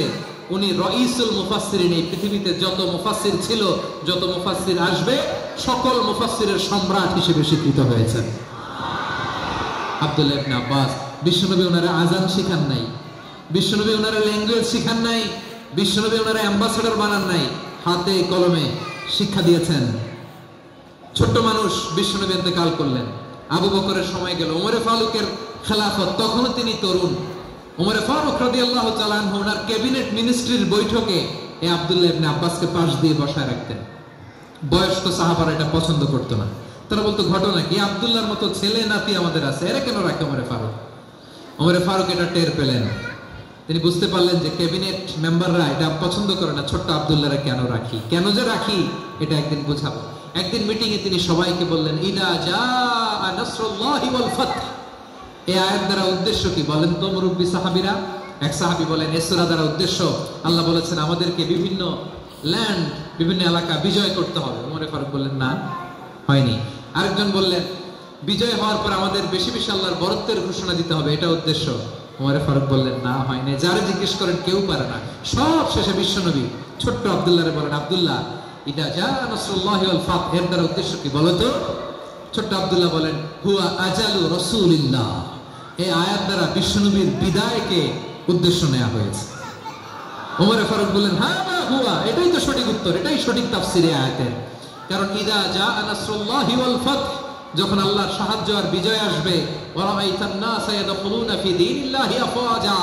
উনি রাইসুল মুফাসসিরিন, এই পৃথিবীতে যত মুফাসসির ছিল, যত মুফাসসির আসবে, সকল মুফাসসিরের সম্রাট হিসেবে স্বীকৃত হয়েছেন আব্দুল্লাহ ইবনে আব্বাস। বিশ্বনবী ওনারা আজান শিখান নাই, বিশ্বনবী ওনারা ল্যাঙ্গুয়েজ শিখান নাই, বিশ্বনবী ওনারা অ্যাম্বাসেডর বানান নাই, হাতে কলমে শিক্ষা দিয়েছেন। ছোট্ট মানুষ বিশ্বনবী ইন্তেকাল করলেন, আবু বকরের সময় গেল, ওমরে ফারুকের খেলাফত, তখনও তিনি তরুণ। ওমরে ফারুক রাদিয়াল্লাহু তাআলা আনহু ওনার ক্যাবিনেট মিনিস্ট্রির বৈঠকে এই আব্দুল্লাহ ইবনে আব্বাসকে পাশ দিয়ে বসায় রাখতেন। বয়স্ক সাহাবারা এটা পছন্দ করতো না, তারা বলতো ঘটনা কি, আব্দুল্লাহর মতো ছেলে নাতি আমাদের আছে, এরা কেন রাখে ওমরে ফারুক? ওমরে ফারুক এটা টের পেলেন, তিনি বুঝতে পারলেন যে ক্যাবিনেট মেম্বাররা এটা পছন্দ করে না, ছোট্ট আব্দুল্লাহরা কেন রাখি, কেন যে রাখি এটা একদিন বুঝাবো। একদিন মিটিং এ তিনি সবাইকে বললেন, ইদা জাআ নাসরুল্লাহি ওয়াল ফাতহ, এই আয়াত দ্বারা উদ্দেশ্য কি বলেন তো মুরব্বী সাহাবীরা? এক সাহাবী বলেন, এই সূরা দ্বারা উদ্দেশ্য আল্লাহ বলেছেন আমাদেরকে বিভিন্ন ল্যান্ড, বিভিন্ন এলাকা বিজয় করতে হবে। ওমরে ফারুক বললেন না, হয়নি। আরেকজন বললেন, বিজয় হওয়ার পর আমাদের বেশি বেশি আল্লাহর বরত্বের ঘোষণা দিতে হবে, এটা উদ্দেশ্য। ওমরে ফারুক বললেন না, হয়নি। যারা জিজ্ঞেস করেন কেউ পারে না। সব শেষে বিশ্বনবী ছোট্ট আব্দুল্লাহরে বলেন, আব্দুল্লাহ, ইদা জাআ নাসরুল্লাহি ওয়াল ফাতহ, এর দ্বারা উদ্দেশ্য কি বলো তো? ছোট্ট আব্দুল্লাহ বলেন, হুয়া আজালু রাসূলিল্লাহ, এই আয়াত দ্বারা বিশ্বনবীর বিদায়কে উদ্দেশ্য নেওয়া হয়েছে। ওমরে ফারুক বললেন, হ্যাঁ হুয়া, এটাই তো সঠিক উত্তর, এটাই সঠিক তাফসীর এই আয়াতের। কারণ ইদা জাআ নাসরুল্লাহি ওয়াল ফাতহ, যখন আল্লাহর সাহায্য আর বিজয় আসবে, ওয়া রাআইতান নাসা ইয়াদখুলুনা ফি দীনিল্লাহি আফওয়াজা,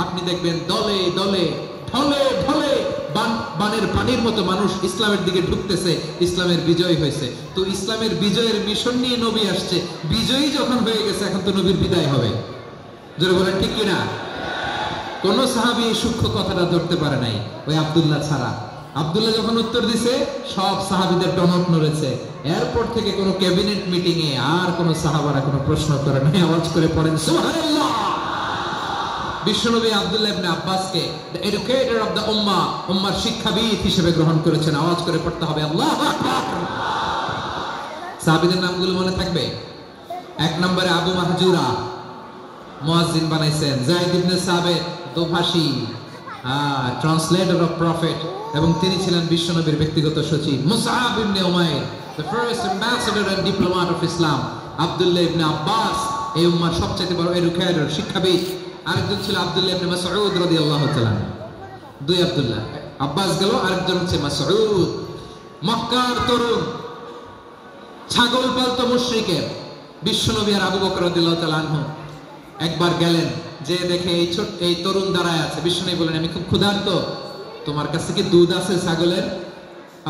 আপনি দেখবেন দলে দলে ঢলে ঢলে বানের পানির মতো মানুষ ইসলামের দিকে ঢুকতেছে, ইসলামের বিজয় হয়েছে। তো ইসলামের বিজয়ের মিশন নিয়ে নবী আসছে, বিজয়ী যখন হয়ে গেছে এখন তো নবীর বিদায় হবে। জোরে বলেন ঠিক কিনা? কোন সাহাবী এই সূক্ষ্ম কথাটা ধরতে পারে নাই, ওই আব্দুল্লাহ ছাড়া। আব্দুল্লাহ যখন উত্তর দিছে, সব সাহাবীদের টনক নড়েছে। এরপর থেকে কোন ক্যাবিনেট মিটিং এ আর কোন সাহাবারা কোনো প্রশ্ন করে নাই, আওয়াজ করে পড়েন সুবহানাল্লাহ। বিশ্বনবী আব্দুল্লাহ ইবনে আব্বাসকে দ্য এডুকেটর অফ দ্য উম্মাহ, উম্মার শিক্ষাবিদ হিসেবে গ্রহণ করেছেন। আওয়াজ করে পড়তে হবে আল্লাহু আকবার। সাহাবীদের নামগুলো মনে থাকবে? এক নম্বরে আবু মাহজুরা, মুয়াজ্জিন বানাইছেন। যায়েদ ইবনে সাবিত, দোভাষী, ট্রান্সলেটর অফ প্রফেট, এবং তিনি ছিলেন বিশ্বনবীর ব্যক্তিগত সচিব। Musab ibn Umair, the first ambassador and diplomat of Islam. Abdullah ibn Abbas, এই উম্মার সবচেয়ে বড় এডুকেটর, শিক্ষাবিদ। আরেকজন ছিল আব্দুল্লাহ ইবনে মাসউদ রাদিয়াল্লাহু তাআলা। দুই আব্দুল্লাহ, আব্বাস গেল, আরেকজন হচ্ছে মাসউদ। মক্কার তরুণ, ছাগল পালতো মুশরিকের বিশ্বনবী আর আবু বকর রাদিয়াল্লাহু তাআলা আনহু একবার গেলেন, যে দেখে এই তরুণ দাঁড়ায় আছে। বিশ্বনবী বলেন, আমি খুব ক্ষুধার্ত, তোমার কাছে কি দুধ আছে ছাগলের?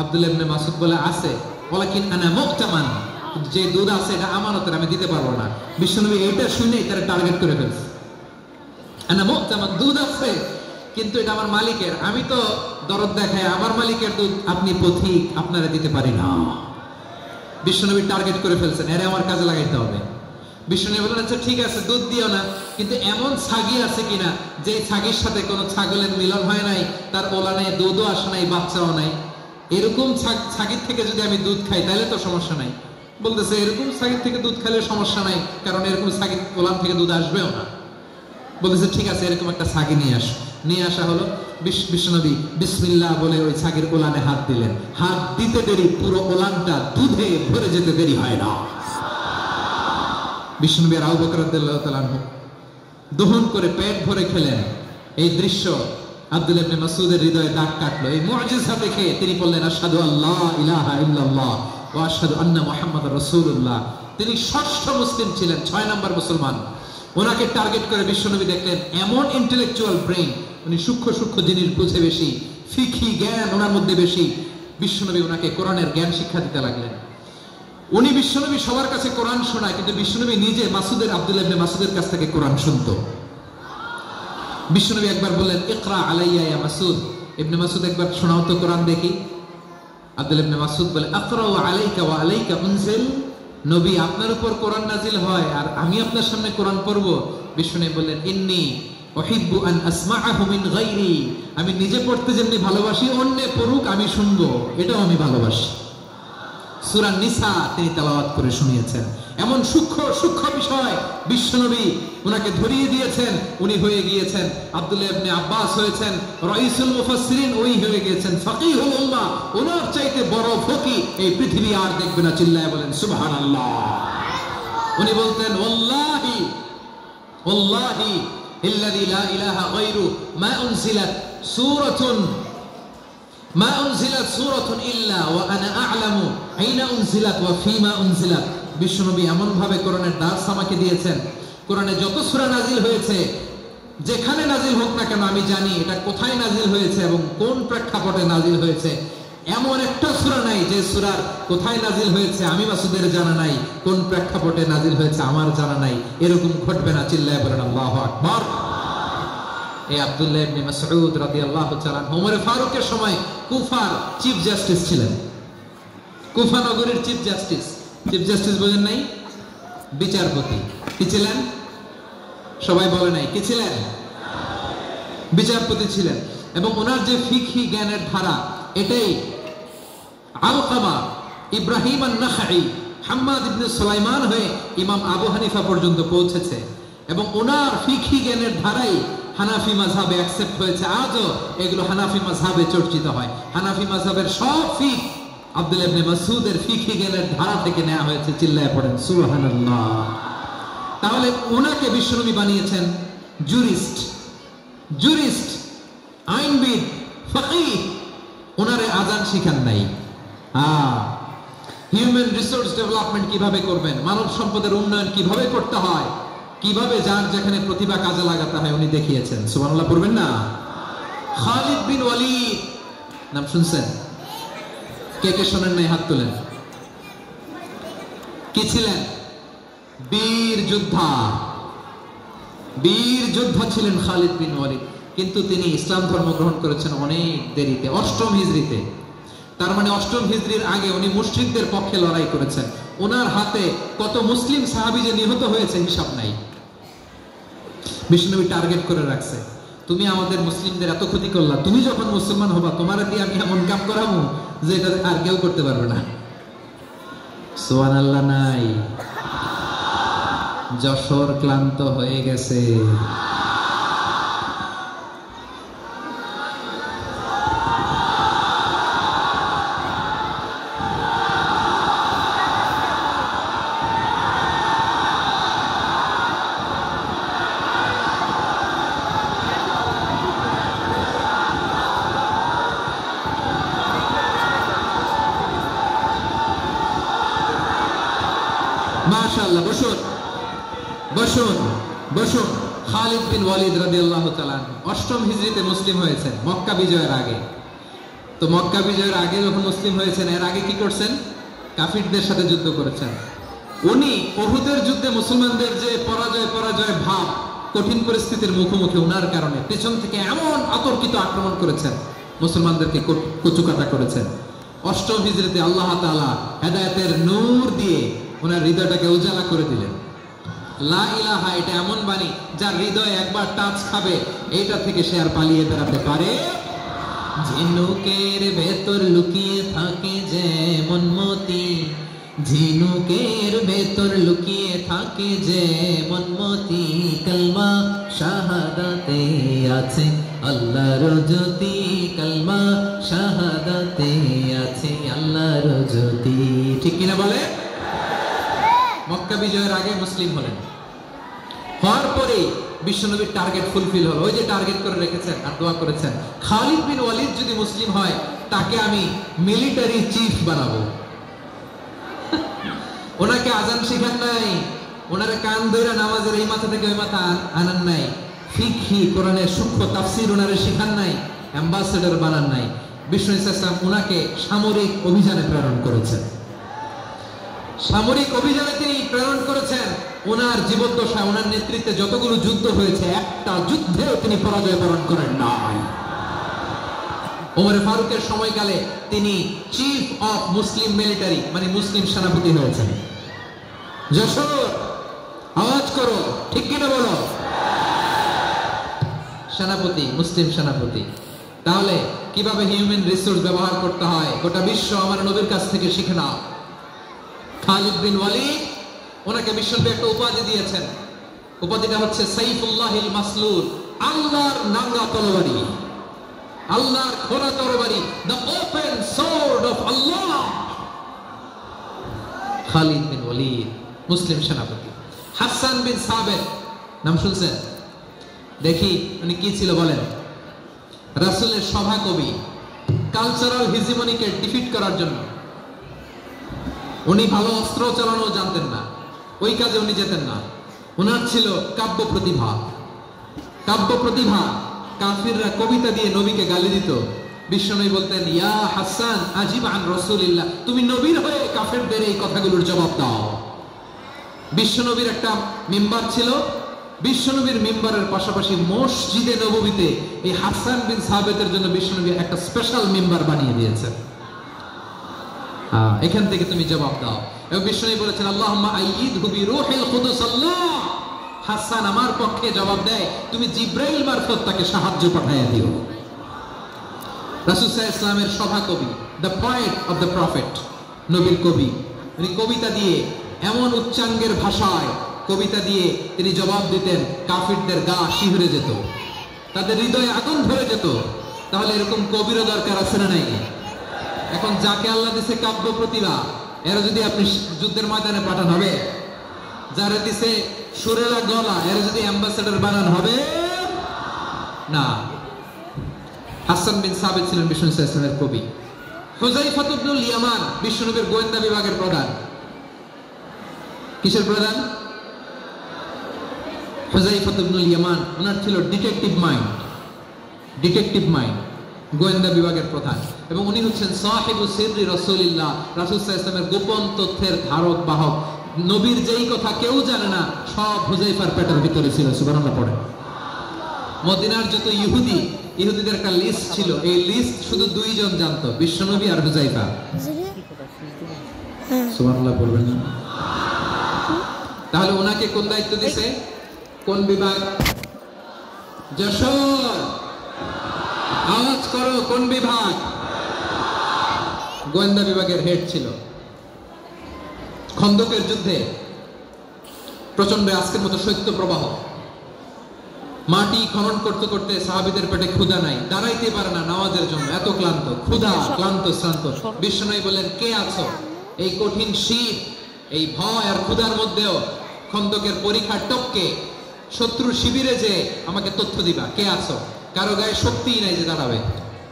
আব্দুল্লাহ ইবনে মাসউদ বলে, আছে। ওয়ালাকিন আনা মুক্তামান, যে দুধ আছে এটা আমানতের, আমি দিতে পারবো না। বিশ্বনবী এইটা শুনে তারা টার্গেট করে ফেলছে। আনা মুক্তামান, দুধ আছে কিন্তু এটা আমার মালিকের, আমি তো দরদ দেখায় আমার মালিকের দুধ আপনি পথিক, আপনারা দিতে পারি না। বিশ্বনবী টার্গেট করে ফেলছেন, এরে আমার কাজে লাগাইতে হবে। বিশ্বনবী বললেন, আচ্ছা ঠিক আছে, দুধ দিও না, কিন্তু এমন ছাগি আছে কিনা যে ছাগির সাথে কোনো ছাগলের মিলন হয় নাই, তার ওলা নেই, দুধও আসে নাই, বাচ্চাও নাই, এরকম ছাগির থেকে যদি আমি দুধ খাই তাহলে তো সমস্যা নাই। বলতেছে, এরকম ছাগির থেকে দুধ খাইলে সমস্যা নাই, কারণ এরকম ছাগির ওলান থেকে দুধ আসবেও না। বলতেছে, ঠিক আছে, এরকম একটা ছাগি নিয়ে আস। নিয়ে আসা হলো। বিশ্বনবী বিসমিল্লাহ বলে ওই ছাগির ওলানে হাত দিলেন। হাত দিতে দেরি, পুরো ওলানটা দুধে ভরে যেতে দেরি হয় না। বিশ্বনবী আর আবু বকর রাদিয়াল্লাহু তাআলা আনহু দহন করে পেট ভরে খেলেন। এই দৃশ্য আব্দুল্লাহ ইবনে মাসউদের হৃদয়ে দাগ কাটলো। এই মুজিজা দেখে তিনি বললেন, আশহাদু আল্লা ইলাহা ইল্লাল্লাহ ওয়া আশহাদু আন্না মুহাম্মাদার রাসূলুল্লাহ। তিনি ষষ্ঠ মুসলিম ছিলেন, 6 নম্বর মুসলমান। ওনাকে টার্গেট করে বিশ্বনবী দেখলেন এমন ইন্টেলেকচুয়াল ব্রেইন, উনি সূক্ষ্ম সূক্ষ্ম জিনিস বুঝে বেশি, ফিকহি জ্ঞান ওনার মধ্যে বেশি। বিশ্বনবী ওনাকে কোরআনের জ্ঞান শিক্ষা দিতে লাগলেন। উনি বিশ্বনবী সবার কাছে কোরআন শোনায়, কিন্তু বিশ্বনবী নিজে আব্দুল্লাহ ইবনে মাসউদের কাছ থেকে কোরআন শুনতো। বিশ্বনবী একবার বললেন, ইকরা আলাইয়া ইয়া মাসউদ। ইবনে মাসউদ, একবার শোনাও তো কোরআন দেখি। আব্দুল্লাহ ইবনে মাসউদ বলে, আকরাউ আলাইকা ওয়া আলাইকা উনজিল। নবী, আপনার উপর কোরআন নাজিল হয় আর আমি আপনার সামনে কোরআন পড়ব। বিশ্বনবী বললেন, ইন্নী উহিব্বু আন আসমাআহু মিন গায়রি। আমি নিজে পড়তে যেমনি ভালোবাসি, অন্য পড়ুক আমি শুনবো, এটাও আমি ভালোবাসি। সূরা নিসা তিনি তেলাওয়াত করে শুনিয়েছেন। এমন সূক্ষ্ম সূক্ষ্ম বিষয় বিশ্বনবী উনাকে ধরিয়ে দিয়েছেন। উনি হয়ে গিয়েছেন, আব্দুল্লাহ ইবনে আব্বাস হয়েছেন রাইসুল মুফাসসিরিন, ওই হয়ে গিয়েছেন ফাকিহুল উম্মাহ। ওনার চাইতে বড় ফকিহ এই পৃথিবী আর দেখবে না। চিল্লায় বলেন সুবহানাল্লাহ। উনি বলতেন, ওয়াল্লাহি ওয়াল্লাহি ইল্লাযী লা ইলাহা গায়রু মা উনজিলাত সূরাতুন ইল্লা ওয়া আনা আ'লামু আইনা উনজিলাত ওয়া ফীমা উনজিলাত। বিশ্বনবী এমন ভাবে কোরআনের দার্স আমাকে দিয়েছেন, কোরআনে যত সূরা নাজিল হয়েছে, যেখানে নাজিল হোক না কেন আমি জানি এটা কোথায় নাজিল হয়েছে এবং কোন প্রেক্ষাপটে নাজিল হয়েছে। এমন একটা সূরা নাই যে সূরার কোথায় নাজিল হয়েছে আমি মাসুদের জানা নাই, কোন প্রেক্ষাপটে নাজিল হয়েছে আমার জানা নাই। এরকম ঘটবে না, চিল্লায় বলেন আল্লাহু আকবার। এই আব্দুল্লাহ ইবনে মাসউদ রাদিয়াল্লাহু তাআলা ওমর ফারুকের সময় কুফার চিফ জাস্টিস ছিলেন। কুফা নগরীর চিফ জাস্টিস, চিফ জাস্টিস বোঝেন নাই? বিচারপতি। কি ছিলেন? সবাই বলে নাই কি ছিলেন? বিচারপতি ছিলেন। এবং ওনার যে ফিকহি জ্ঞানের ধারা, এটাই আলকামা, ইব্রাহিম আন-নাখাই, হাম্মাদ ইবনে সুলাইমান হয়ে ইমাম আবু হানিফা পর্যন্ত পৌঁছেছে। এবং ওনার ফিকহি জ্ঞানের ধারাই হানাফি মাযহাবে অ্যাকসেপ্ট হয়েছে। আজও এগুলো হানাফি মাযহাবে চর্চিত হয়। হানাফি মাযহাবের সব ফিক আব্দুল্লাহ ইবনে মাসউদের ফিকহি জ্ঞানের ধারা থেকে নেওয়া হয়েছে। চিল্লায় পড়েন সুবহানাল্লাহ। তাহলে ওনাকে বিশ্বনবী বানিয়েছেন জুরিস্ট, জুরিস্ট, আইনবিদ, ফকিহ। ওনারে আজান শিখান নাই। হিউম্যান রিসোর্স ডেভেলপমেন্ট কিভাবে করবেন, মানব সম্পদের উন্নয়ন কিভাবে করতে হয়, কিভাবে যার যেখানে প্রতিভা কাজে লাগাতে হয় উনি দেখিয়েছেন। সুবহানাল্লাহ পড়বেন না? খালিদ বিন ওয়ালিদ নাম শুনছেন? কে কে শোনেন নাই হাত তোলেন। কি ছিলেন? বীর যোদ্ধা, বীর যোদ্ধা ছিলেন খালিদ বিন ওয়ালিদ। কিন্তু তিনি ইসলাম ধর্ম গ্রহণ করেছেন অনেক দেরিতে, 8ম হিজরিতে। তার মানে 8ম হিজরির আগে উনি মুশরিকদের পক্ষে লড়াই করেছেন। ওনার হাতে কত মুসলিম সাহাবী যে নিহত হয়েছে হিসাব নাই। বিষ্ণুনবী টার্গেট করে রাখছে, তুমি আমাদের মুসলিমদের এত ক্ষতি করলা, তুমি যখন মুসলমান হবা তোমার দিয়ে আমি এমন কাম করাবো যে এটা আর কেউ করতে পারবে না। সুবহানাল্লাহ নাই? যশোর ক্লান্ত হয়ে গেছে। মাশাআল্লাহ, বসুন বসুন বসুন। খালিদ বিন ওয়ালিদ রাদিয়াল্লাহু তাআলা 8ম হিজরিতে মুসলিম হয়েছেন, মক্কা বিজয়ের আগে। তো মক্কা বিজয়ের আগে যখন মুসলিম হয়েছেন, এর আগে কি করছেন? কাফিরদের সাথে যুদ্ধ করেছেন। উনি উহুদের যুদ্ধে মুসলমানদের যে পরাজয় ভাব, কঠিন পরিস্থিতির মুখোমুখি ওনার কারণে পেছন থেকে এমন অতর্কিত আক্রমণ করেছেন, মুসলমানদেরকে কচুকাটা করেছেন। 8ম হিজরিতে আল্লাহ তাআলা হেদায়েতের নূর দিয়ে ওনার হৃদয়টাকে উজালা করে দিলেন। লা ইলাহা, এটা এমন বাণী যার হৃদয় একবার টাচ খাবে, এইটা থেকে সে আর পালিয়ে বেড়াতে পারে। ঝিনুকের ভেতর লুকিয়ে থাকে যেমন মতি, ঝিনুকের ভেতর লুকিয়ে থাকে যেমন মতি, কালমা শাহাদাতে আছে আল্লাহর জ্যোতি, কালমা শাহাদাতে আছে আল্লাহর জ্যোতি। ঠিক কিনা বলে? মক্কা বিজয়ের আগে মুসলিম হলেন, হওয়ার পরে বিশ্বনবীর টার্গেট ফুলফিল হলো। ওই যে টার্গেট করে রেখেছেন আর দোয়া করেছেন, খালিদ বিন ওয়ালিদ যদি মুসলিম হয় তাকে আমি মিলিটারি চিফ বানাবো। ওনাকে আজান শিখান নাই, ওনারে কান ধরে নামাজের এই মাথা থেকে ওই মাথা আনান নাই, ফিকহি কোরআনের সূক্ষ্ম তাফসীর ওনারে শিখান নাই, অ্যাম্বাসেডর বানান নাই। বিষ্ণু ইসলাম ওনাকে সামরিক অভিযানে প্রেরণ করেছেন। সামরিক অভিযানে তিনি প্রেরণ করেছেন। ওনার জীবদ্দশায় ওনার নেতৃত্বে যতগুলো যুদ্ধ হয়েছে, একটা যুদ্ধেও তিনি পরাজয় বরণ করেন নাই। ওমর ফারুকের সময়কালে তিনি চিফ অফ মুসলিম মিলিটারি, মানে মুসলিম সেনাপতি হয়েছেন। যশোর আওয়াজ করো, ঠিক কিনা বলো? সেনাপতি, মুসলিম সেনাপতি। তাহলে কিভাবে হিউম্যান রিসোর্স ব্যবহার করতে হয় গোটা বিশ্ব আমার নবীর কাছ থেকে শিখে নাও। খালিদ বিন ওয়ালিদ, ওনাকে বিশ্বনবী একটা উপাধি দিয়েছেন। উপাধিটা হচ্ছে সাইফুল্লাহিল মাসলুল, আল্লাহর নাঙ্গা তরবারি, আল্লাহর খোলা তরবারি, দ্য ওপেন সোর্ড অফ আল্লাহ। খালিদ বিন ওয়ালিদ মুসলিম সেনাপতি। হাসান বিন সাবিত নাম শুনছেন? দেখি উনি কি ছিল বলেন? রাসূলের সভা কবি, কালচারাল হিজিমনিকে ডিফিট করার জন্য। উনি ভালো অস্ত্র চালানো জানতেন না, ওই কাজে উনি যেতেন না। ওনার ছিল কাব্য প্রতিভা। কাব্য প্রতিভা, কাফিররা কবিতা দিয়ে নবীকে গালি দিত, বিশ্বনবী বলতেন, ইয়া হাসান আজিব আন রাসূলিল্লাহ, তুমি নবীর হয়ে কাফেরদের এই কথাগুলোর জবাব দাও। বিশ্বনবীর একটা মিম্বার ছিল, বিশ্বনবীর মিম্বারের পাশাপাশি মসজিদে নববীতে এই হাসান বিন সাবিতের জন্য বিশ্বনবী একটা স্পেশাল মিম্বার বানিয়ে দিয়েছেন। এখান থেকে তুমি জবাব দাও। এবং বিশ্বনবী বলেছেন, আল্লাহুম্মা আইয়িদহু বিরূহিল কুদুস, আল্লাহ হাসান আমার পক্ষে জবাব দেয়, তুমি জিব্রাইল মারফত তাকে সাহায্য পাঠিয়ে দিও। রাসূল সাল্লাল্লাহু আলাইহি ওয়াসাল্লামের সভা কবি, the poet of the prophet, নবীর কবি, তিনি কবিতা দিয়ে এমন উচ্চাঙ্গের ভাষায় কবিতা দিয়ে তিনি জবাব দিতেন, কাফিরদের গা শিহরে যেত, তাদের হৃদয়ে আগুন ধরে যেত। তাহলে এরকম কবিরও দরকার আছে না নাই? এখন যাকে আল্লাহ দিছে কাব্য প্রতিভা, এরা যদি আপনি যুদ্ধের ময়দানে পাঠান হবে? যারা দিছে সুরেলা গলা, এরা যদি অ্যাম্বাসেডর বানান হবে না। হাসান বিন সাবিত ছিলেন বিশ্বনবী সাল্লাল্লাহু আলাইহি ওয়াসাল্লামের কবি। হুযায়ফা ইবনুল ইয়ামান বিশ্বনবীর গোয়েন্দা বিভাগের প্রধান। কিসের প্রধান? হুযায়ফা ইবনুল ইয়ামান, ওনার ছিল ডিটেকটিভ মাইন্ড, গোয়েন্দা বিভাগের প্রধান। এবং উনি হচ্ছেন সাহিবু সিররি রাসূলিল্লাহ, রাসূল সাল্লাল্লাহু আলাইহি ওয়াসাল্লামের গোপন তথ্যের ধারক বাহক। নবীর যেই কথা কেউ জানে না, সব হুযায়ফার পেটের ভিতরে ছিল। সুবহানাল্লাহ পড়ে। মদিনার যত ইহুদিদের একটা লিস্ট ছিল, এই লিস্ট শুধু দুইজন জানতো, বিশ্বনবী আর হুযায়ফা। সুবহানাল্লাহ বলবেন না? তাহলে ওনাকে কোন দায়িত্ব দিছে? কোন বিভাগ? যশোর, আওয়াজ করো, কোন বিভাগ? গোয়েন্দা বিভাগের হেড ছিল। খন্দকের যুদ্ধে প্রচন্ড আজকের মতো শৈত্য প্রবাহ, মাটি খনন করতে করতে সাহাবীদের পেটে ক্ষুধা নাই, দাঁড়াইতে পারে না নামাজের জন্য, এত ক্লান্ত, ক্ষুধা, ক্লান্ত, শ্রান্ত। বিশ্বনবী বলেন, কে আছো? এই কঠিন শীত, এই ভয় আর ক্ষুধার মধ্যেও খন্দকের পরীক্ষার টপকে শত্রুর শিবিরে যে আমাকে তথ্য দিবা, কে আছো? কারো গায়ে শক্তিই নাই যে দাঁড়াবে,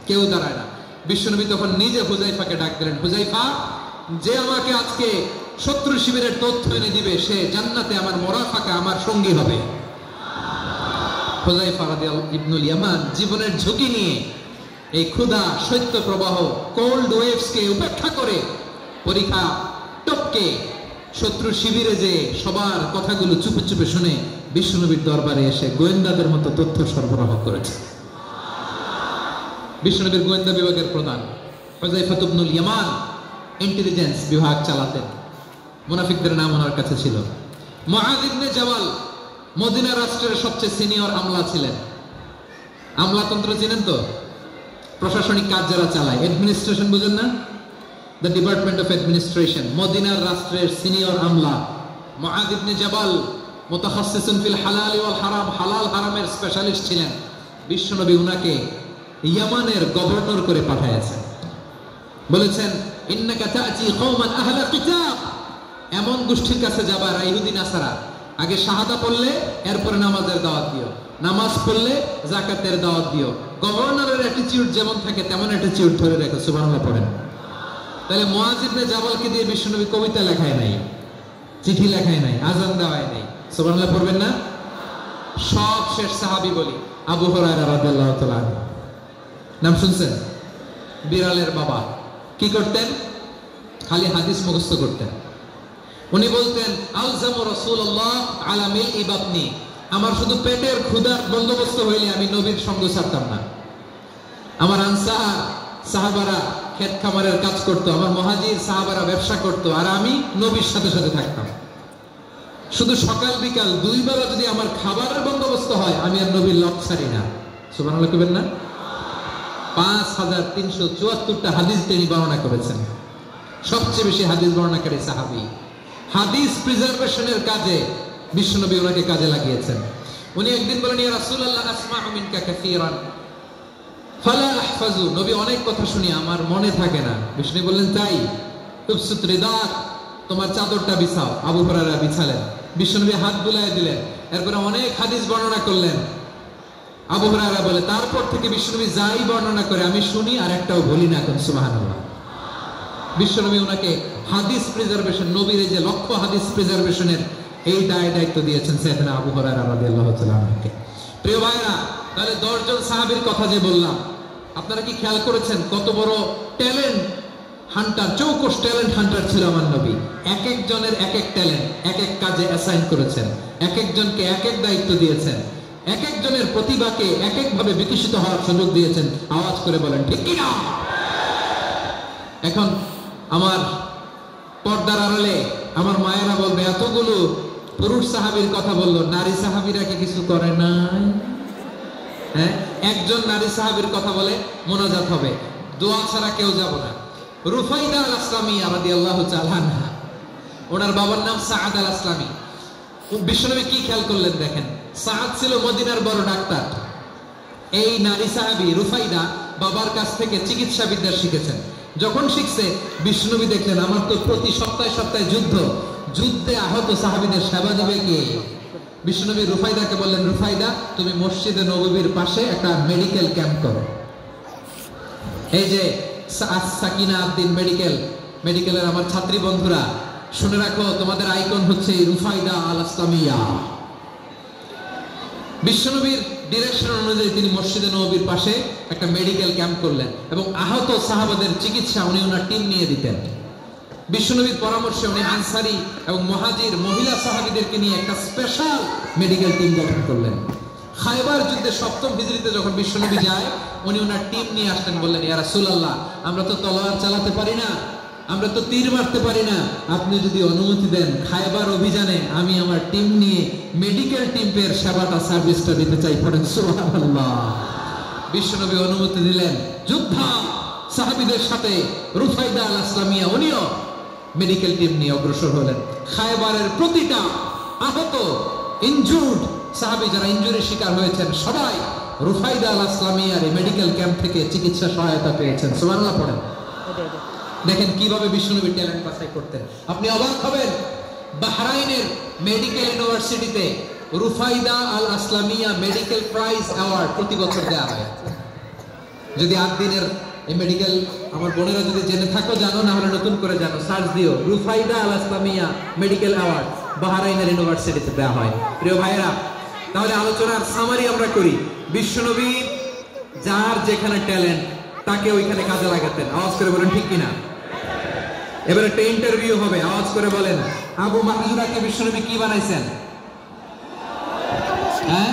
কেউ দাঁড়ায় না। বিশ্বনবী তখন নিজে হুযায়ফাকে ডাক দিলেন, হুযায়ফা, যে আমাকে আজকে শত্রু শিবিরের তথ্য এনে দিবে, সে জান্নাতে আমার মোরাফাকা, আমার সঙ্গী হবে। হুযায়ফা রাদিয়াল্লাহু ইবনুল ইয়ামান জীবনের ঝুঁকি নিয়ে এই ক্ষুধা, শৈত্য প্রবাহ, কোল্ড ওয়েভসকে উপেক্ষা করে পরীক্ষা টপকে শত্রু শিবিরে যে সবার কথাগুলো চুপে চুপে শুনে বিশ্বনবীর দরবারে এসে গোয়েন্দাদের মতো তথ্য সরবরাহ করেছে। বিশ্বনবীর গোয়েন্দা বিভাগের প্রধান হুযায়ফা ইবনুল ইয়ামান ইন্টেলিজেন্স বিভাগ চালাতেন। মুনাফিকদের নাম ওনার কাছে ছিল। মুআয ইবনে জাবাল মদিনা রাষ্ট্রের সবচেয়ে সিনিয়র আমলা ছিলেন। আমলাতন্ত্র চিনেন তো? প্রশাসনিক কাজ যারা চালায়, অ্যাডমিনিস্ট্রেশন বুঝেন না? The department of administration. মদিনার রাষ্ট্রের সিনিয়র আমলা মুআয ইবনে জাবাল মুতাখাসসিসুন ফিল হালাল ওয়াল হারাম, হালাল হারামের স্পেশালিস্ট ছিলেন। বিশ্বনবী উনাকে ইয়ামানের গভর্নর করে পাঠিয়েছেন। বলেছেন, ইন্নাকা তা'তি কওমান আহলা কিতাব, এমন গোষ্ঠীর কাছে যাবা ইহুদি নাসারা, আগে শাহাদা পড়লে এরপরে নামাজের দাওয়াত দিও, নামাজ পড়লে যাকাতের দাওয়াত দিও। গভর্নরের অ্যাটিটিউড যেমন থাকে তেমন অ্যাটিটিউড ধরে রেখো। সুবহানাল্লাহ পড়েন। তাহলে মুআয ইবনে জাবালকে দিয়ে বিশ্বনবী কবিতা লেখায় নাই, চিঠি লেখায় নাই, আযান দেওয়ায় নাই। সুবহানাল্লাহ পড়বেন না? সব শেষ সাহাবী বলি আবু হুরায়রা রাদিয়াল্লাহু তাআলা আনহু, নাম শুনছেন? বিড়ালের বাবা। কি করতেন? খালি হাদিস মুখস্থ করতেন। উনি বলতেন, আলজামু রাসূলুল্লাহ আলা মিলই বাতনি, আমার শুধু পেটের ক্ষুধার বন্দোবস্ত হইলে আমি নবীর সঙ্গ ছাড়তাম না। আমার আনসার সাহাবারা ক্ষেত খামারের কাজ করতো, আমার মুহাজির সাহাবারা ব্যবসা করতো, আর আমি নবীর সাথে সাথে থাকতাম। শুধু সকাল বিকাল দুই বেলা যদি আমার খাবারের বন্দোবস্ত হয়, আমি আর নবীর লক ছাড়ি না। সুবহানাল্লাহ কইবেন না? 5374টা হাদিস তিনি বর্ণনা করেছেন। সবচেয়ে বেশি হাদিস বর্ণনাকারী সাহাবী। হাদিস প্রিজার্ভেশনের কাজে বিশ্বনবী ওনাকে কাজে লাগিয়েছেন। উনি একদিন বলেন, ইয়া রাসূলুল্লাহ আসমাউ মিনকা কাসীরান ফালা আহফাজু, নবী অনেক কথা শুনি আমার মনে থাকে না। বিশ্বনবী বললেন, তাই? তুবসুত রিদাক, তোমার চাদরটা বিছাও। আবু হুরায়রা বিছালেন, বিশ্বনবী হাত বুলায় দিলেন, এরপরে অনেক হাদিস বর্ণনা করলেন। আবু হুরায়রা বলে, তারপর থেকে বিশ্বনবী যাই বর্ণনা করে আমি শুনি আর একটাও বলি না। এখন সুবহানাল্লাহ। বিশ্বনবী ওনাকে হাদিস প্রিজার্ভেশন, নবীর এই যে লক্ষ্য হাদিস প্রিজার্ভেশনের এই দায়িত্ব দিয়েছেন সাইয়েদনা আবু হুরায়রা রাদিয়াল্লাহু তাআলা আনহুকে। প্রিয় ভাইরা, তাহলে 10 জন সাহাবীর কথা যে বললাম, আপনারা কি খেয়াল করেছেন কত বড় ট্যালেন্ট হান্টার, চৌকস ট্যালেন্ট হান্টার ছিল আমার নবী। এক একজনের এক এক ট্যালেন্ট, এক এক কাজে অ্যাসাইন করেছেন, এক একজনকে এক এক দায়িত্ব দিয়েছেন, এক একজনের প্রতিভাকে এক এক ভাবে বিকশিত হওয়ার সুযোগ দিয়েছেন। আওয়াজ করে বলেন ঠিক কি না? এখন আমার পর্দার আড়ালে আমার মায়েরা বলবে, এতগুলো পুরুষ সাহাবীর কথা বললো, নারী সাহাবীরা কি কিছু করে না? হ্যাঁ, একজন নারী সাহাবীর কথা বলে মোনাজাত হবে, দোয়া ছাড়া কেউ যাব না। রুফাইদা আল আসলামিয়া রাদিয়াল্লাহু তাআলা আনহা, ওনার বাবার নাম সাআদ আল আসলামি। বিশ্বনবী কি খেয়াল করলেন দেখেন, সাআদ ছিল মদিনার বড় ডাক্তার। এই নারী সাহাবী রুফাইদা বাবার কাছ থেকে চিকিৎসা বিদ্যা শিখেছেন। যখন শিখছে, বিশ্বনবী দেখলেন আমার তো প্রতি সপ্তাহে সপ্তাহে যুদ্ধে আহত সাহাবীদের সেবা দেবে কে? বিশ্বনবী রুফাইদাকে বললেন, রুফাইদা তুমি মসজিদে নববীর পাশে একটা মেডিকেল ক্যাম্প করো। এই যে সাকিনা আদ্দিন মেডিকেলের আমার ছাত্রী বন্ধুরা শুনে রাখো, তোমাদের আইকন হচ্ছে রুফাইদা আল আসলামিয়া। বিশ্বনবীর ডিরেকশন অনুযায়ী তিনি মসজিদে নববীর পাশে একটা মেডিকেল ক্যাম্প করলেন এবং আহত সাহাবাদের চিকিৎসা উনি ওনার টিম নিয়ে দিতেন। বিশ্বনবীর পরামর্শে উনি আনসারী এবং মুহাজির মহিলা সাহাবীদেরকে নিয়ে একটা স্পেশাল মেডিকেল টিম গঠন করলেন। খায়বার যুদ্ধে 7ম হিজরিতে যখন বিশ্বনবী যায়, উনি ওনার টিম নিয়ে আসতেন, বললেন, ইয়া রাসূলুল্লাহ, আমরা তো তলোয়ার চালাতে পারি না, আমরা তো তীর মারতে পারি না, আপনি যদি অনুমতি দেন খায়বার অভিযানে আমি আমার টিম নিয়ে মেডিকেল টিমের সেবাটা সার্ভিসটা দিতে চাই। পড়েন সুবহানাল্লাহ। বিশ্বনবী অনুমতি দিলেন, যুদ্ধ সাহাবীদের সাথে রুফাইদা আল আসলামিয়া উনিও মেডিকেল টিম নিয়ে অগ্রসর হলেন। খায়বারের প্রতিটা আহত ইনজুর্ড সাহাবী যারা ইনজুরির শিকার হয়েছেন সবাই রুফাইদা আল আসলামিয়ার মেডিকেল ক্যাম্প থেকে চিকিৎসা সহায়তা পেয়েছেন। সুবহানাল্লাহ পড়েন। দেখেন কিভাবে বিশ্বনবী ট্যালেন্ট বাছাই করতেন, আপনি অবাক হবেন। বাহরাইনের মেডিকেল ইউনিভার্সিটিতে রুফাইদা আল আসলামিয়া মেডিকেল প্রাইজ অ্যাওয়ার্ড প্রতি বছর দেওয়া হয়। যদি 8 দিনের এই মেডিকেল আমার বোনেরা যদি জেনে থাকো জানো, না হলে নতুন করে জানো, সার্চ দিও রুফাইদা আল আসলামিয়া মেডিকেল অ্যাওয়ার্ড বাহরাইনের ইউনিভার্সিটিতে দেওয়া হয়। প্রিয় ভাইরা, তাহলে আলোচনার সামারি আমরা করি। বিশ্বনবী যার যেখানে ট্যালেন্ট তাকে ওইখানে কাজে লাগাতেন। আওয়াজ করে বলেন ঠিক কিনা? এবার একটা ইন্টারভিউ হবে, আওয়াজ করে বলেন, আবু মাহজুরাকে বিশ্বনবী কি বানাইছেন? হ্যাঁ,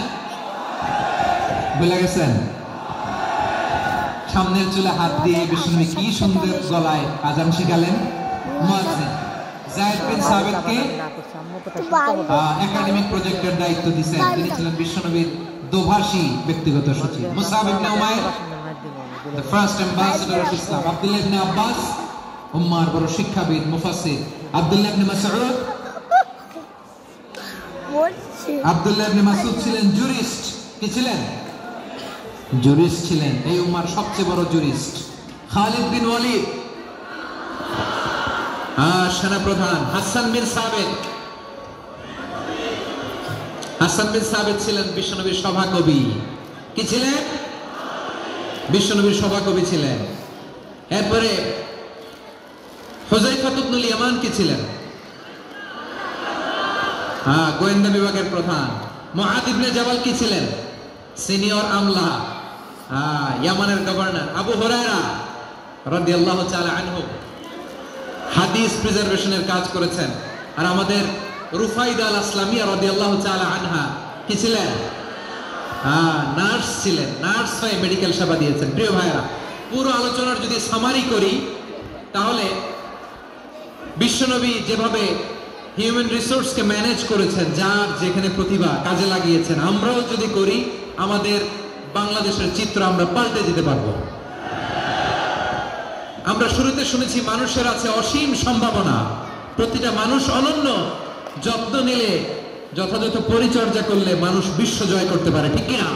ভুলে গেছেন? সামনের চুলে হাত দিয়ে বিশ্বনবী কি সুন্দর গলায় আযান শিখালেন। মুয়াজ্জিন যায়েদ বিন সাবিতকে একাডেমিক প্রজেক্টের দায়িত্ব দিয়েছেন, তিনি ছিলেন বিশ্বনবীর দোভাষী ব্যক্তিগত সচিব। Musab ibn Umair the first ambassador of Islam. Abdullah ibn Abbas উম্মার বড় শিক্ষাবিদ মুফাসসির। আব্দুল্লাহ ইবনে মাসউদ ছিলেন জুরিস্ট। কি ছিলেন? জুরিস্ট ছিলেন, এই উম্মার সবচেয়ে বড় জুরিস্ট। খালিদ বিন ওয়ালিদ সেনাপ্রধান। হাসান বিন সাবিত ছিলেন বিশ্বনবীর সভাকবি। কি ছিলেন? বিশ্বনবীর সভাকবি ছিলেন। এরপরে হুযায়ফা ইবনুল ইয়ামান কি ছিলেন? গোয়েন্দা বিভাগের প্রধান। মুআদ ইবনে জাবাল কি ছিলেন? সিনিয়র আমলা, ইয়ামানের গভর্নর। আবু হুরায়রা রাদিয়াল্লাহু তাআলা আনহু হাদিস প্রিজার্ভেশনের কাজ করেছেন। আর আমাদের রুফাইদা আল আসলামিয়া রাদিয়াল্লাহু তাআলা আনহা কি ছিলেন? নার্স ছিলেন, নার্স হয়ে মেডিকেল সেবা দিয়েছেন। প্রিয় ভাইরা, পুরো আলোচনার যদি সামারি করি তাহলে বিশ্বনবী যেভাবে হিউম্যান রিসোর্সকে ম্যানেজ করেছেন, যার যেখানে প্রতিভা কাজে লাগিয়েছেন, আমরাও যদি করি আমাদের বাংলাদেশের চিত্র আমরা পাল্টে দিতে পারবো। আমরা শুরুতে শুনেছি মানুষের আছে অসীম সম্ভাবনা, প্রতিটা মানুষ অনন্য, যত্ন নিলে, যথাযথ পরিচর্যা করলে মানুষ বিশ্ব জয় করতে পারে। ঠিক কিনা?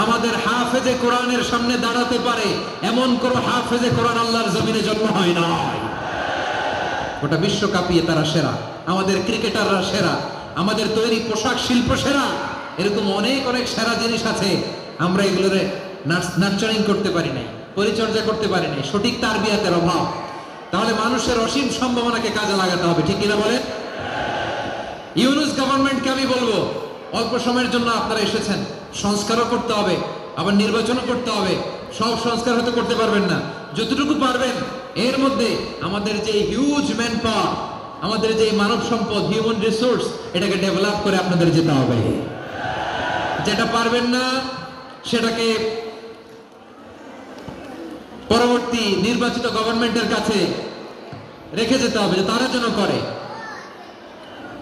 আমাদের হাফেজে কোরআনের সামনে দাঁড়াতে পারে এমন কোন হাফেজে কোরআন আল্লাহর জমিনে জন্ম হয় না। গোটা বিশ্ব কাঁপিয়ে তারা সেরা, আমাদের ক্রিকেটাররা সেরা, আমাদের তৈরি পোশাক শিল্প সেরা। এরকম অনেক অনেক সেরা জিনিস আছে, আমরা এগুলোর নার্চারিং করতে পারি নাই, পরিচর্যা করতে পারি নাই, সঠিক তারবিয়াতের অভাব। তাহলে মানুষের অসীম সম্ভাবনাকে কাজে লাগাতে হবে। ঠিক কিনা বলে? ইউনুস গভর্নমেন্টকে আমি বলবো, অল্প সময়ের জন্য আপনারা এসেছেন, সংস্কারও করতে হবে, আবার নির্বাচনও করতে হবে, সব সংস্কার হয়তো করতে পারবেন না, যতটুকু পারবেন এর মধ্যে আমাদের যে হিউজ ম্যান পাওয়ার, আমাদের যে মানব সম্পদ, হিউম্যান রিসোর্স, এটাকে ডেভেলপ করে আপনাদের যেতে হবে। যেটা পারবেন না সেটাকে পরবর্তী নির্বাচিত গভর্নমেন্টের কাছে রেখে যেতে হবে, যে তারা যেন করে,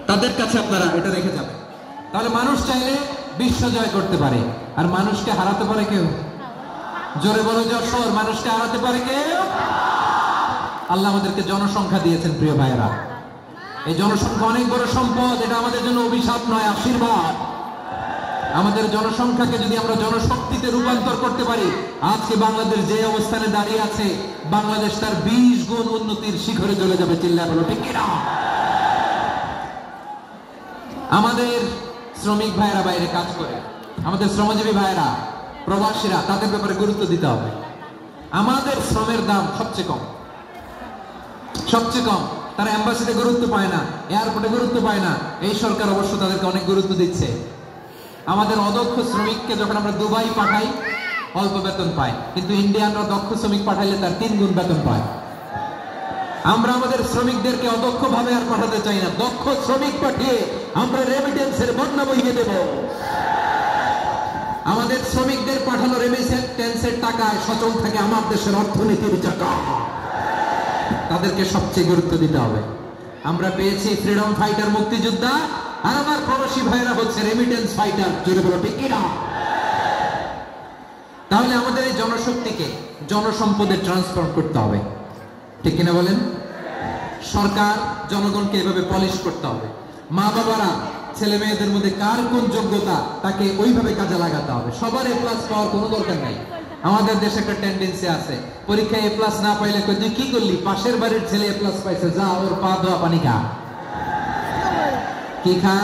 তাদের কাছে আপনারা এটা রেখে যাবেন। তাহলে মানুষ চাইলে বিশ্ব জয় করতে পারে, আর মানুষকে হারাতে পারে কেউ? জোরে বলো যশোর, মানুষকে হারাতে পারে কেউ? আল্লাহ আমাদেরকে জনসংখ্যা দিয়েছেন প্রিয় ভাইয়েরা। এই জনসংখ্যা অনেক বড় সম্পদ, এটা আমাদের জন্য অভিশাপ নয়, আশীর্বাদ। আমাদের জনসংখ্যাকে যদি আমরা জনশক্তিতে রূপান্তর করতে পারি, আজকে বাংলাদেশ যে অবস্থানে দাঁড়িয়ে আছে, বাংলাদেশ তার 20 গুণ উন্নতির শিখরে চলে যাবে। চিল্লায় বলো ঠিক কিনা? আমাদের শ্রমিক ভাইয়েরা বাইরে কাজ করে, আমাদের শ্রমজীবী ভাইয়েরা, প্রবাসীরা, তাদের ব্যাপারে গুরুত্ব দিতে হবে। আমাদের শ্রমের দাম সবচেয়ে কম, সবচেয়ে কম। তারা এম্বাসিতে গুরুত্ব পায় না, এয়ারপোর্টে গুরুত্ব পায় না। এই সরকার অবশ্য তাদেরকে অনেক গুরুত্ব দিচ্ছে। আমাদের অদক্ষ শ্রমিককে যখন আমরা দুবাই পাঠাই, অল্প বেতন পায়, কিন্তু ইন্ডিয়ানরা দক্ষ শ্রমিক পাঠাইলে তার 3 গুণ বেতন পায়। আমরা আমাদের শ্রমিকদেরকে অদক্ষ ভাবে আর পাঠাতে চাই না, দক্ষ শ্রমিক পাঠিয়ে আমরা রেমিটেন্সের বন্যা বইয়ে দেব। আমাদের শ্রমিকদের পাঠানো রেমিটেন্সের টাকায় সচল থাকে আমার দেশের অর্থনীতির চাকা। তাদেরকে সবচেয়ে গুরুত্ব দিতে হবে। আমরা পেয়েছি ফ্রিডম ফাইটার, মুক্তিযোদ্ধা, আর আমার প্রবাসী ভাইরা হচ্ছে রেমিটেন্স ফাইটার। জোরে বলো ঠিক কিনা? তাহলে আমাদের এই জনশক্তিকে জনসম্পদে ট্রান্সফর্ম করতে হবে, ঠিক কিনা বলেন? সরকার জনগণকে এভাবে পলিশ করতে হবে। মা বাবারা ছেলে মেয়েদের মধ্যে কার কোন যোগ্যতা, তাকে ওইভাবে কাজে লাগাতে হবে। সবার এ প্লাস পাওয়ার কোনো দরকার নাই। আমাদের দেশে একটা টেন্ডেন্সি আছে, পরীক্ষায় এ প্লাস না পাইলে তুই কি করলি, পাশের বাড়ির ছেলে এ প্লাস পাইছে, যা ওর পা ধোয়া পানি খা। কি খা?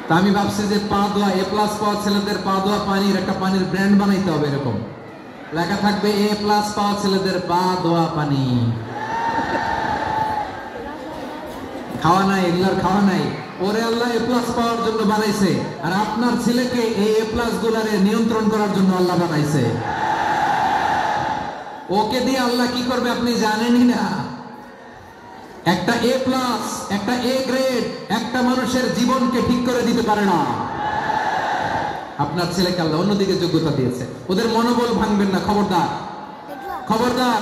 তা আমি ভাবছি যে পা ধোয়া, এ প্লাস পাওয়া ছেলেদের পা ধোয়া পানির একটা পানির ব্র্যান্ড বানাইতে হবে। এরকম লেখা থাকবে, এ প্লাস পাওয়া ছেলেদের পা ধোয়া পানি। খাওয়া নাই, এগুলার খাওয়া নাই। ওরে আল্লাহ এ প্লাস পাওয়ার জন্য বানাইছে, আর আপনার ছেলেকে এই এ প্লাস গুলারে নিয়ন্ত্রণ করার জন্য আল্লাহ বানাইছে। ওকে দিয়ে আল্লাহ কি করবে আপনি জানেনই না। একটা এ প্লাস, একটা এ গ্রেড একটা মানুষের জীবনকে ঠিক করে দিতে পারে না। আপনার ছেলেকে আল্লাহ অন্যদিকে যোগ্যতা দিয়েছে। ওদের মনোবল ভাঙবেন না, খবরদার, খবরদার।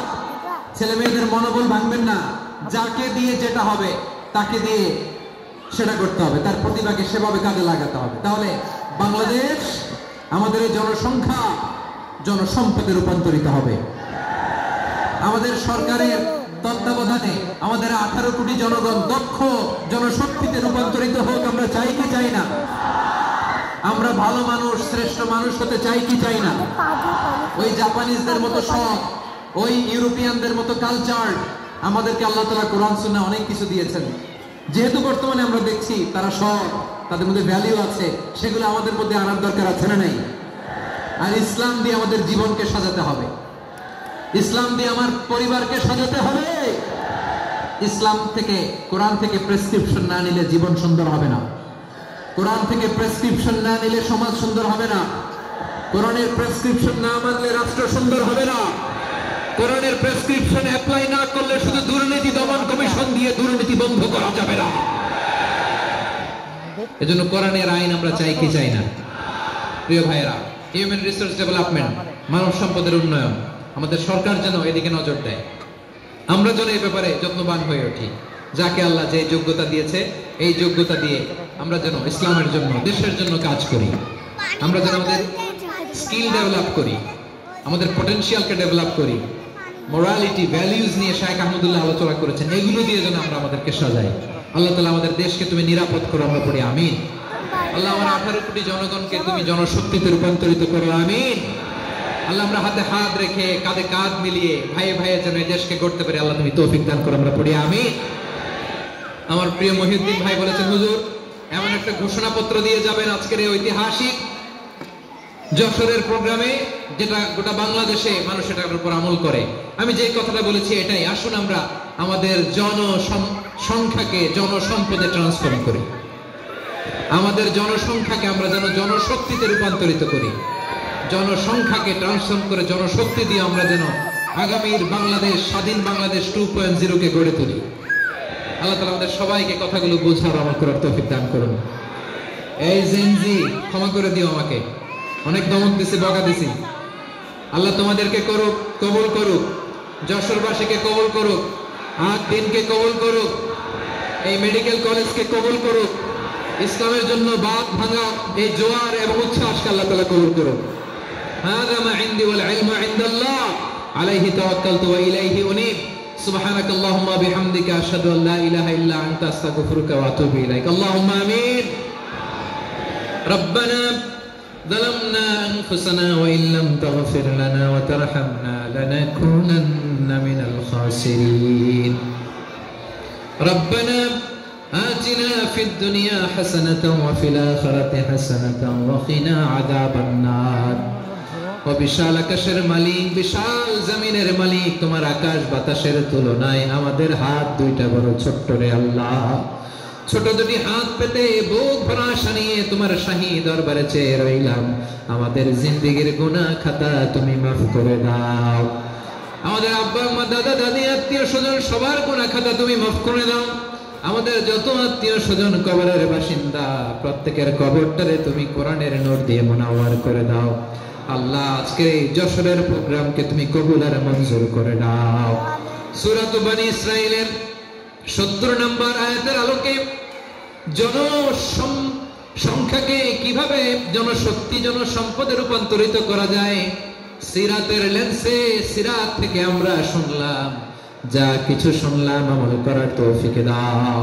ছেলে মেয়েদের মনোবল ভাঙবেন না। যাকে দিয়ে যেটা হবে তাকে দিয়ে সেটা করতে হবে, তার প্রতিভাকে সেভাবে কাজে লাগাতে হবে। তাহলে বাংলাদেশ, আমাদের এই জনসংখ্যা জনসম্পদে রূপান্তরিত হবে। আমাদের সরকারের তত্ত্বাবধানে আমাদের 18 কোটি জনগণ দক্ষ জনশক্তিতে রূপান্তরিত হোক। আমরা চাই কি চাই না? আমরা ভালো মানুষ, শ্রেষ্ঠ মানুষ হতে চাই কি চাই না? ওই জাপানিজদের মতো সব, ওই ইউরোপিয়ানদের মতো কালচার আমাদেরকে আল্লাহ তাআলা কোরআন সুন্নাহ অনেক কিছু দিয়েছেন। যেহেতু বর্তমানে আমরা দেখছি তারা সব, তাদের মধ্যে ভ্যালু আছে, সেগুলো আমাদের মধ্যে আনার দরকার আছে না নাই? আর ইসলাম দিয়ে আমাদের জীবনকে সাজাতে হবে, ইসলাম দিয়ে আমার পরিবারকে সাজাতে হবে। ইসলাম থেকে, কোরআন থেকে প্রেসক্রিপশন না নিলে জীবন সুন্দর হবে না। কোরআন থেকে প্রেসক্রিপশন না নিলে সমাজ সুন্দর হবে না। কোরআনের প্রেসক্রিপশন না মানলে রাষ্ট্র সুন্দর হবে না। কোরআনের প্রেসক্রিপশন অ্যাপ্লাই না করলে শুধু দুর্নীতি দমন কমিশন দিয়ে দুর্নীতি বন্ধ করা যাবে না। এজন্য কোরআনের আইন আমরা চাই কি চাই না? প্রিয় ভাইয়েরা, হিউম্যান রিসোর্স ডেভেলপমেন্ট, মানব সম্পদের উন্নয়ন, আমাদের সরকার যেন এদিকে নজর দেয়। আমরা যেন এই ব্যাপারে যত্নবান হয়ে উঠি। যাকে আল্লাহ যে যোগ্যতা দিয়েছে, এই যোগ্যতা দিয়ে আমরা যেন ইসলামের জন্য, দেশের জন্য কাজ করি। আমরা যেন আমাদের স্কিল ডেভেলপ করি, আমাদের পটেনশিয়ালকে ডেভেলপ করি। মোরালিটি, ভ্যালিউজ নিয়ে শাইখ আহমদুল্লাহ আলোচনা করেছেন, এগুলো দিয়ে যেন আমরা আমাদেরকে সাজাই। আল্লাহ তাআলা আমাদের দেশকে তুমি নিরাপদ করো, আমরা পড়ি আমিন। আল্লাহ আমার 18 কোটি জনগণকে তুমি জনশক্তিতে রূপান্তরিত করো, আমিন। আল্লাহ আমরা হাতে হাত রেখে, কাঁধে কাঁধ মিলিয়ে ভাই ভাইয়ে যেন এই দেশকে গড়তে পারি, আল্লাহ তুমি তৌফিক দান করো, আমরা পড়ি আমিন। আমার প্রিয় মহিউদ্দিন ভাই বলেছেন, হুজুর এমন একটা ঘোষণাপত্র দিয়ে যাবেন আজকের এই ঐতিহাসিক যশোরের প্রোগ্রামে, যেটা গোটা বাংলাদেশে মানুষ এটার উপর আমল করে। আমি যে কথাটা বলেছি এটাই, আসুন আমরা আমাদের জনসংখ্যাকে জনসম্পদে ট্রান্সফর্ম করি। আমাদের জনসংখ্যাকে আমরা যেন জনশক্তিতে রূপান্তরিত করি। জনসংখ্যাকে ট্রান্সফর্ম করে জনশক্তি দিয়ে আমরা যেন আগামীর বাংলাদেশ, স্বাধীন বাংলাদেশ 2.0 কে গড়ে তুলি। আল্লাহ তাআলা আমাদের সবাইকে কথাগুলো বোঝার আমল করার তৌফিক দান করুন। এই জেনজি, ক্ষমা করে দিও আমাকে, অনেক দমক দিছি, বকা দিছি। আল্লাহ তোমাদেরকে করুক, কবুল করুক, যশোরবাসীকে কবুল করুক, দিনকে কবুল করুক, এই মেডিকেল কলেজকে কবুল করুক, ইসলামের জন্য বাঁধ ভাঙা এই জোয়ার এবং উচ্ছ্বাসকে আল্লাহ তাআলা কবুল করুক। হাযা মা ইনদি ওয়াল ইলমু ইনদাল্লাহ আলাইহি তাওয়াক্কালতু ওয়া ইলাইহি উনীব। সুবহানাকাল্লাহুম্মা বিহামদিকা আশহাদু আল লা ইলাহা ইল্লা আনতা আস্তাগফিরুকা ওয়া আতুবু ইলাইক। আল্লাহুম্মা আমিন। রব্বানা ظلمنا أنفسنا وإن لم تغفر لنا وترحمنا لنكونن من الخاسرين. ربنا آتنا في الدنيا حسنة وفي الآخرة حسنة وقنا عذاب النار. وبشال আকাশের মালিক, বিশাল জমিনের মালিক, তোমার আকাশ বাতাসের তুলনায় আমাদের হাত দুইটা বড় ছোট্ট রে আল্লাহ। ছোট দুটি হাত পেতে বুক ভরা আশা নিয়ে তোমার শাহী দরবারে চেয়ে রইলাম। আমাদের জিন্দেগির গুনাহ খাতা তুমি মাফ করে দাও। আমাদের আব্বা আম্মা, দাদা দাদি, আত্মীয় স্বজন সবার গুনাহ খাতা তুমি মাফ করে দাও। আমাদের যত আত্মীয় স্বজন কবরের বাসিন্দা, প্রত্যেকের কবরটারে তুমি কোরআনের নূর দিয়ে মুনাওয়ার করে দাও। আল্লাহ, আজকে এই যশোরের প্রোগ্রামকে তুমি কবুল আর মঞ্জুর করে দাও। সূরা বনী ইসরাঈলের 70 নম্বর আয়াতের আলোকে জনসংখ্যাকে কিভাবে জনশক্তি, জনসম্পদে রূপান্তরিত করা যায়, সিরাতের লেন্সে, সিরাত থেকে আমরা শুনলাম, যা কিছু শুনলাম আমল করার তৌফিক দাও।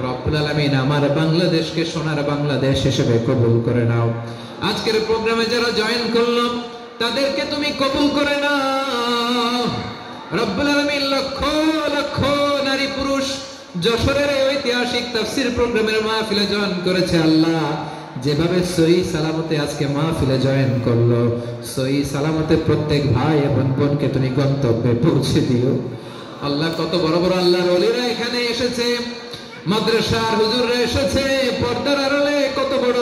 রব্বুল আলামিন, আমার বাংলাদেশকে সোনার বাংলাদেশ হিসেবে কবুল করে নাও। আজকের প্রোগ্রামে যারা জয়েন করলো তাদেরকে তুমি কবুল করে নাও। রব্বুল আলামিন, লক্ষ লক্ষ নারী পুরুষ যশোরের ঐতিহাসিক তাফসীর প্রোগ্রামের মাহফিলে জয়েন করেছে। আল্লাহ, যেভাবে সহি সালামতে আজকে মাহফিলে জয়েন করলো, সহি সালামতে প্রত্যেক ভাই এবং বোনকে তুমি গন্তব্যে পৌঁছে দিও। আল্লাহ, কত বড় বড় আল্লাহর ওলিরা এখানে এসেছে, মাদ্রাসার হুজুররা এসেছে, পর্দার আড়ালে কত বড়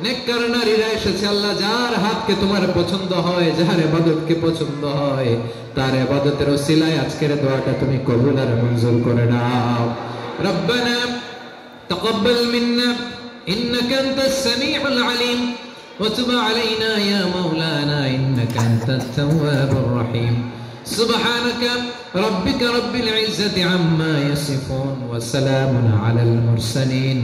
নেককার নারীরা এসেছে। আল্লাহ, যার হাতকে তোমার পছন্দ হয়, যার ইবাদতকে পছন্দ হয়, তার ইবাদতের ওসিলায় আজকের দোয়াটা তুমি কবুল আর মঞ্জুর করে নাও। রব্বানা তাকাব্বাল মিন্না ইন্নাকা আনতাস সামিউল আলিম ওয়া তুব আলাইনা ইয়া মাওলানা ইন্নাকা আনতাত তাওয়াবুর রহিম। সুবহানাকা রাব্বিকা রাব্বিল ইজ্জাতি আম্মা ইয়াসিফুন ওয়া সালামুন আলাল মুরসালিন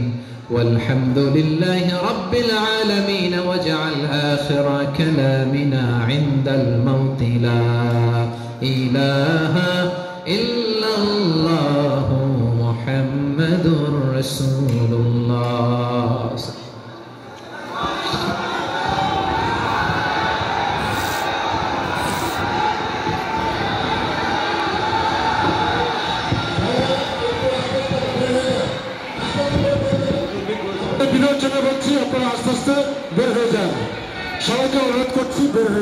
والحمد لله رب العالمين. واجعل آخر كلامنا عند الموت لا إله إلا الله محمد رسول الله. বিনোদ জন্য বলছি, আপনারা আস্তে আস্তে বের হয়ে যান। সবাইকে অনুরোধ করছি বের হয়ে